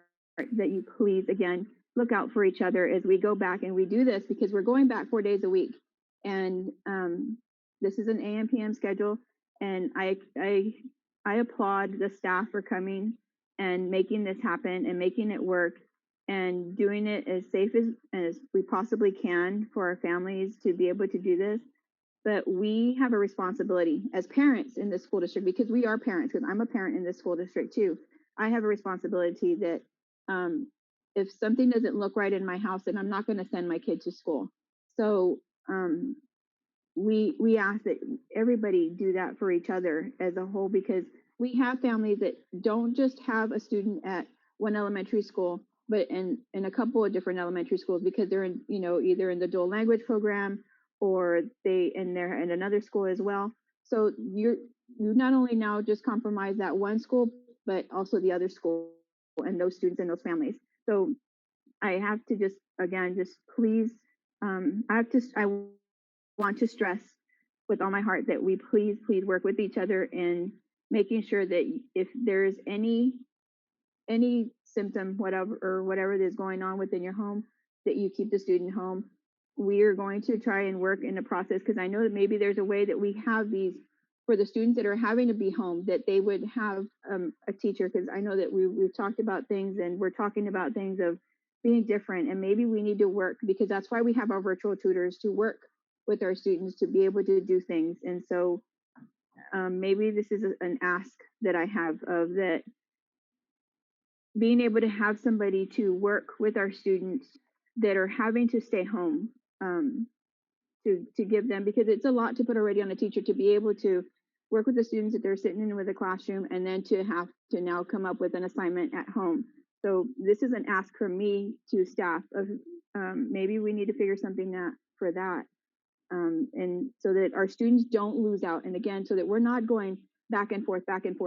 that you please, again, look out for each other as we go back. And we do this because we're going back 4 days a week. And This is an AM PM schedule, and I applaud the staff for coming and making this happen and making it work and doing it as safe as we possibly can for our families to be able to do this. But we have a responsibility as parents in this school district, because we are parents, because I'm a parent in this school district too. I have a responsibility that if something doesn't look right in my house, then I'm not going to send my kid to school. So we ask that everybody do that for each other as a whole, because we have families that don't just have a student at one elementary school, but in a couple of different elementary schools, because they're in, either in the dual language program or they're in another school as well. So you not only now just compromise that one school, but also the other school and those students and those families. So I have to just please, I want to stress with all my heart that we please work with each other in making sure that if there's any symptom, whatever is going on within your home, that you keep the student home. We are going to try and work in the process, because I know that maybe there's a way that we have these for the students that are having to be home, that they would have a teacher, because I know that we've talked about things, and we're talking about things of being different, and maybe we need to work, because that's why we have our virtual tutors, to work with our students to be able to do things. And so maybe this is an ask that I have, of that being able to have somebody to work with our students that are having to stay home, to give them, because it's a lot to put already on a teacher to be able to work with the students that they're sitting in with a classroom, and then to have to now come up with an assignment at home. So this is an ask from me to staff of maybe we need to figure something for that. And so that our students don't lose out. And again, so that we're not going back and forth.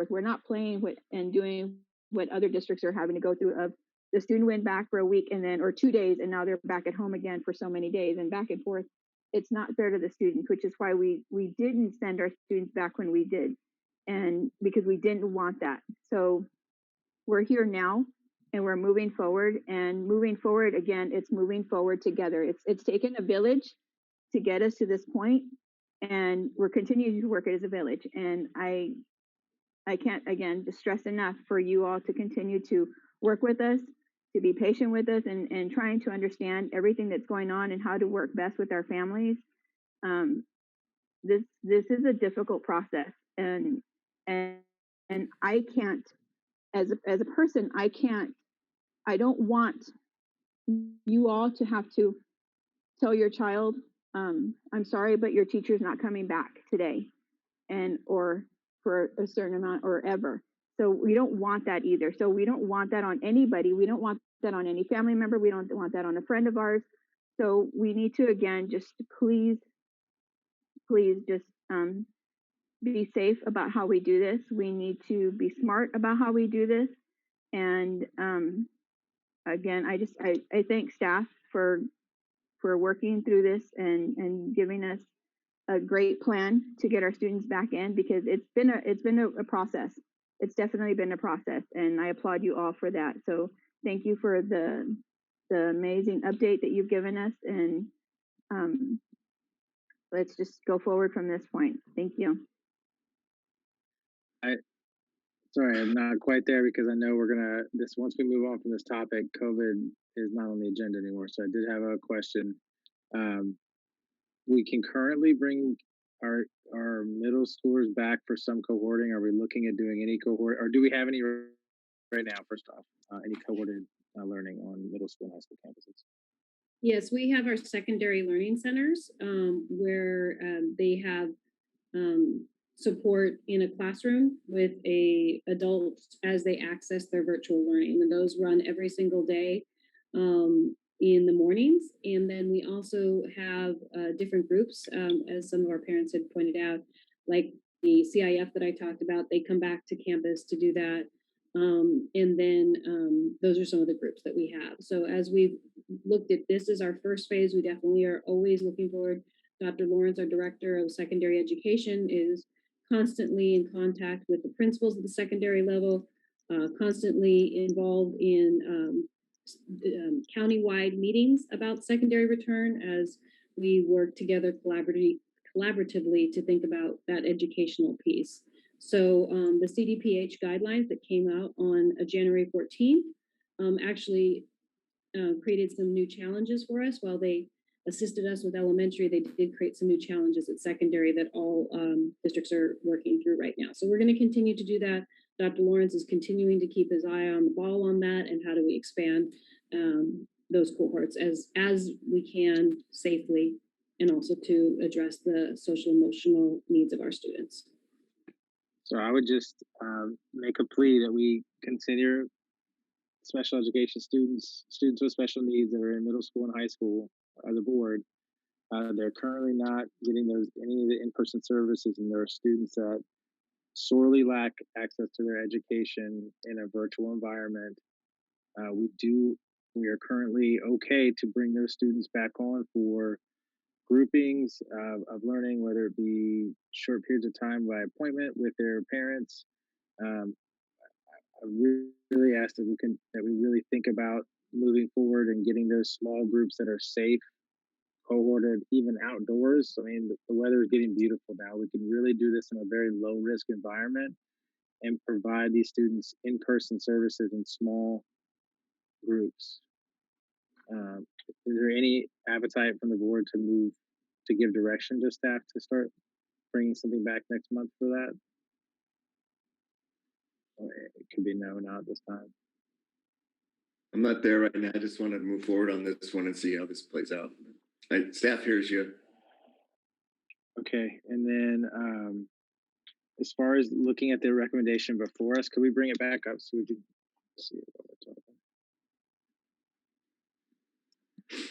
We're not playing and doing what other districts are having to go through, of the student went back for a week or 2 days, and now they're back at home again for so many days, and back and forth. It's not fair to the students, which is why we didn't send our students back when we did, and because we didn't want that. So we're here now, and we're moving forward, again, it's moving forward together. It's taken a village to get us to this point, and we're continuing to work it as a village. And I can't, again, just stress enough for you all to continue to work with us, to be patient with us, and trying to understand everything that's going on and how to work best with our families. This is a difficult process, and I can't, as a person, I don't want you all to have to tell your child, I'm sorry, but your teacher's not coming back today, or for a certain amount, or ever. So we don't want that either. So we don't want that on anybody. We don't want that on any family member. We don't want that on a friend of ours. So we need to, again, just please just be safe about how we do this. We need to be smart about how we do this. And again, I thank staff for working through this and giving us a great plan to get our students back in, because it's been a process. It's definitely been a process, and I applaud you all for that. So thank you for the amazing update that you've given us, and let's just go forward from this point. Thank you. Sorry, I'm not quite there, because I know once we move on from this topic, COVID is not on the agenda anymore. So I did have a question. We can currently bring our middle schoolers back for some cohorting. Are we looking at doing any cohort, or do we have any right now? First off, any cohorted learning on middle school and high school campuses? Yes, we have our secondary learning centers where they have support in a classroom with adults as they access their virtual learning. And those run every single day in the mornings. And then we also have different groups, as some of our parents had pointed out, like the CIF that I talked about, they come back to campus to do that. And then those are some of the groups that we have. So as we've looked at this as our first phase, we definitely are always looking forward. Dr. Lawrence, our director of secondary education, is constantly in contact with the principals at the secondary level, constantly involved in countywide meetings about secondary return as we work together collaboratively to think about that educational piece. So the CDPH guidelines that came out on January 14th actually created some new challenges for us. While they assisted us with elementary, they did create some new challenges at secondary that all districts are working through right now. So we're going to continue to do that. Dr. Lawrence is continuing to keep his eye on the ball on that, and how do we expand those cohorts as we can safely, and also to address the social emotional needs of our students. So I would just make a plea that we consider special education students with special needs that are in middle school and high school as a board. They're currently not getting any of the in-person services, and there are students that sorely lack access to their education in a virtual environment. We are currently okay to bring those students back on for groupings of learning, whether it be short periods of time by appointment with their parents. I really ask that we really think about moving forward and getting those small groups that are safe, cohorted, even outdoors. I mean, the weather is getting beautiful now. We can really do this in a very low risk environment and provide these students in-person services in small groups. Is there any appetite from the board to give direction to staff to start bringing something back next month for that? Or it could be no, not at this time. I'm not there right now. I just wanted to move forward on this one and see how this plays out. Staff hears you. Okay, and then as far as looking at the recommendation before us, could we bring it back up so we could see what we're talking?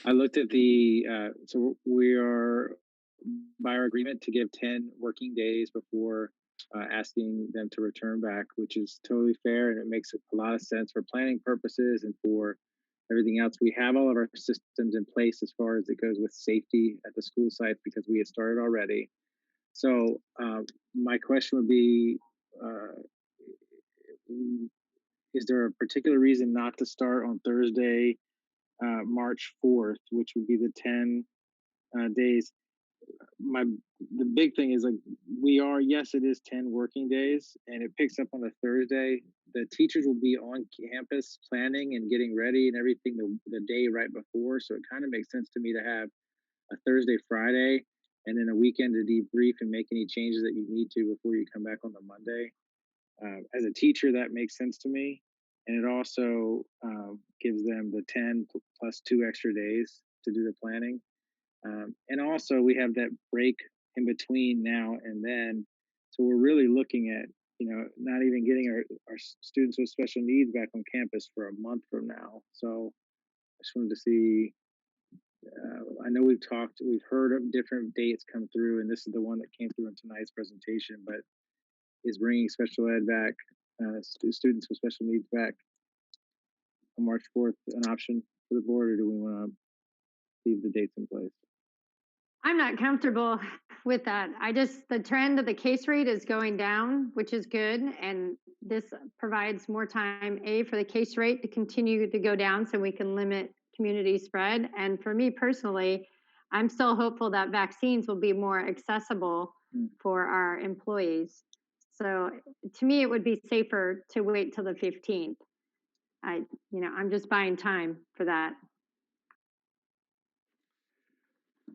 I looked at so we are by our agreement to give 10 working days before asking them to return back, which is totally fair, and it makes a lot of sense for planning purposes and for everything else. We have all of our systems in place as far as it goes with safety at the school sites because we had started already. So my question would be, is there a particular reason not to start on Thursday, March 4th, which would be the 10 days? The big thing is, like, yes, it is 10 working days and it picks up on a Thursday. The teachers will be on campus planning and getting ready and everything the day right before. So it kind of makes sense to me to have a Thursday, Friday, and then a weekend to debrief and make any changes that you need to before you come back on the Monday. As a teacher, that makes sense to me. And it also gives them the 10 plus 2 extra days to do the planning. And also we have that break in between now and then. So we're really looking at, not even getting our students with special needs back on campus for a month from now. So I just wanted to see, I know we've heard of different dates come through, and this is the one that came through in tonight's presentation, but is bringing special ed back, students with special needs back on March 4th an option for the board, or do we want to leave the dates in place? I'm not comfortable with that. The trend of the case rate is going down, which is good. And this provides more time, for the case rate to continue to go down so we can limit community spread. And for me personally, I'm still hopeful that vaccines will be more accessible for our employees. So to me, it would be safer to wait till the 15th. I'm just buying time for that.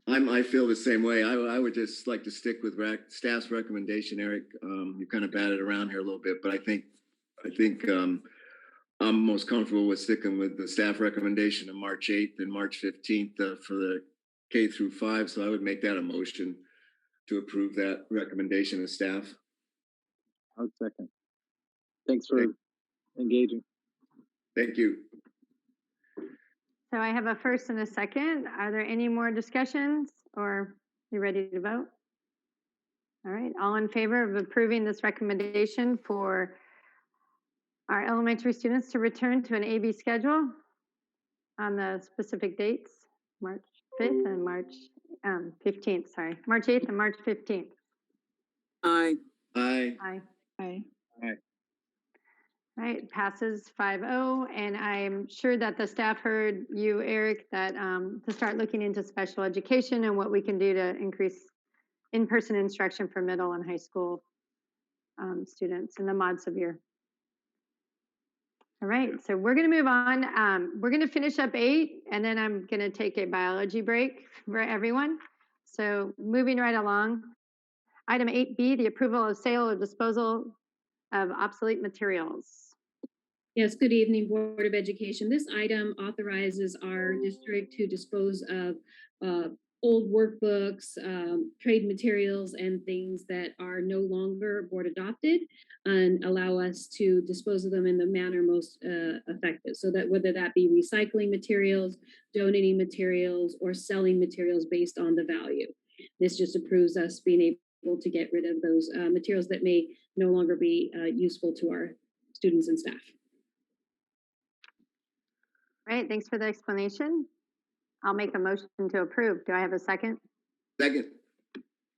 I feel the same way. I would just like to stick with staff's recommendation, Eric. You kind of batted around here a little bit, but I think I'm most comfortable with sticking with the staff recommendation of March 8th and March 15th for the K through 5. So I would make that a motion to approve that recommendation of staff. I would second. Thanks for engaging. Thank you. So I have a first and a second. Are there any more discussions, or you ready to vote? All right, all in favor of approving this recommendation for our elementary students to return to an AB schedule on the specific dates, March 5th and March 15th, sorry. March 8th and March 15th. Aye. Aye. Aye. Aye. Aye. All right, passes 5-0, and I'm sure that the staff heard you, Eric, that to start looking into special education and what we can do to increase in-person instruction for middle and high school students in the mod severe. All right, so we're going to move on. We're going to finish up 8, and then I'm going to take a biology break for everyone. So moving right along. Item 8B, the approval of sale or disposal of obsolete materials. Yes, good evening, Board of Education. This item authorizes our district to dispose of old workbooks, trade materials, and things that are no longer board adopted, and allow us to dispose of them in the manner most effective. So that whether that be recycling materials, donating materials, or selling materials based on the value. This just approves us being able to get rid of those materials that may no longer be useful to our students and staff. All right, thanks for the explanation. I'll make a motion to approve. Do I have a second? Second.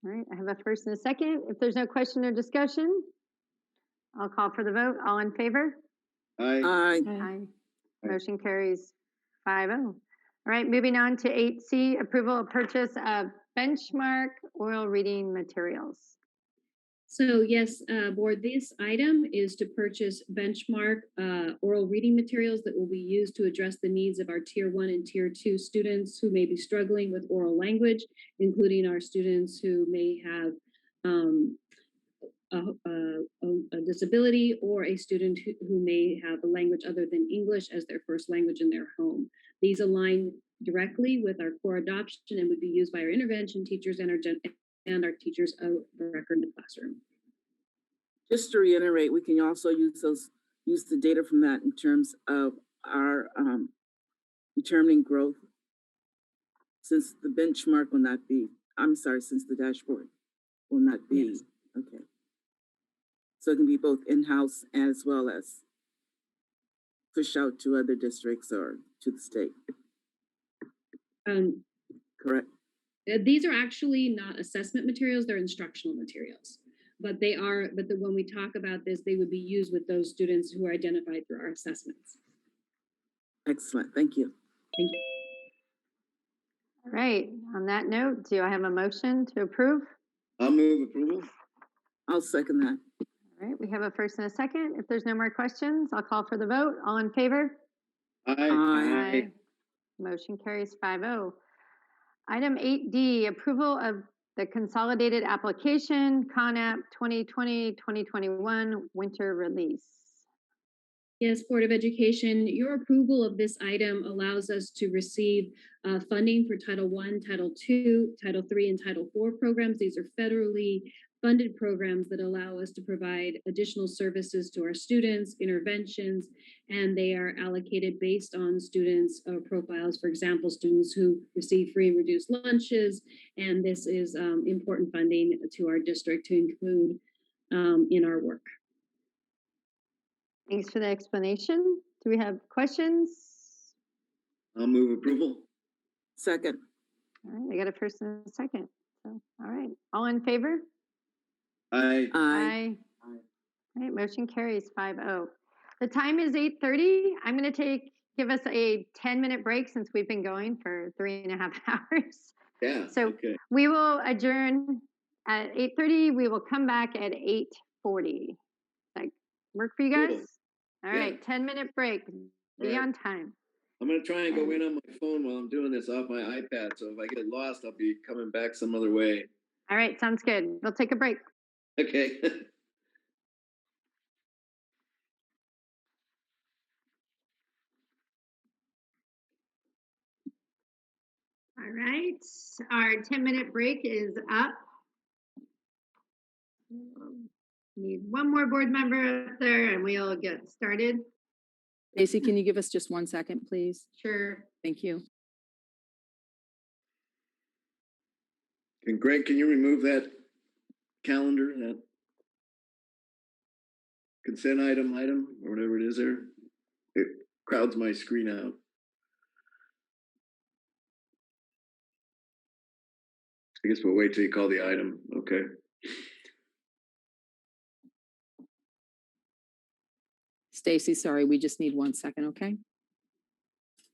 All right, I have a first and a second. If there's no question or discussion, I'll call for the vote. All in favor? Aye. Aye. Aye. Motion carries 5-0. All right, moving on to 8C, approval of purchase of benchmark oral reading materials. So yes, board, this item is to purchase benchmark oral reading materials that will be used to address the needs of our Tier 1 and Tier 2 students who may be struggling with oral language, including our students who may have a disability, or a student who may have a language other than English as their first language in their home. These align directly with our core adoption and would be used by our intervention teachers and our teachers of record in the classroom. Just to reiterate, we can also use the data from that in terms of our determining growth. Since the benchmark will not be, since the dashboard will not be, yes. Okay. So it can be both in-house as well as push out to other districts or to the state. Correct. These are actually not assessment materials, they're instructional materials. But when we talk about this, they would be used with those students who are identified through our assessments. Excellent, thank you. Thank you. All right, on that note, do I have a motion to approve? I'll move approval. I'll second that. All right, we have a first and a second. If there's no more questions, I'll call for the vote. All in favor? Aye. Aye. Motion carries 5-0. Item 8D, approval of the consolidated application, CONAP 2020-2021 winter release. Yes, Board of Education, your approval of this item allows us to receive funding for Title I, Title II, Title III, and Title IV programs. These are federally funded programs that allow us to provide additional services to our students, interventions, and they are allocated based on students' profiles. For example, students who receive free and reduced lunches, and this is important funding to our district to include in our work. Thanks for the explanation. Do we have questions? I'll move approval. Second. All right, I got a first and a second. So, all right, all in favor? Aye. Aye. All right, motion carries 5-0. The time is 8:30. I'm going to give us a 10-minute break since we've been going for 3.5 hours. Yeah. So okay. We will adjourn at 8:30. We will come back at 8:40. Like, work for you guys? Cool. All right, 10-minute break. Be right. on time. I'm going to try and go in on my phone while I'm doing this off my iPad. So if I get lost, I'll be coming back some other way. All right, sounds good. We'll take a break. Okay. All right, our 10-minute break is up. Need one more board member up there and we'll get started. Stacy, can you give us just 1 second, please? Sure. Thank you. And Greg, can you remove that calendar, that consent item, or whatever it is there? It crowds my screen out. I guess we'll wait till you call the item. Okay. Stacy, sorry, we just need 1 second, okay?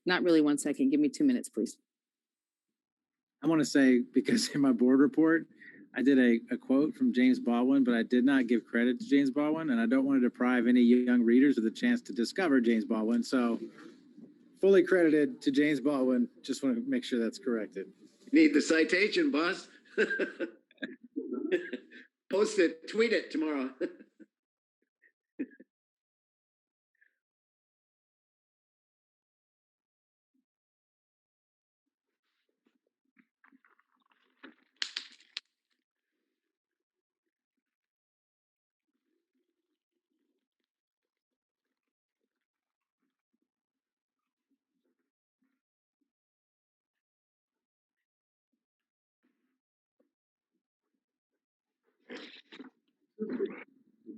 Not really 1 second. Give me 2 minutes, please. I want to say, because in my board report, I did a quote from James Baldwin, but I did not give credit to James Baldwin, and I don't want to deprive any young readers of the chance to discover James Baldwin. So fully credited to James Baldwin. Just want to make sure that's corrected. Need the citation, boss. Post it, tweet it tomorrow.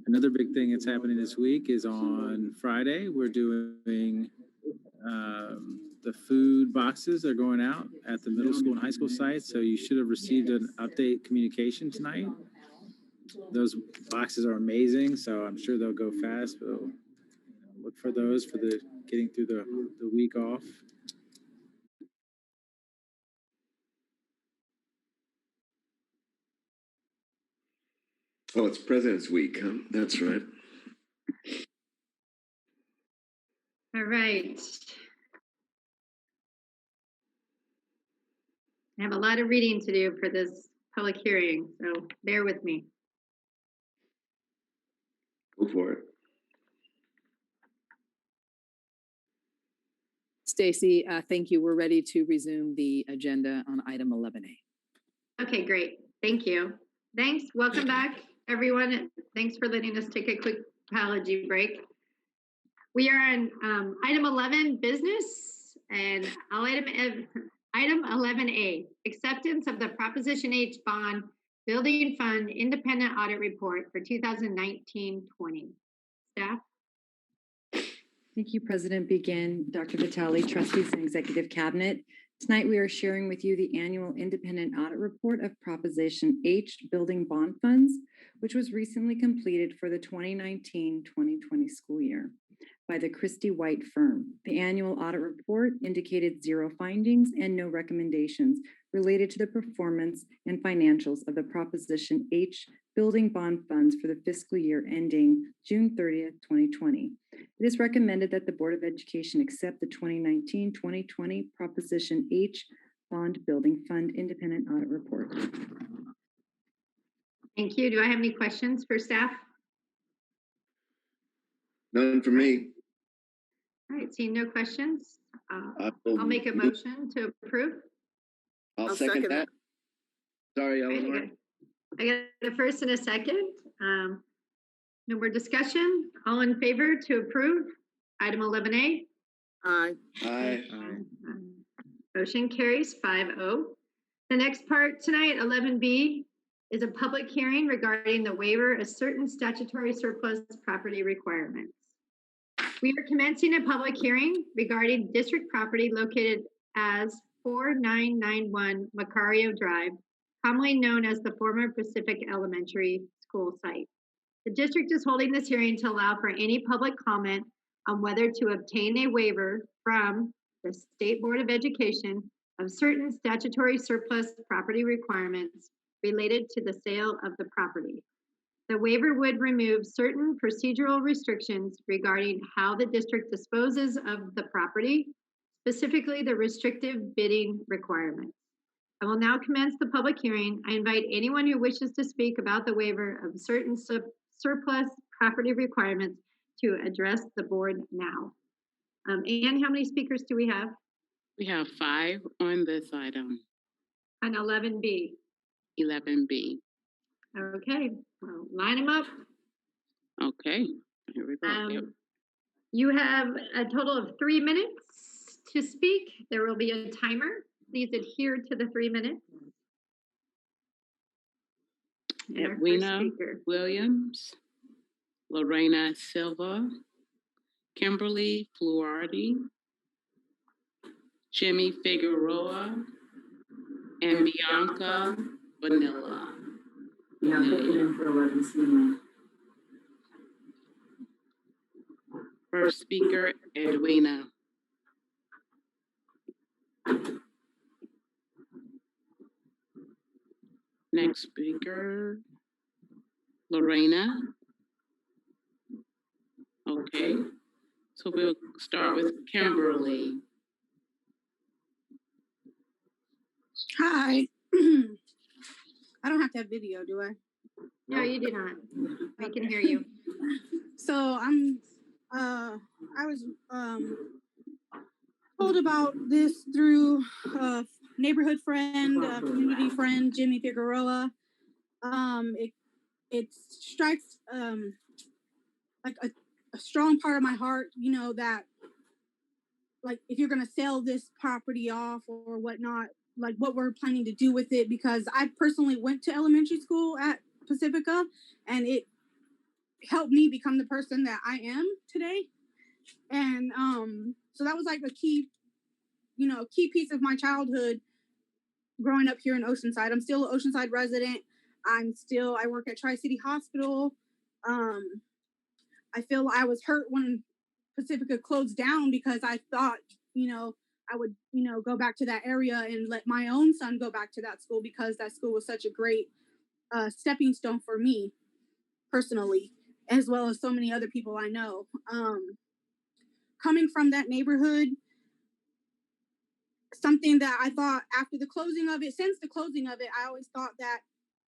Another big thing that's happening this week is on Friday, we're doing the food boxes are going out at the middle school and high school sites. So you should have received an update communication tonight. Those boxes are amazing. So I'm sure they'll go fast, but look for those for the getting through the week off. Oh, it's President's Week, huh? That's right. All right. I have a lot of reading to do for this public hearing, so bear with me. Go for it. Stacy, thank you. We're ready to resume the agenda on item 11A. Okay, great. Thank you. Thanks. Welcome back, everyone. Thanks for letting us take a quick apology break. We are on item 11, business, and item 11A, acceptance of the Proposition H bond building fund independent audit report for 2019-20. Staff? Thank you, President Begin, Dr. Vitale, trustees and executive cabinet. Tonight, we are sharing with you the annual independent audit report of Proposition H building bond funds, which was recently completed for the 2019-2020 school year by the Christie White firm. The annual audit report indicated 0 findings and no recommendations related to the performance and financials of the Proposition H building bond funds for the fiscal year ending June 30th, 2020. It is recommended that the Board of Education accept the 2019-2020 Proposition H bond building fund independent audit report. Thank you. Do I have any questions for staff? None for me. All right, seeing no questions, I'll make a motion to approve. I'll second that. Sorry, Okay, Eleanor. I got a first and a second. No more discussion. All in favor to approve item 11A? Aye. Aye. Motion carries 5-0. The next part tonight, 11B, is a public hearing regarding the waiver of certain statutory surplus property requirements. We are commencing a public hearing regarding district property located as 4991 Macario Drive, commonly known as the former Pacific Elementary School site. The district is holding this hearing to allow for any public comment on whether to obtain a waiver from the State Board of Education of certain statutory surplus property requirements related to the sale of the property. The waiver would remove certain procedural restrictions regarding how the district disposes of the property, specifically the restrictive bidding requirements. I will now commence the public hearing. I invite anyone who wishes to speak about the waiver of certain surplus property requirements to address the board now. Anne, how many speakers do we have? We have 5 on this item. On 11B. 11B. Okay, well, line them up. Okay, here we go. Yep. You have a total of 3 minutes to speak. There will be a timer. Please adhere to the 3 minutes. And our first Edwina speaker. Williams, Lorena Silva, Kimberly Fluardi, Jimmy Figueroa, and Bianca Vanilla. First speaker, Edwina. Next speaker, Lorena. Okay, so we'll start with Kimberly. Hi. I don't have to have video, do I? No, you do not. We can hear you. So I was told about this through a neighborhood friend, a community friend, Jimmy Figueroa. It strikes like a strong part of my heart, you know, that like if you're gonna sell this property off or whatnot, like what we're planning to do with it, because I personally went to elementary school at Pacifica and it helped me become the person that I am today. And so that was like a key piece of my childhood growing up here in Oceanside. I'm still an Oceanside resident. I work at Tri-City Hospital. I feel I was hurt when Pacifica closed down because I thought, I would, go back to that area and let my own son go back to that school because that school was such a great stepping stone for me personally, as well as so many other people I know. Coming from that neighborhood, something that I thought since the closing of it, I always thought that,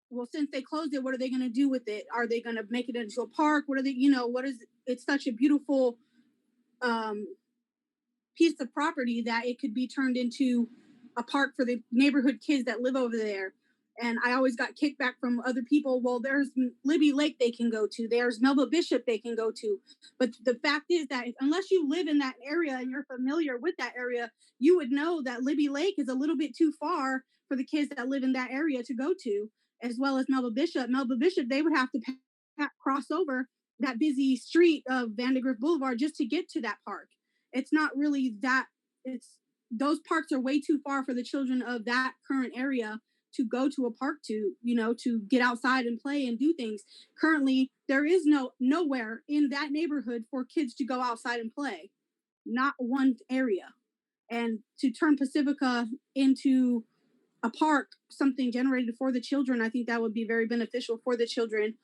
well, since they closed it, what are they going to do with it? Are they going to make it into a park? What are they, it's such a beautiful piece of property that it could be turned into a park for the neighborhood kids that live over there. And I always got kickback from other people. Well, there's Libby Lake they can go to. There's Melba Bishop they can go to. But the fact is that unless you live in that area and you're familiar with that area, you would know that Libby Lake is a little bit too far for the kids that live in that area to go to, as well as Melba Bishop. Melba Bishop, they would have to cross over that busy street of Vandergrift Boulevard just to get to that park. It's not really that. Those parks are way too far for the children of that current area to go to a park to get outside and play and do things. Currently, there is nowhere in that neighborhood for kids to go outside and play. Not one area. And to turn Pacifica into a park, something generated for the children, I think that would be very beneficial for the children,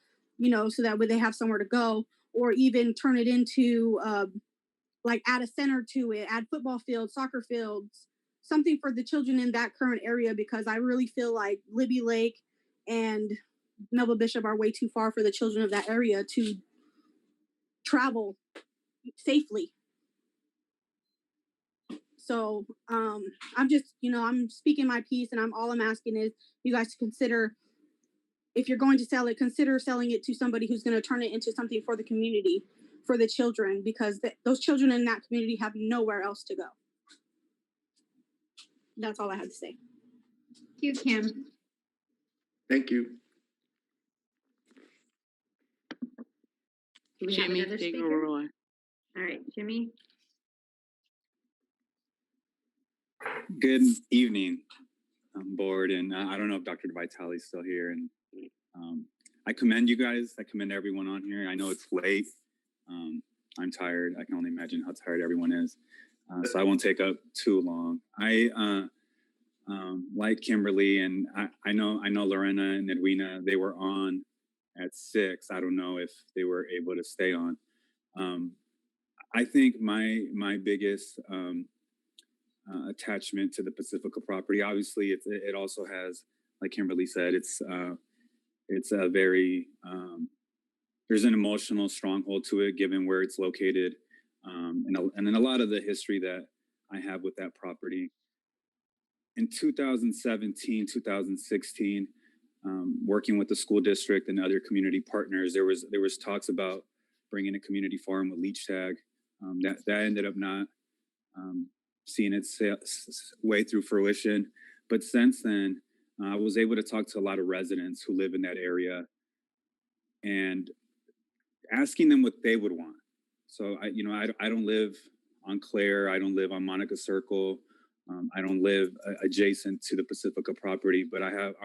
so that way they have somewhere to go, or even turn it into like add a center to it, add football fields, soccer fields, something for the children in that current area, because I really feel like Libby Lake and Melba Bishop are way too far for the children of that area to travel safely. So I'm just, I'm speaking my piece, and all I'm asking is you guys to consider, if you're going to sell it, consider selling it to somebody who's going to turn it into something for the community, for the children, because those children in that community have nowhere else to go. That's all I have to say. Thank you, Kim. Thank you. Do we have Jimmy another speaker? Figueroa. All right, Jimmy. Good evening, board, and I don't know if Dr. Vitale is still here, and I commend you guys. I commend everyone on here. I know it's late. I'm tired. I can only imagine how tired everyone is. So I won't take up too long. I like Kimberly, and I know Lorena and Edwina, they were on at 6. I don't know if they were able to stay on. I think my biggest attachment to the Pacifica property, obviously it also has, like Kimberly said, it's a very there's an emotional stronghold to it, given where it's located, and then a lot of the history that I have with that property. In 2017, 2016, working with the school district and other community partners, there was talks about bringing a community farm with leach tag. That ended up not seeing its way through fruition. But since then, I was able to talk to a lot of residents who live in that area and asking them what they would want. So I don't live on Claire. I don't live on Monica Circle. I don't live adjacent to the Pacifica property, but I have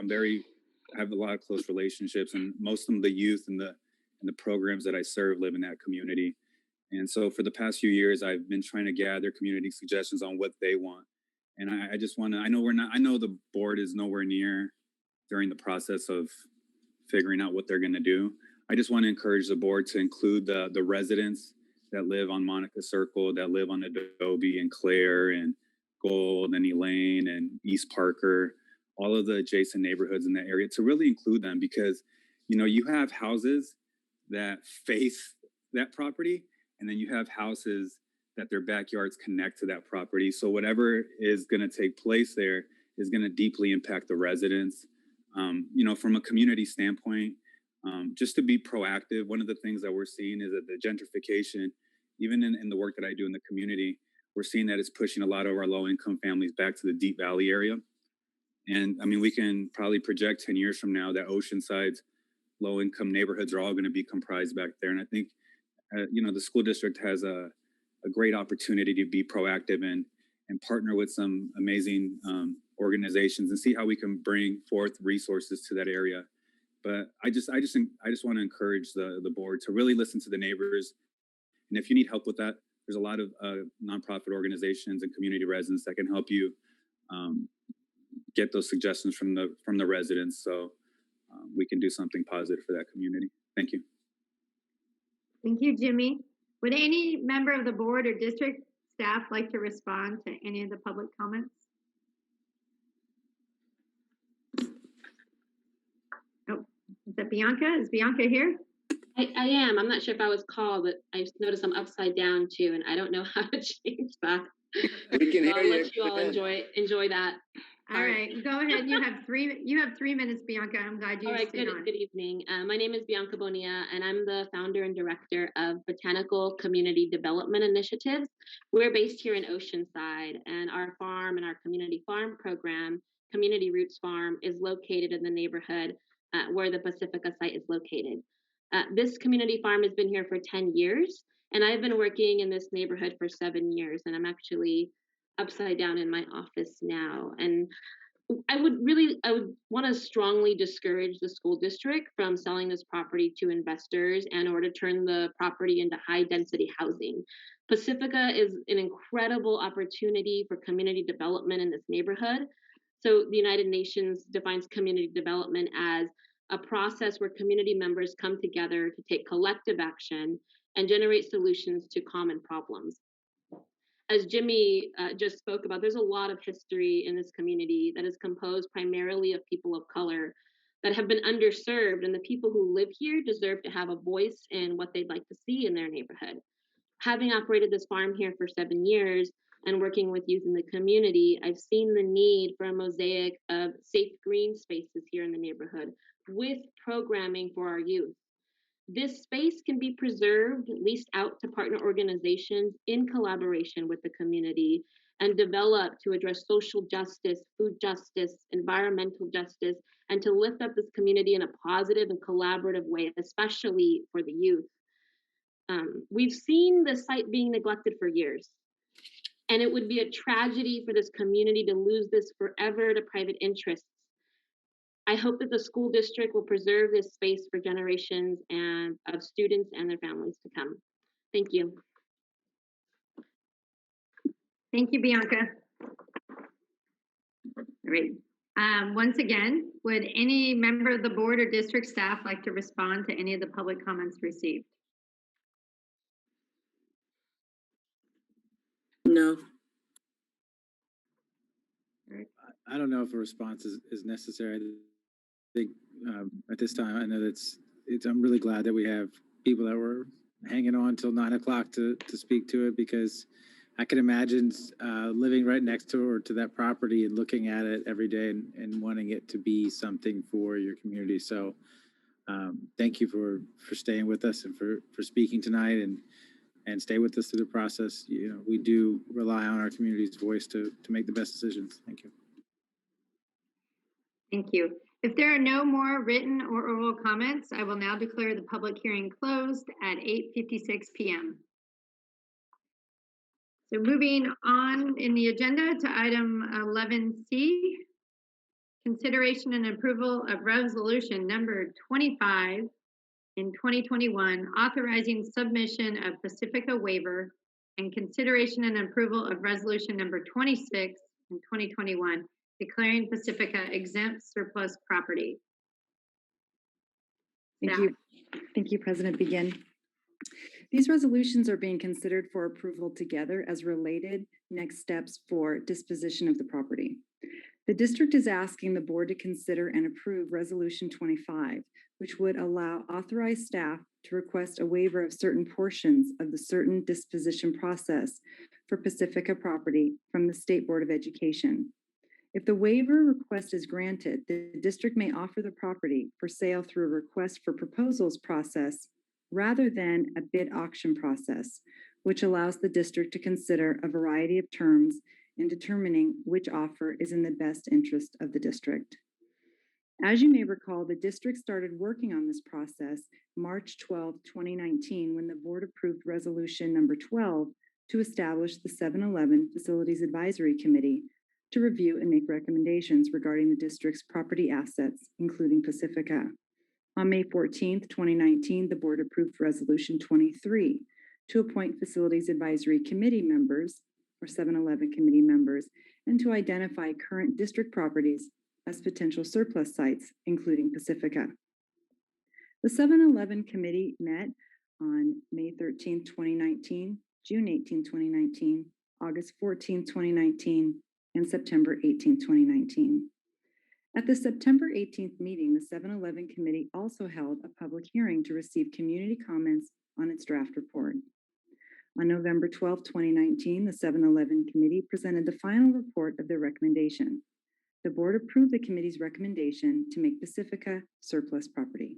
a lot of close relationships, and most of the youth and the programs that I serve live in that community. And so for the past few years, I've been trying to gather community suggestions on what they want. And I just want to, I know the board is nowhere near during the process of figuring out what they're going to do. I just want to encourage the board to include the residents that live on Monica Circle, that live on Adobe and Claire and Gold and Elaine and East Parker, all of the adjacent neighborhoods in that area, to really include them, because, you know, you have houses that face that property, and then you have houses that their backyards connect to that property. So whatever is going to take place there is going to deeply impact the residents. You know, from a community standpoint, just to be proactive, one of the things that we're seeing is that the gentrification, even in the work that I do in the community, we're seeing that it's pushing a lot of our low-income families back to the Deep Valley area. And I mean, we can probably project 10 years from now that Oceanside's low-income neighborhoods are all going to be comprised back there. And I think, you know, the school district has a great opportunity to be proactive and partner with some amazing organizations and see how we can bring forth resources to that area. But I just want to encourage the board to really listen to the neighbors. And if you need help with that, there's a lot of nonprofit organizations and community residents that can help you get those suggestions from the residents, so we can do something positive for that community. Thank you. Thank you, Jimmy. Would any member of the board or district staff like to respond to any of the public comments? Oh, is that Bianca? Is Bianca here? I am. I'm not sure if I was called, but I noticed I'm upside down too, and I don't know how to change that. We can So hear I'll you. let you all enjoy that. All right, go ahead. You have 3 minutes, Bianca. I'm glad you All right, stayed on. good evening. My name is Bianca Bonilla, and I'm the founder and director of Botanical Community Development Initiatives. We're based here in Oceanside, and our farm and our community farm program, Community Roots Farm, is located in the neighborhood where the Pacifica site is located. This community farm has been here for 10 years, and I've been working in this neighborhood for 7 years, and I'm actually upside down in my office now. And I would want to strongly discourage the school district from selling this property to investors and or to turn the property into high density housing. Pacifica is an incredible opportunity for community development in this neighborhood. So the United Nations defines community development as a process where community members come together to take collective action and generate solutions to common problems. As Jimmy just spoke about, there's a lot of history in this community that is composed primarily of people of color that have been underserved, and the people who live here deserve to have a voice in what they'd like to see in their neighborhood. Having operated this farm here for 7 years and working with youth in the community, I've seen the need for a mosaic of safe green spaces here in the neighborhood with programming for our youth. This space can be preserved, leased out to partner organizations in collaboration with the community, and developed to address social justice, food justice, environmental justice, and to lift up this community in a positive and collaborative way, especially for the youth. We've seen the site being neglected for years, and it would be a tragedy for this community to lose this forever to private interests. I hope that the school district will preserve this space for generations and of students and their families to come. Thank you. Thank you, Bianca. All right. Once again, would any member of the board or district staff like to respond to any of the public comments received? No. I don't know if a response is necessary. I think at this time, I know I'm really glad that we have people that were hanging on till 9 o'clock to speak to it, because I can imagine living right next to that property and looking at it every day and wanting it to be something for your community. So thank you for staying with us and for speaking tonight and stay with us through the process. You know, we do rely on our community's voice to make the best decisions. Thank you. Thank you. If there are no more written or oral comments, I will now declare the public hearing closed at 8:56 p.m. So moving on in the agenda to item 11C, consideration and approval of resolution number 25 in 2021, authorizing submission of Pacifica waiver, and consideration and approval of resolution number 26 in 2021, declaring Pacifica exempt surplus property. Thank Staff. you. Thank you, President Begin. These resolutions are being considered for approval together as related next steps for disposition of the property. The district is asking the board to consider and approve Resolution 25, which would allow authorized staff to request a waiver of certain portions of the certain disposition process for Pacifica property from the State Board of Education. If the waiver request is granted, the district may offer the property for sale through a request for proposals process rather than a bid auction process, which allows the district to consider a variety of terms in determining which offer is in the best interest of the district. As you may recall, the district started working on this process March 12, 2019, when the board approved resolution number 12 to establish the 7-Eleven Facilities Advisory Committee to review and make recommendations regarding the district's property assets, including Pacifica. On May 14, 2019, the board approved resolution 23 to appoint Facilities Advisory Committee members or 7-Eleven committee members and to identify current district properties as potential surplus sites, including Pacifica. The 7-Eleven committee met on May 13, 2019, June 18, 2019, August 14, 2019, and September 18, 2019. At the September 18th meeting, the 7-Eleven committee also held a public hearing to receive community comments on its draft report. On November 12, 2019, the 7-Eleven committee presented the final report of their recommendation. The board approved the committee's recommendation to make Pacifica surplus property.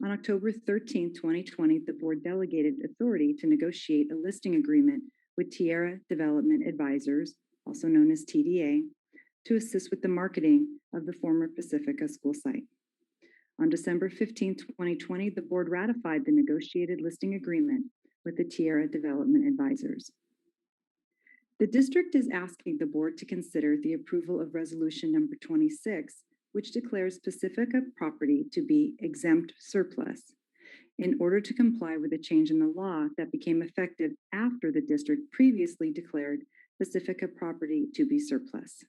On October 13, 2020, the board delegated authority to negotiate a listing agreement with Tierra Development Advisors, also known as TDA, to assist with the marketing of the former Pacifica school site. On December 15, 2020, the board ratified the negotiated listing agreement with the Tierra Development Advisors. The district is asking the board to consider the approval of resolution number 26, which declares Pacifica property to be exempt surplus in order to comply with a change in the law that became effective after the district previously declared Pacifica property to be surplus.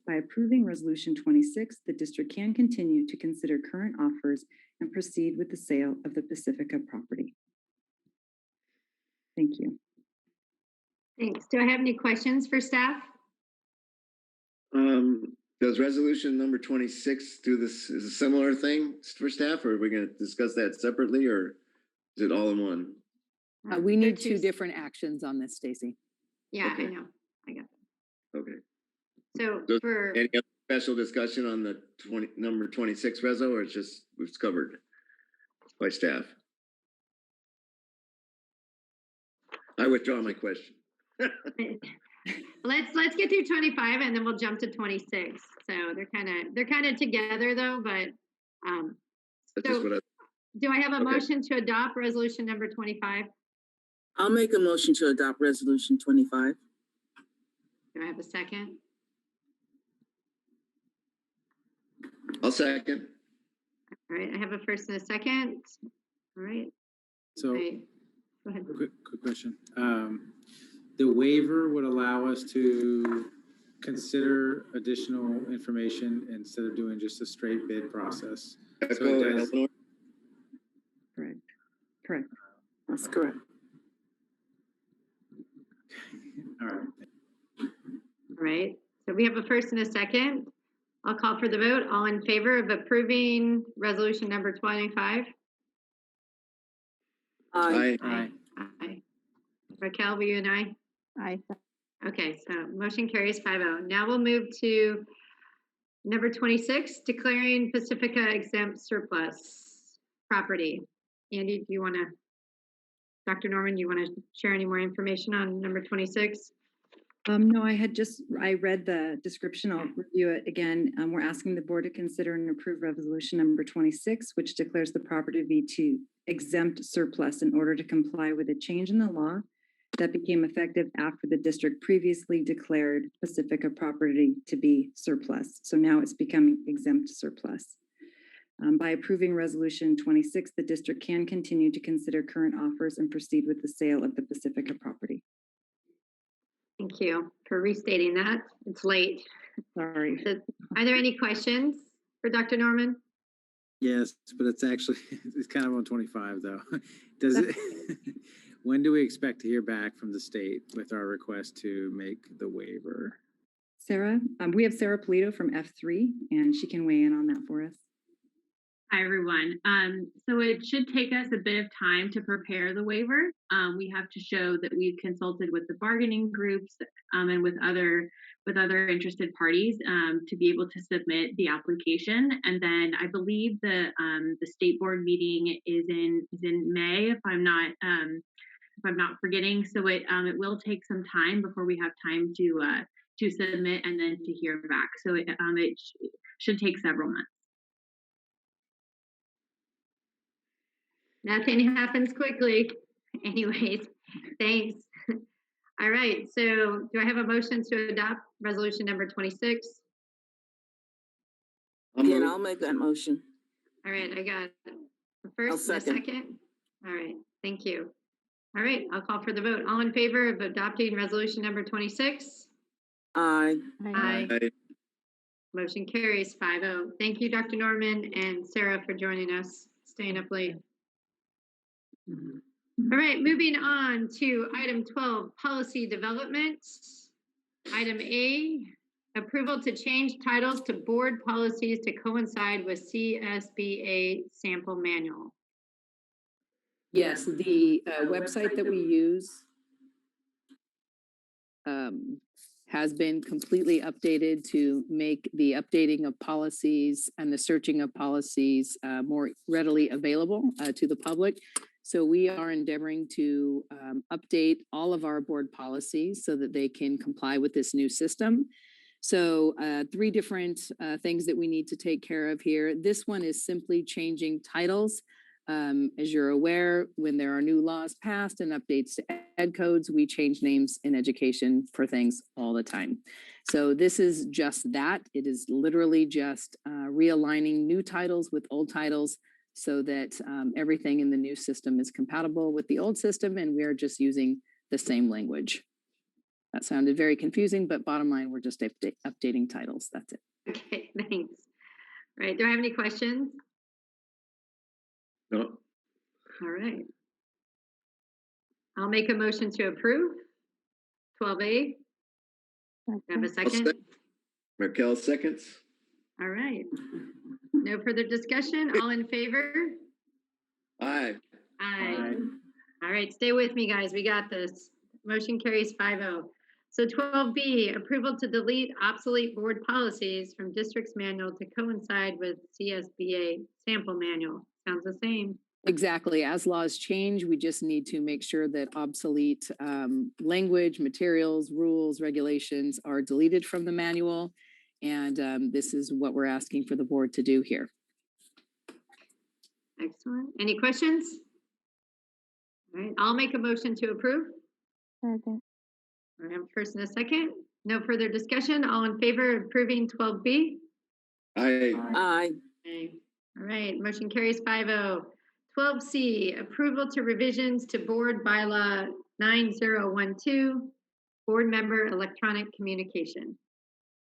By approving resolution 26, the district can continue to consider current offers and proceed with the sale of the Pacifica property. Thank you. Thanks. Do I have any questions for staff? Does resolution number 26 do this is a similar thing for staff, or are we going to discuss that separately, or is it all in one? We need two different actions on this, Stacy. Yeah, Okay. I know. I got that. Okay. So So for any other special discussion on the number 26 reso, or it's covered by staff? I withdraw my question. let's get through 25 and then we'll jump to 26. So they're kind of together though, but That's just what I. do I have a Okay. motion to adopt resolution number 25? I'll make a motion to adopt resolution 25. Do I have a second? I'll second. All right, I have a first and a second. All right. So, Great. Go ahead. quick question. The waiver would allow us to consider additional information instead of doing just a straight bid process. So it does, Correct. Correct. That's correct. all right. All right. So we have a first and a second. I'll call for the vote. All in favor of approving resolution number 25? Aye. Aye. Aye. Raquel, will you and I? Aye. Okay, so motion carries 5-0. Now we'll move to number 26, declaring Pacifica exempt surplus property. Andy, do you want to, Dr. Norman, do you want to share any more information on number 26? No, I read the description. I'll review it again. We're asking the board to consider and approve resolution number 26, which declares the property to be exempt surplus in order to comply with a change in the law that became effective after the district previously declared Pacifica property to be surplus. So now it's becoming exempt surplus. By approving resolution 26, the district can continue to consider current offers and proceed with the sale of the Pacifica property. Thank you for restating that. It's late. Sorry. So, are there any questions for Dr. Norman? Yes, but it's actually, it's kind of on 25 though. Does it, when do we expect to hear back from the state with our request to make the waiver? Sarah, we have Sarah Polito from F3, and she can weigh in on that for us. Hi, everyone. So it should take us a bit of time to prepare the waiver. We have to show that we've consulted with the bargaining groups and with other interested parties to be able to submit the application. And then I believe the state board meeting is in May, if I'm not forgetting. So it will take some time before we have time to submit and then to hear back. So it should take several months. Nothing happens quickly. Anyways, thanks. All right, so do I have a motion to adopt resolution number 26? Again, I'll make that motion. All right, I got a first and a second. All right, thank you. All right, I'll call for the vote. All in favor of adopting resolution number 26? Aye. Aye. Motion carries 5-0. Thank you, Dr. Norman and Sarah, for joining us, staying up late. All right, moving on to item 12, policy development. Item A, approval to change titles to board policies to coincide with CSBA sample manual. Yes, the website that we use has been completely updated to make the updating of policies and the searching of policies more readily available to the public. So we are endeavoring to update all of our board policies so that they can comply with this new system. So 3 different things that we need to take care of here. This one is simply changing titles. As you're aware, when there are new laws passed and updates to ed codes, we change names in education for things all the time. So this is just that. It is literally just realigning new titles with old titles so that everything in the new system is compatible with the old system, and we're just using the same language. That sounded very confusing, but bottom line, we're just updating titles. That's it. Okay, thanks. Right, do I have any questions? No. All right. I'll make a motion to approve 12A. Do I have a second? Raquel seconds. All right. No further discussion. All in favor? Aye. Aye. All right, stay with me, guys. We got this. Motion carries 5-0. So 12B, approval to delete obsolete board policies from district's manual to coincide with CSBA sample manual. Sounds the same. Exactly. As laws change, we just need to make sure that obsolete language, materials, rules, regulations are deleted from the manual. And this is what we're asking for the board to do here. Excellent. Any questions? All right, I'll make a motion to approve. Second. I have a first and a second. No further discussion. All in favor of approving 12B? Aye. Aye. Okay. All right, motion carries 5-0. 12C, approval to revisions to board bylaw 9012, board member electronic communication.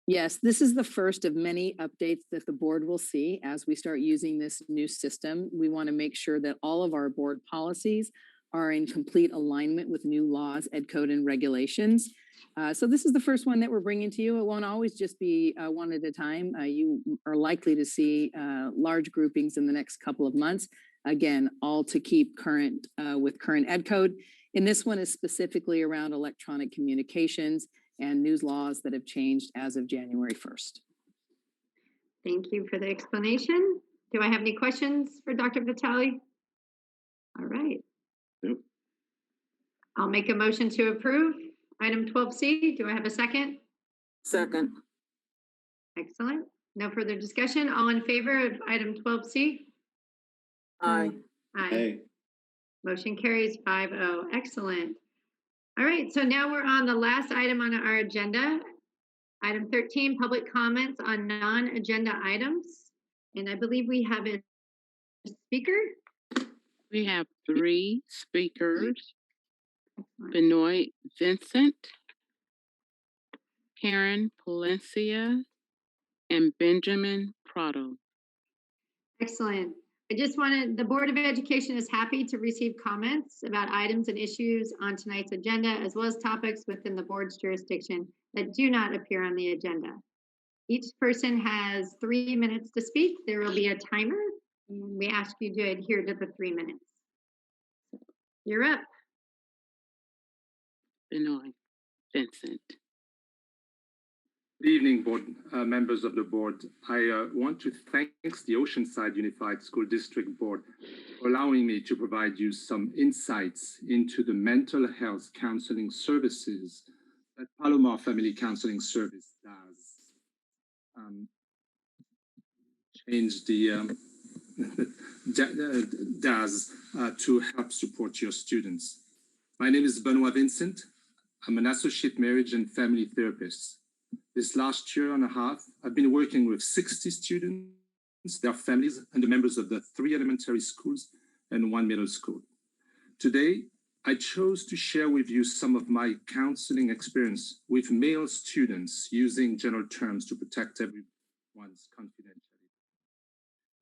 Yes, this is the first of many updates that the board will see as we start using this new system. We want to make sure that all of our board policies are in complete alignment with new laws, ed code, and regulations. So this is the first one that we're bringing to you. It won't always just be one at a time. You are likely to see large groupings in the next couple of months. Again, all to keep current with current ed code. And this one is specifically around electronic communications and news laws that have changed as of January 1st. Thank you for the explanation. Do I have any questions for Dr. Vitale? All right. Nope. I'll make a motion to approve item 12C. Do I have a second? Second. Excellent. No further discussion. All in favor of item 12C? Aye. Aye. Motion carries 5-0. Excellent. All right, so now we're on the last item on our agenda. Item 13, public comments on non-agenda items. And I believe we have a speaker. We have 3 speakers. Benoit Vincent, Karen Palencia, and Benjamin Prado. Excellent. The Board of Education is happy to receive comments about items and issues on tonight's agenda, as well as topics within the board's jurisdiction that do not appear on the agenda. Each person has 3 minutes to speak. There will be a timer, and we ask you to adhere to the 3 minutes. You're up. Benoit Vincent. Good evening, board members of the board. I want to thank the Oceanside Unified School District Board for allowing me to provide you some insights into the mental health counseling services that Palomar Family Counseling Service does. To help support your students. My name is Benoit Vincent. I'm an associate marriage and family therapist. This last year and a half, I've been working with 60 students, their families, and the members of the 3 elementary schools and 1 middle school. Today, I chose to share with you some of my counseling experience with male students using general terms to protect everyone's confidentiality.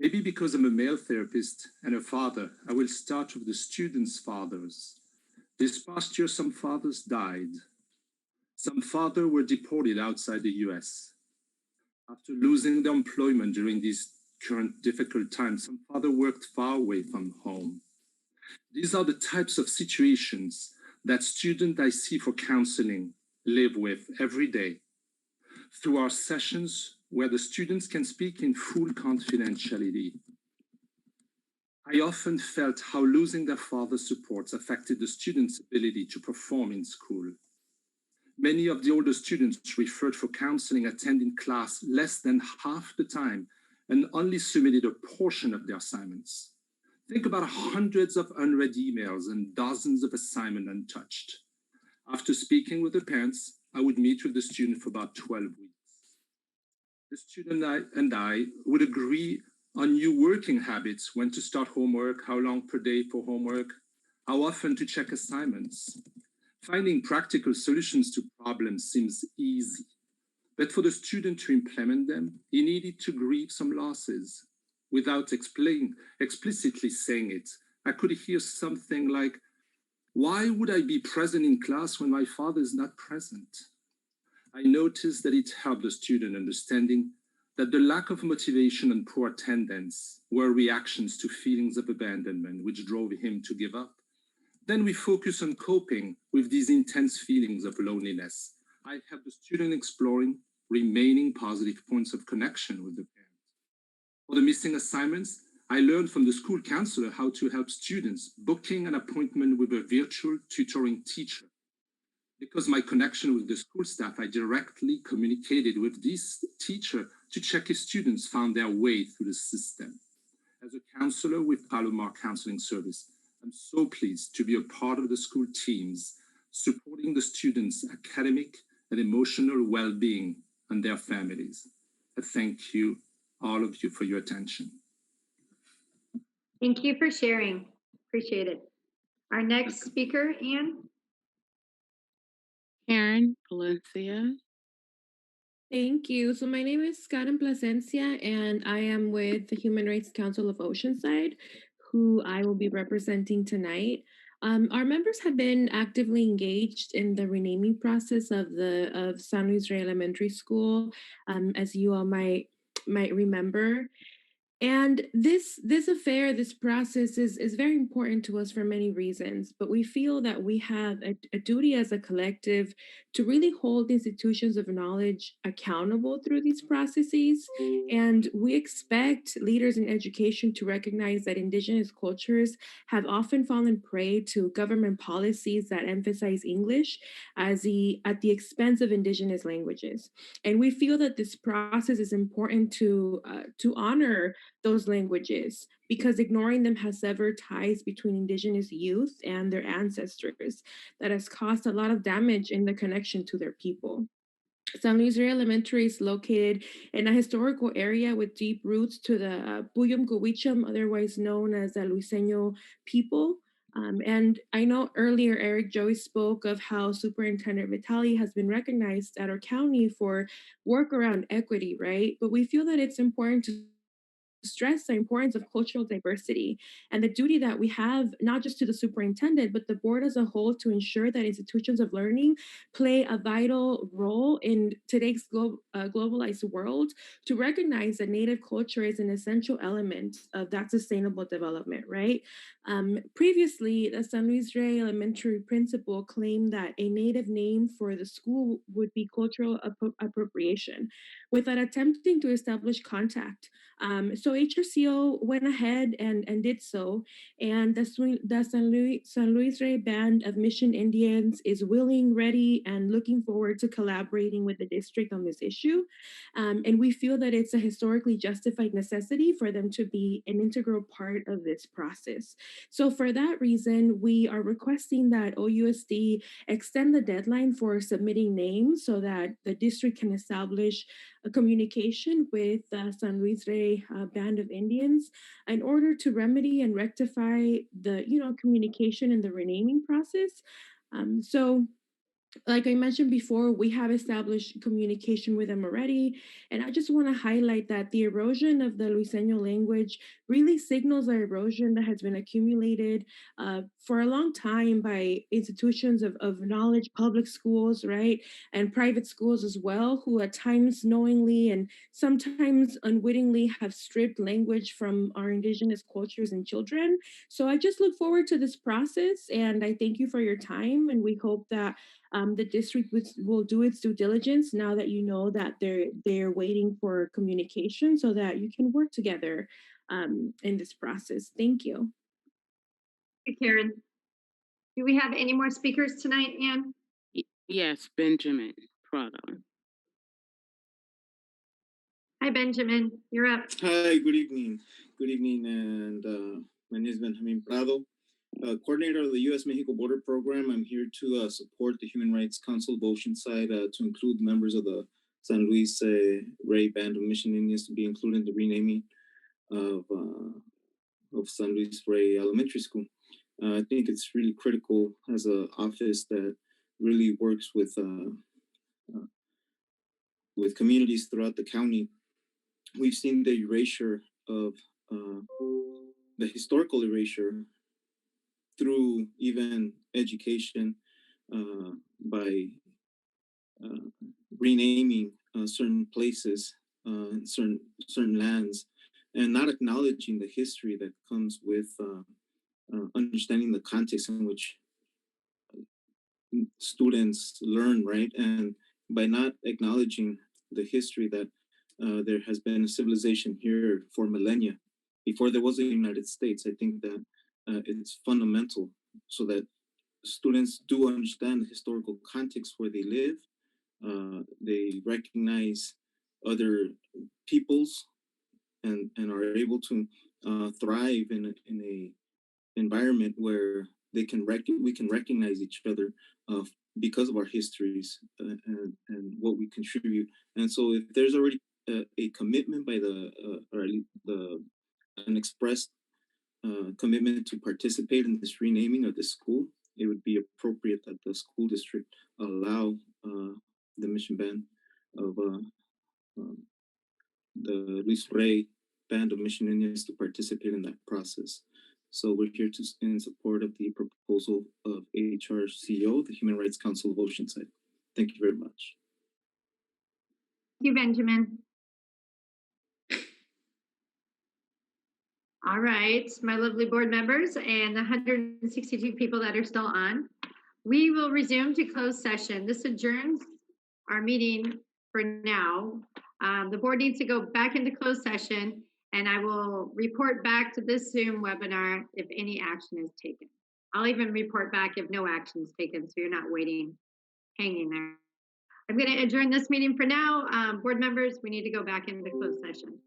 Maybe because I'm a male therapist and a father, I will start with the students' fathers. This past year, some fathers died. Some fathers were deported outside the US. After losing their employment during these current difficult times, some fathers worked far away from home. These are the types of situations that students I see for counseling live with every day. Through our sessions where the students can speak in full confidentiality, I often felt how losing their father's supports affected the students' ability to perform in school. Many of the older students referred for counseling attending class less than half the time and only submitted a portion of their assignments. Think about hundreds of unread emails and dozens of assignments untouched. After speaking with the parents, I would meet with the student for about 12 weeks. The student and I would agree on new working habits, when to start homework, how long per day for homework, how often to check assignments. Finding practical solutions to problems seems easy, but for the student to implement them, he needed to grieve some losses. Without explicitly saying it, I could hear something like, "Why would I be present in class when my father is not present?" I noticed that it helped the student understanding that the lack of motivation and poor attendance were reactions to feelings of abandonment, which drove him to give up. Then we focus on coping with these intense feelings of loneliness. I help the student exploring remaining positive points of connection with the parent. For the missing assignments, I learned from the school counselor how to help students booking an appointment with a virtual tutoring teacher. Because my connection with the school staff, I directly communicated with this teacher to check if students found their way through the system. As a counselor with Palomar Counseling Service, I'm so pleased to be a part of the school teams supporting the students' academic and emotional well-being and their families. I thank you, all of you, for your attention. Thank you for sharing. Appreciate it. Our next speaker, Anne. Karen Palencia. Thank you. So my name is Karen Plasencia, and I am with the Human Rights Council of Oceanside, who I will be representing tonight. Our members have been actively engaged in the renaming process of San Luis Rey Elementary School, as you all might remember. And this affair, this process is very important to us for many reasons, but we feel that we have a duty as a collective to really hold institutions of knowledge accountable through these processes. And we expect leaders in education to recognize that Indigenous cultures have often fallen prey to government policies that emphasize English at the expense of Indigenous languages. And we feel that this process is important to honor those languages, because ignoring them has severed ties between Indigenous youth and their ancestors that has caused a lot of damage in the connection to their people. San Luis Rey Elementary is located in a historical area with deep roots to the Puyum Cowichum, otherwise known as the Luiseño people. And I know earlier Eric Joey spoke of how Superintendent Vitale has been recognized at our county for work around equity, right? But we feel that it's important to stress the importance of cultural diversity and the duty that we have, not just to the superintendent, but the board as a whole, to ensure that institutions of learning play a vital role in today's globalized world, to recognize that Native culture is an essential element of that sustainable development, right? Previously, the San Luis Rey Elementary principal claimed that a Native name for the school would be cultural appropriation, without attempting to establish contact. So HRCO went ahead and did so, and the San Luis Rey Band of Mission Indians is willing, ready, and looking forward to collaborating with the district on this issue. And we feel that it's a historically justified necessity for them to be an integral part of this process. So for that reason, we are requesting that OUSD extend the deadline for submitting names so that the district can establish a communication with the San Luis Rey Band of Indians in order to remedy and rectify the communication and the renaming process. So like I mentioned before, we have established communication with them already. And I just want to highlight that the erosion of the Luiseño language really signals the erosion that has been accumulated for a long time by institutions of knowledge, public schools, right? And private schools as well, who at times knowingly and sometimes unwittingly have stripped language from our indigenous cultures and children. So I just look forward to this process, and I thank you for your time. And we hope that the district will do its due diligence now that you know that they're waiting for communication so that you can work together in this process. Thank you. Thank you, Karen. Do we have any more speakers tonight, Anne? Yes, Benjamin Prado. Hi, Benjamin. You're up. Hi, good evening. Good evening, and my name is Benjamin Prado, coordinator of the U.S.-Mexico Border Program. I'm here to support the Human Rights Council of Oceanside to include members of the San Luis Rey Band of Mission Indians to be included in the renaming of San Luis Rey Elementary School. I think it's really critical as an office that really works with communities throughout the county. We've seen the erasure of the historical erasure through even education by renaming certain places, certain lands, and not acknowledging the history that comes with understanding the context in which students learn, right? And by not acknowledging the history that there has been a civilization here for millennia before there was a United States, I think that it's fundamental so that students do understand the historical context where they live. They recognize other peoples and are able to thrive in a environment where we can recognize each other because of our histories and what we contribute. And so if there's already a commitment by an expressed commitment to participate in this renaming of the school, it would be appropriate that the school district allow the mission band of the Luis Rey Band of Mission Indians to participate in that process. So we're here in support of the proposal of HRCO, the Human Rights Council of Oceanside. Thank you very much. Thank you, Benjamin. All right, my lovely board members and the 162 people that are still on. We will resume to closed session. This adjourns our meeting for now. The board needs to go back into closed session, and I will report back to this Zoom webinar if any action is taken. I'll even report back if no action is taken, so you're not waiting, hanging there. I'm going to adjourn this meeting for now. Board members, we need to go back into closed session.